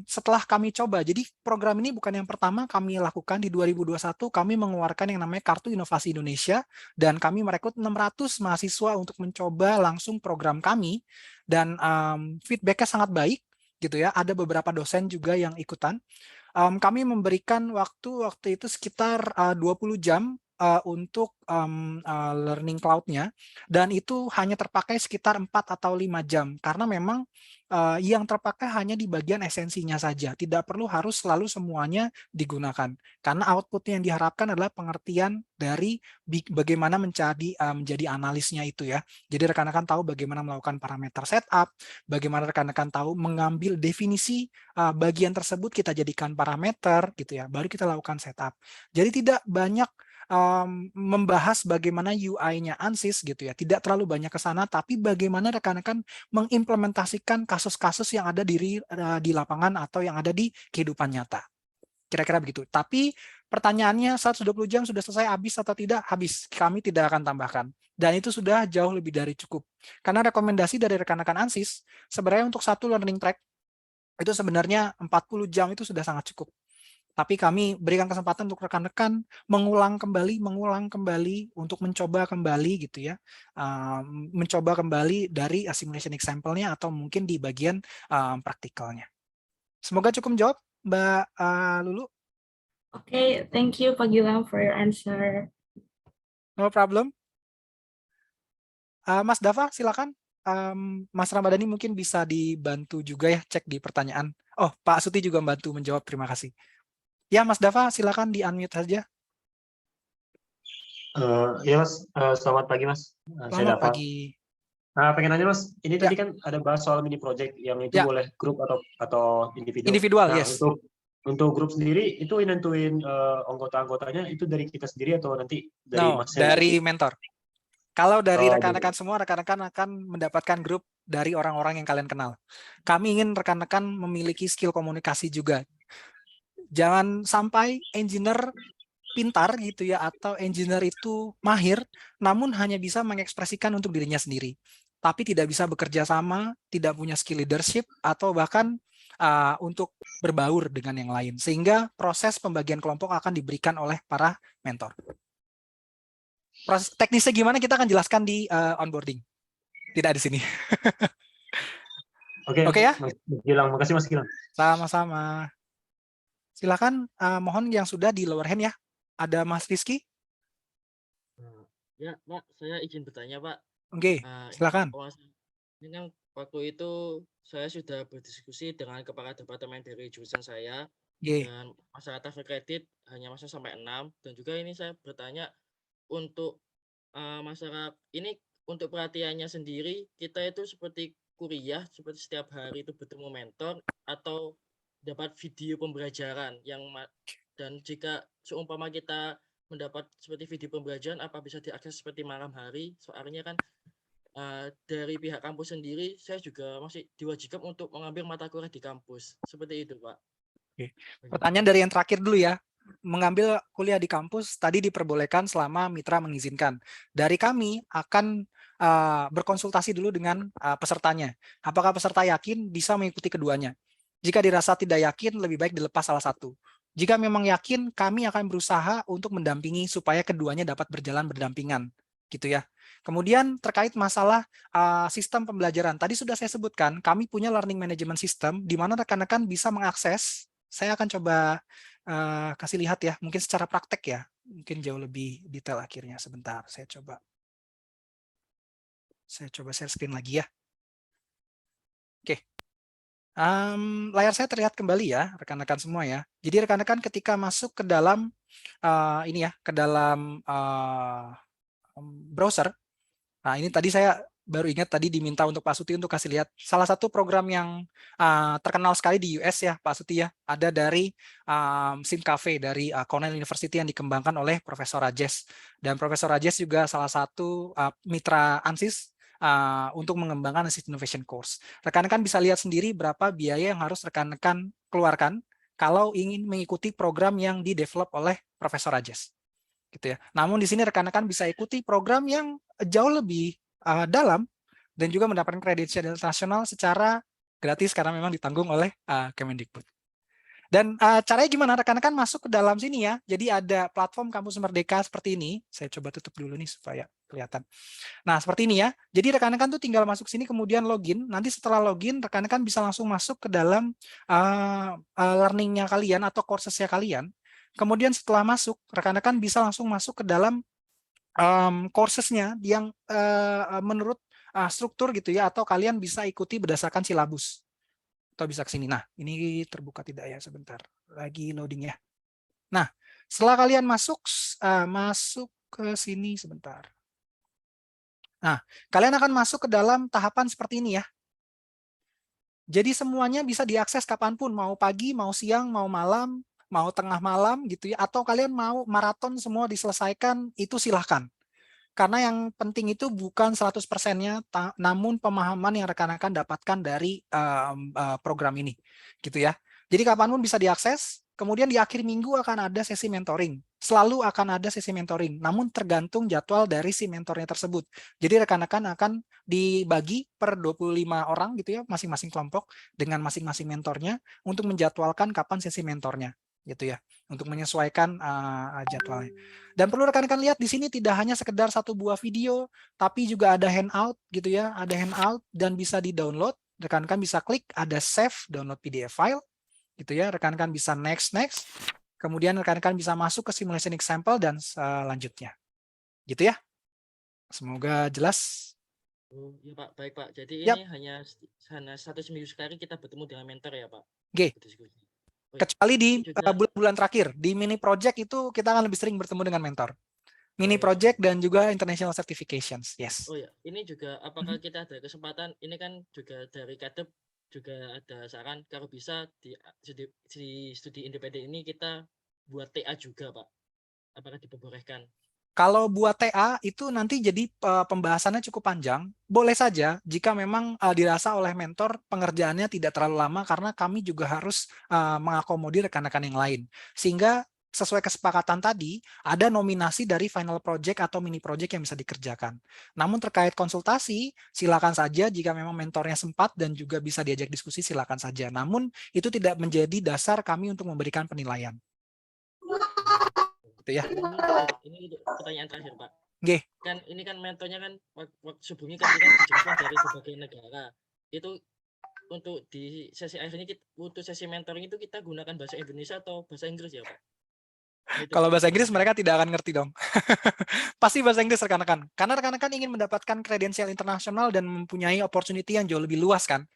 setelah kami coba, jadi program ini bukan yang pertama kami lakukan. Di 2021 kami mengeluarkan yang namanya Kartu Inovasi Indonesia, dan kami merekrut 600 mahasiswa untuk mencoba langsung program kami, dan feedbacknya sangat baik gitu ya. Ada beberapa dosen juga yang ikutan. Kami memberikan waktu itu sekitar 20 jam untuk learning cloud-nya, dan itu hanya terpakai sekitar 4 atau 5 jam, karena memang yang terpakai hanya di bagian esensinya saja, tidak perlu harus selalu semuanya digunakan, karena output yang diharapkan adalah pengertian dari bagaimana menjadi analisnya itu ya. Jadi rekan-rekan tahu bagaimana melakukan parameter setup, bagaimana rekan-rekan tahu mengambil definisi bagian tersebut kita jadikan parameter gitu ya, baru kita lakukan setup. Jadi tidak banyak membahas bagaimana UI-nya ANSYS gitu ya, tidak terlalu banyak ke sana, tapi bagaimana rekan-rekan mengimplementasikan kasus-kasus yang ada di lapangan atau yang ada di kehidupan nyata. Kira-kira begitu. Tapi pertanyaannya 120 jam sudah selesai, habis atau tidak? Habis. Kami tidak akan tambahkan. Dan itu sudah jauh lebih dari cukup. Karena rekomendasi dari rekan-rekan ANSYS, sebenarnya untuk satu learning track, itu sebenarnya 40 jam itu sudah sangat cukup. Tapi kami berikan kesempatan untuk rekan-rekan mengulang kembali untuk mencoba kembali gitu ya, mencoba kembali dari simulation example-nya atau mungkin di bagian praktikalnya. Semoga cukup menjawab, Mbak Lulu. Okay, thank you Pak Gilang for your answer. No problem. Mas Dava, silakan. Mas Ramadhani mungkin bisa dibantu juga ya, cek di pertanyaan. Oh, Pak Suti juga membantu menjawab, terima kasih. Ya, Mas Dava, silakan di-unmute saja. Ya Mas, selamat pagi Mas. Selamat pagi. Nah, pengen nanya Mas, ini tadi kan ada bahas soal mini project yang itu boleh grup atau individu. Individual, nah, yes. Untuk grup sendiri itu nentuin anggota-anggotanya itu dari kita sendiri atau nanti dari Mas? Dari mentor. Kalau dari rekan-rekan semua, rekan-rekan akan mendapatkan grup dari orang-orang yang kalian kenal. Kami ingin rekan-rekan memiliki skill komunikasi juga. Jangan sampai engineer pintar gitu ya, atau engineer itu mahir, namun hanya bisa mengekspresikan untuk dirinya sendiri. Tapi tidak bisa bekerja sama, tidak punya skill leadership, atau bahkan untuk berbaur dengan yang lain. Sehingga proses pembagian kelompok akan diberikan oleh para mentor. Proses teknisnya gimana kita akan jelaskan di onboarding. Tidak di sini. Oke ya? Mas Gilang, makasih Mas Gilang. Sama-sama. Silakan, mohon yang sudah di lower hand ya. Ada Mas Rizky? Ya, Pak, saya izin bertanya, Pak. Oke, silakan. Ini kan waktu itu saya sudah berdiskusi dengan kepala departemen dari jurusan saya, dan masyarakat kredit hanya masuk sampai 6, dan juga ini saya bertanya untuk masyarakat ini, untuk pelatihannya sendiri, kita itu seperti kuliah, seperti setiap hari itu bertemu mentor, atau dapat video pembelajaran dan jika seumpama kita mendapat seperti video pembelajaran, apa bisa diakses seperti malam hari? Soalnya kan dari pihak kampus sendiri, saya juga masih diwajibkan untuk mengambil mata kuliah di kampus. Seperti itu, Pak. Oke. Pertanyaan dari yang terakhir dulu ya. Mengambil kuliah di kampus tadi diperbolehkan selama mitra mengizinkan. Dari kami akan berkonsultasi dulu dengan pesertanya. Apakah peserta yakin bisa mengikuti keduanya? Jika dirasa tidak yakin, lebih baik dilepas salah satu. Jika memang yakin, kami akan berusaha untuk mendampingi supaya keduanya dapat berjalan berdampingan, gitu ya. Kemudian terkait masalah sistem pembelajaran, tadi sudah saya sebutkan, kami punya learning management system di mana rekan-rekan bisa mengakses. Saya akan coba kasih lihat ya, mungkin secara praktek ya, mungkin jauh lebih detail akhirnya. Sebentar, saya coba share screen lagi ya. Oke. Layar saya terlihat kembali ya, rekan-rekan semua ya. Jadi rekan-rekan ketika masuk ke dalam ini ya, ke dalam browser. Nah, ini tadi saya baru ingat tadi diminta untuk Pak Suti untuk kasih lihat salah satu program yang terkenal sekali di US ya Pak Suti ya, ada dari SimCafe dari Cornell University yang dikembangkan oleh Profesor Rajesh, dan Profesor Rajesh juga salah satu mitra ANSYS untuk mengembangkan ANSYS Innovation Course. Rekan-rekan bisa lihat sendiri berapa biaya yang harus rekan-rekan keluarkan kalau ingin mengikuti program yang di-develop oleh Profesor Rajesh. Gitu ya. Namun di sini rekan-rekan bisa ikuti program yang jauh lebih dalam dan juga mendapatkan kredensial internasional secara gratis karena memang ditanggung oleh Kemendikbud. Dan caranya gimana? Rekan-rekan masuk ke dalam sini ya. Jadi ada platform Kampus Merdeka seperti ini. Saya coba tutup dulu nih supaya kelihatan. Nah, seperti ini ya. Jadi rekan-rekan tuh tinggal masuk sini kemudian login. Nanti setelah login, rekan-rekan bisa langsung masuk ke dalam learning-nya kalian atau courses-nya kalian. Kemudian setelah masuk, rekan-rekan bisa langsung masuk ke dalam courses-nya yang menurut struktur gitu ya, atau kalian bisa ikuti berdasarkan silabus atau bisa ke sini. Nah, ini terbuka tidak ya, sebentar lagi loading ya. Nah, setelah kalian masuk ke sini sebentar. Nah, kalian akan masuk ke dalam tahapan seperti ini ya. Jadi semuanya bisa diakses kapanpun, mau pagi, mau siang, mau malam, mau tengah malam gitu ya, atau kalian mau maraton semua diselesaikan, itu silahkan. Karena yang penting itu bukan 100%-nya, namun pemahaman yang rekan-rekan dapatkan dari program ini, gitu ya. Jadi kapanpun bisa diakses. Kemudian di akhir minggu akan ada sesi mentoring. Selalu akan ada sesi mentoring, namun tergantung jadwal dari si mentornya tersebut. Jadi rekan-rekan akan dibagi per 25 orang gitu ya, masing-masing kelompok dengan masing-masing mentornya untuk menjadwalkan kapan sesi mentornya, gitu ya, untuk menyesuaikan jadwalnya. Dan perlu rekan-rekan lihat di sini tidak hanya sekedar satu buah video, tapi juga ada handout gitu ya, ada handout dan bisa di-download. Rekan-rekan bisa klik ada save download PDF file gitu ya. Rekan-rekan bisa next. Kemudian rekan-rekan bisa masuk ke simulation example dan selanjutnya. Gitu ya. Semoga jelas. Oh, iya Pak, baik Pak. Jadi Yap. ini hanya 1 seminggu sekali kita bertemu dengan mentor ya Pak. Oke. Kecuali di bulan-bulan terakhir, di mini project itu kita akan lebih sering bertemu dengan mentor. Mini project dan juga international certifications. Yes. Oh ya, ini juga apakah kita ada kesempatan, ini kan juga dari Kadep juga ada saran kalau bisa di studi independen ini kita buat TA juga Pak. Apakah diperbolehkan? Kalau buat TA itu nanti jadi pembahasannya cukup panjang. Boleh saja jika memang dirasa oleh mentor pengerjaannya tidak terlalu lama karena kami juga harus mengakomodir rekan-rekan yang lain. Sehingga sesuai kesepakatan tadi ada nominasi dari final project atau mini project yang bisa dikerjakan. Namun terkait konsultasi silakan saja jika memang mentornya sempat dan juga bisa diajak diskusi silakan saja. Namun itu tidak menjadi dasar kami untuk memberikan penilaian. Gitu ya. Ini pertanyaan terakhir Pak. Oke. Kan ini kan mentornya kan waktu sebelumnya kan kita dijemput dari berbagai negara. Itu untuk di sesi akhir ini untuk sesi mentoring itu kita gunakan bahasa Indonesia atau bahasa Inggris ya Pak? Kalau bahasa Inggris mereka tidak akan ngerti dong. Pasti bahasa Inggris rekan-rekan. Karena rekan-rekan ingin mendapatkan kredensial internasional dan mempunyai opportunity yang jauh lebih luas kan.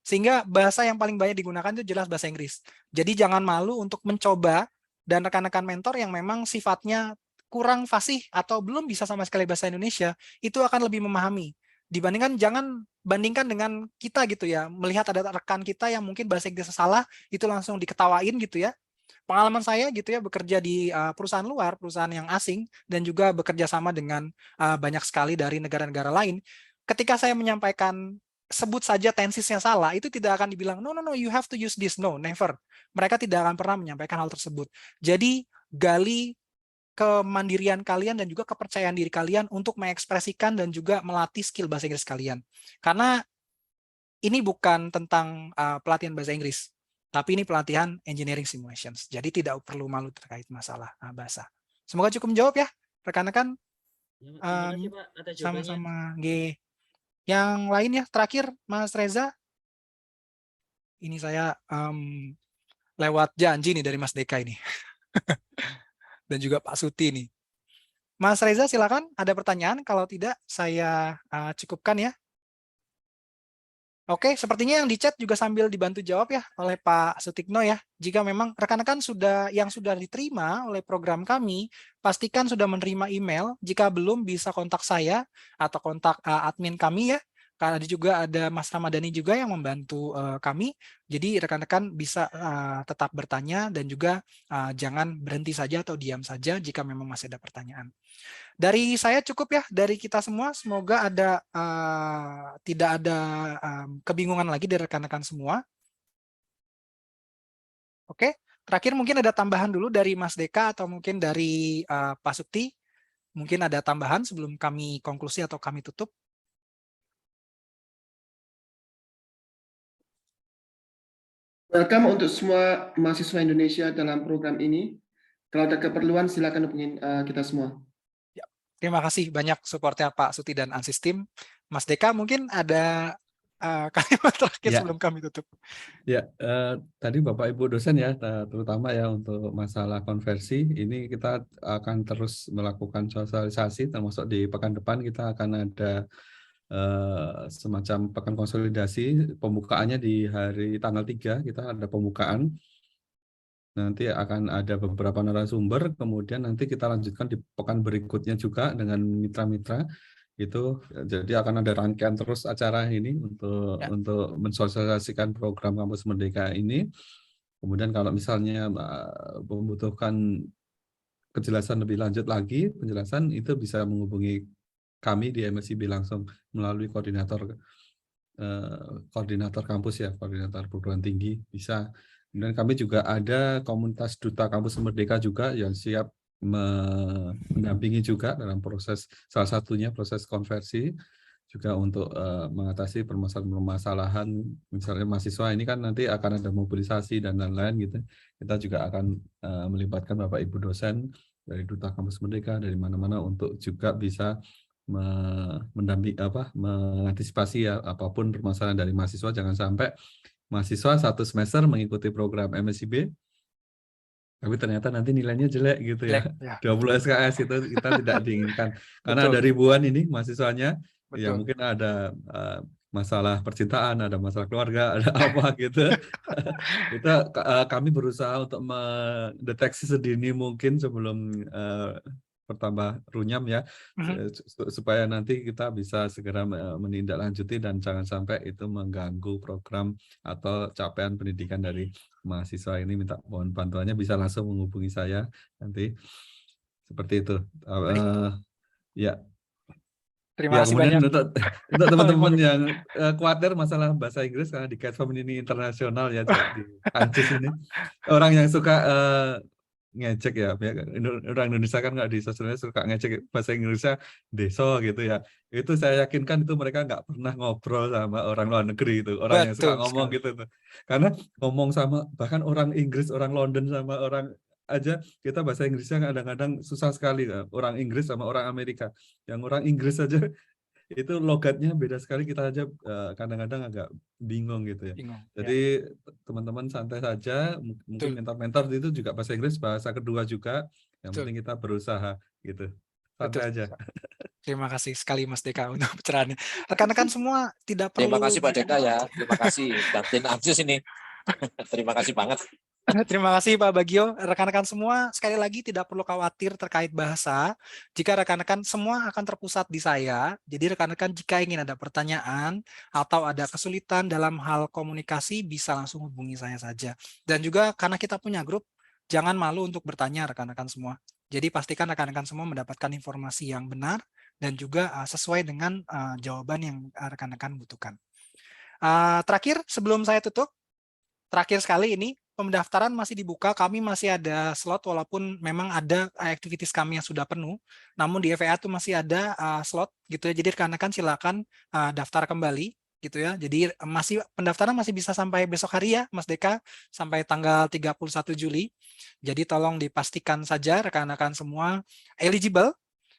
Sehingga bahasa yang paling banyak digunakan itu jelas bahasa Inggris. Jadi jangan malu untuk mencoba, dan rekan-rekan mentor yang memang sifatnya kurang fasih atau belum bisa sama sekali bahasa Indonesia, itu akan lebih memahami. Jangan bandingkan dengan kita gitu ya, melihat ada rekan kita yang mungkin bahasa Inggris salah, itu langsung diketawain gitu ya. Pengalaman saya gitu ya, bekerja di perusahaan luar, perusahaan yang asing, dan juga bekerja sama dengan banyak sekali dari negara-negara lain. Ketika saya menyampaikan sebut saja tensisnya salah, itu tidak akan dibilang, no, you have to use this. No, never. Mereka tidak akan pernah menyampaikan hal tersebut. Jadi, gali kemandirian kalian dan juga kepercayaan diri kalian untuk mengekspresikan dan juga melatih skill bahasa Inggris kalian. Karena ini bukan tentang pelatihan bahasa Inggris, tapi ini pelatihan engineering simulations. Jadi tidak perlu malu terkait masalah bahasa. Semoga cukup menjawab ya, rekan-rekan. Sama-sama. Yang lain ya, terakhir Mas Reza. Ini saya lewat janji nih dari Mas Deka ini. Dan juga Pak Suti nih. Mas Reza silakan, ada pertanyaan? Kalau tidak saya cukupkan ya. Oke, sepertinya yang di chat juga sambil dibantu jawab ya oleh Pak Sutikno ya. Jika memang rekan-rekan yang sudah diterima oleh program kami, pastikan sudah menerima email. Jika belum, bisa kontak saya atau kontak admin kami ya. Karena juga ada Mas Ramadhani juga yang membantu kami. Jadi rekan-rekan bisa tetap bertanya dan juga jangan berhenti saja atau diam saja jika memang masih ada pertanyaan. Dari saya cukup ya, dari kita semua. Semoga tidak ada kebingungan lagi dari rekan-rekan semua. Oke, terakhir mungkin ada tambahan dulu dari Mas Deka atau mungkin dari Pak Sukti. Mungkin ada tambahan sebelum kami konklusi atau kami tutup. Welcome untuk semua mahasiswa Indonesia dalam program ini. Kalau ada keperluan, silakan hubungin kita semua. Terima kasih banyak supportnya Pak Suti dan Ansis Team. Mas Deka mungkin ada kalimat terakhir sebelum kami tutup. Ya, tadi Bapak Ibu dosen ya, terutama ya untuk masalah konversi, ini kita akan terus melakukan sosialisasi, termasuk di pekan depan kita akan ada semacam pekan konsolidasi. Pembukaannya di hari tanggal 3, kita ada pembukaan. Nanti akan ada beberapa narasumber, kemudian nanti kita lanjutkan di pekan berikutnya juga dengan mitra-mitra. Itu jadi akan ada rangkaian terus acara ini untuk mensosialisasikan program Kampus Merdeka ini. Kemudian kalau misalnya membutuhkan kejelasan lebih lanjut lagi, penjelasan itu bisa menghubungi kami di MSIB langsung melalui koordinator kampus ya, koordinator perguruan tinggi bisa. Dan kami juga ada komunitas duta Kampus Merdeka juga yang siap mendampingi juga dalam proses, salah satunya proses konversi juga untuk mengatasi permasalahan misalnya mahasiswa ini kan nanti akan ada mobilisasi dan lain-lain gitu. Kita juga akan melibatkan Bapak Ibu dosen dari duta Kampus Merdeka dari mana-mana untuk juga bisa mengantisipasi ya apapun permasalahan dari mahasiswa. Jangan sampai mahasiswa satu semester mengikuti program MSIB tapi ternyata nanti nilainya jelek gitu ya. 20 SKS itu kita tidak diinginkan karena ada ribuan ini mahasiswanya. Ya mungkin ada masalah percintaan, ada masalah keluarga, ada apa gitu. Kami berusaha untuk mendeteksi sedini mungkin sebelum bertambah runyam ya, supaya nanti kita bisa segera menindaklanjuti dan jangan sampai itu mengganggu program atau capaian pendidikan dari mahasiswa ini. Minta mohon bantuannya, bisa langsung menghubungi saya nanti seperti itu. Ya. Terima kasih banyak. Untuk teman-teman yang khawatir masalah bahasa Inggris karena di Catfam ini internasional ya, di Ancis ini orang yang suka ngecek ya, orang Indonesia kan nggak di sosialnya suka ngecek bahasa Inggrisnya deso gitu ya. Itu saya yakinkan itu mereka nggak pernah ngobrol sama orang luar negeri itu, orang yang suka ngomong gitu tuh. Karena ngomong sama bahkan orang Inggris, orang London sama orang aja kita bahasa Inggrisnya kadang-kadang susah sekali, orang Inggris sama orang Amerika. Yang orang Inggris aja itu logatnya beda sekali, kita aja kadang-kadang agak bingung gitu ya. Jadi teman-teman santai saja, mungkin mentor-mentor itu juga bahasa Inggris bahasa kedua juga, yang penting kita berusaha gitu. Santai aja. Terima kasih sekali Mas Deka untuk pencerahannya. Rekan-rekan semua tidak perlu. Terima kasih Pak Deka ya, terima kasih Datin Ansis ini. Terima kasih banget. Terima kasih Pak Bagio. Rekan-rekan semua, sekali lagi tidak perlu khawatir terkait bahasa. Jika rekan-rekan semua akan terpusat di saya, jadi rekan-rekan jika ingin ada pertanyaan atau ada kesulitan dalam hal komunikasi, bisa langsung hubungi saya saja. Dan juga karena kita punya grup, jangan malu untuk bertanya rekan-rekan semua. Jadi pastikan rekan-rekan semua mendapatkan informasi yang benar dan juga sesuai dengan jawaban yang rekan-rekan butuhkan. Terakhir, sebelum saya tutup, terakhir sekali ini, pendaftaran masih dibuka, kami masih ada slot walaupun memang ada aktivitas kami yang sudah penuh, namun di FEA itu masih ada slot gitu ya. Jadi rekan-rekan silakan daftar kembali gitu ya. Jadi pendaftaran masih bisa sampai besok hari ya Mas Deka, sampai tanggal 31 Juli. Jadi tolong dipastikan saja rekan-rekan semua eligible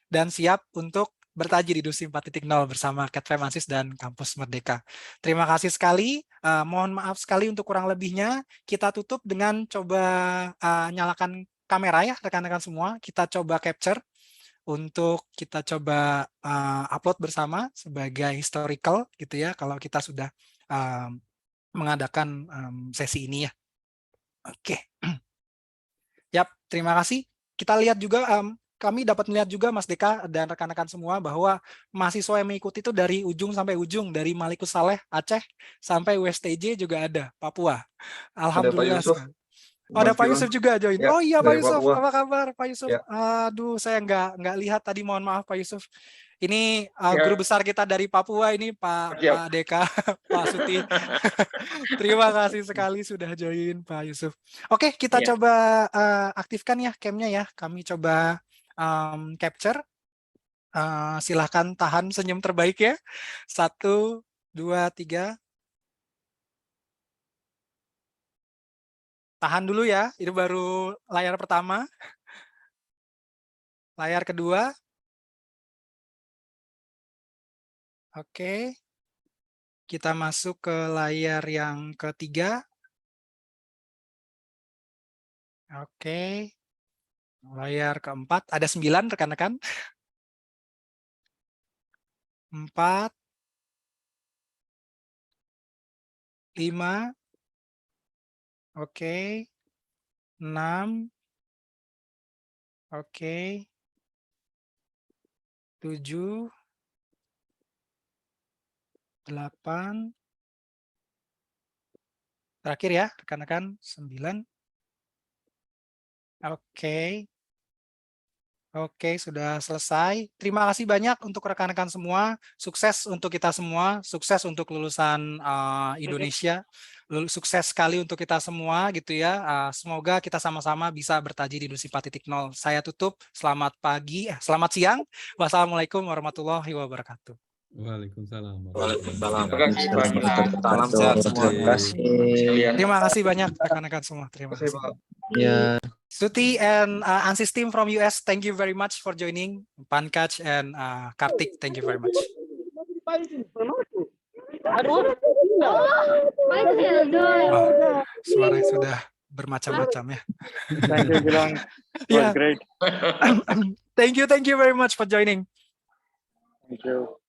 dan siap untuk bertaji di Dusim 4.0 bersama Catfam Ansis dan Kampus Merdeka. Terima kasih sekali. Mohon maaf sekali untuk kurang lebihnya. Kita tutup dengan coba nyalakan kamera ya rekan-rekan semua. Kita coba capture untuk kita coba upload bersama sebagai historical gitu ya. Kalau kita sudah mengadakan sesi ini ya. Oke. Yap, terima kasih. Kita lihat juga, kami dapat melihat juga Mas Deka dan rekan-rekan semua bahwa mahasiswa yang mengikuti itu dari ujung sampai ujung, dari Malikus Saleh, Aceh, sampai WSTJ juga ada, Papua. Alhamdulillah. Ada Pak Yusuf juga join. Ya, Oh iya Pak dari Yusuf, Papua. apa kabar Pak Yusuf? Ya. Aduh, saya nggak lihat tadi, mohon maaf Pak Yusuf. Ini Ya. guru besar kita dari Papua ini Pak Deka, Pak Suti. Terima kasih sekali sudah join Pak Yusuf. Oke, kita Ya. coba aktifkan ya cam-nya ya. Kami coba capture. Silahkan tahan senyum terbaik ya. 1, 2, 3. Tahan dulu ya, itu baru layar pertama. Layar kedua. Oke. Kita masuk ke layar yang ketiga. Oke. Layar keempat, ada 9 rekan-rekan. 4. 5. Oke. 6. Oke. 7. 8. Terakhir ya, rekan-rekan, 9. Oke. Oke, sudah selesai. Terima kasih banyak untuk rekan-rekan semua. Sukses untuk kita semua. Sukses untuk lulusan Indonesia. Sukses sekali untuk kita semua gitu ya. Semoga kita sama-sama bisa bertaji di Industri 4.0. Saya tutup. Selamat pagi, selamat siang. Wassalamualaikum warahmatullahi wabarakatuh. Waalaikumsalam. Terima kasih. Salam sehat semua. Terima kasih. Terima kasih banyak rekan-rekan semua. Terima kasih. Ya. Suti and ANSYS team from US, thank you very much for joining. Pankaj and Kartik, thank you very much. Wah, suaranya sudah bermacam-macam ya. Thank you, Gilang. Yeah. Great. Thank you very much for joining. Thank you.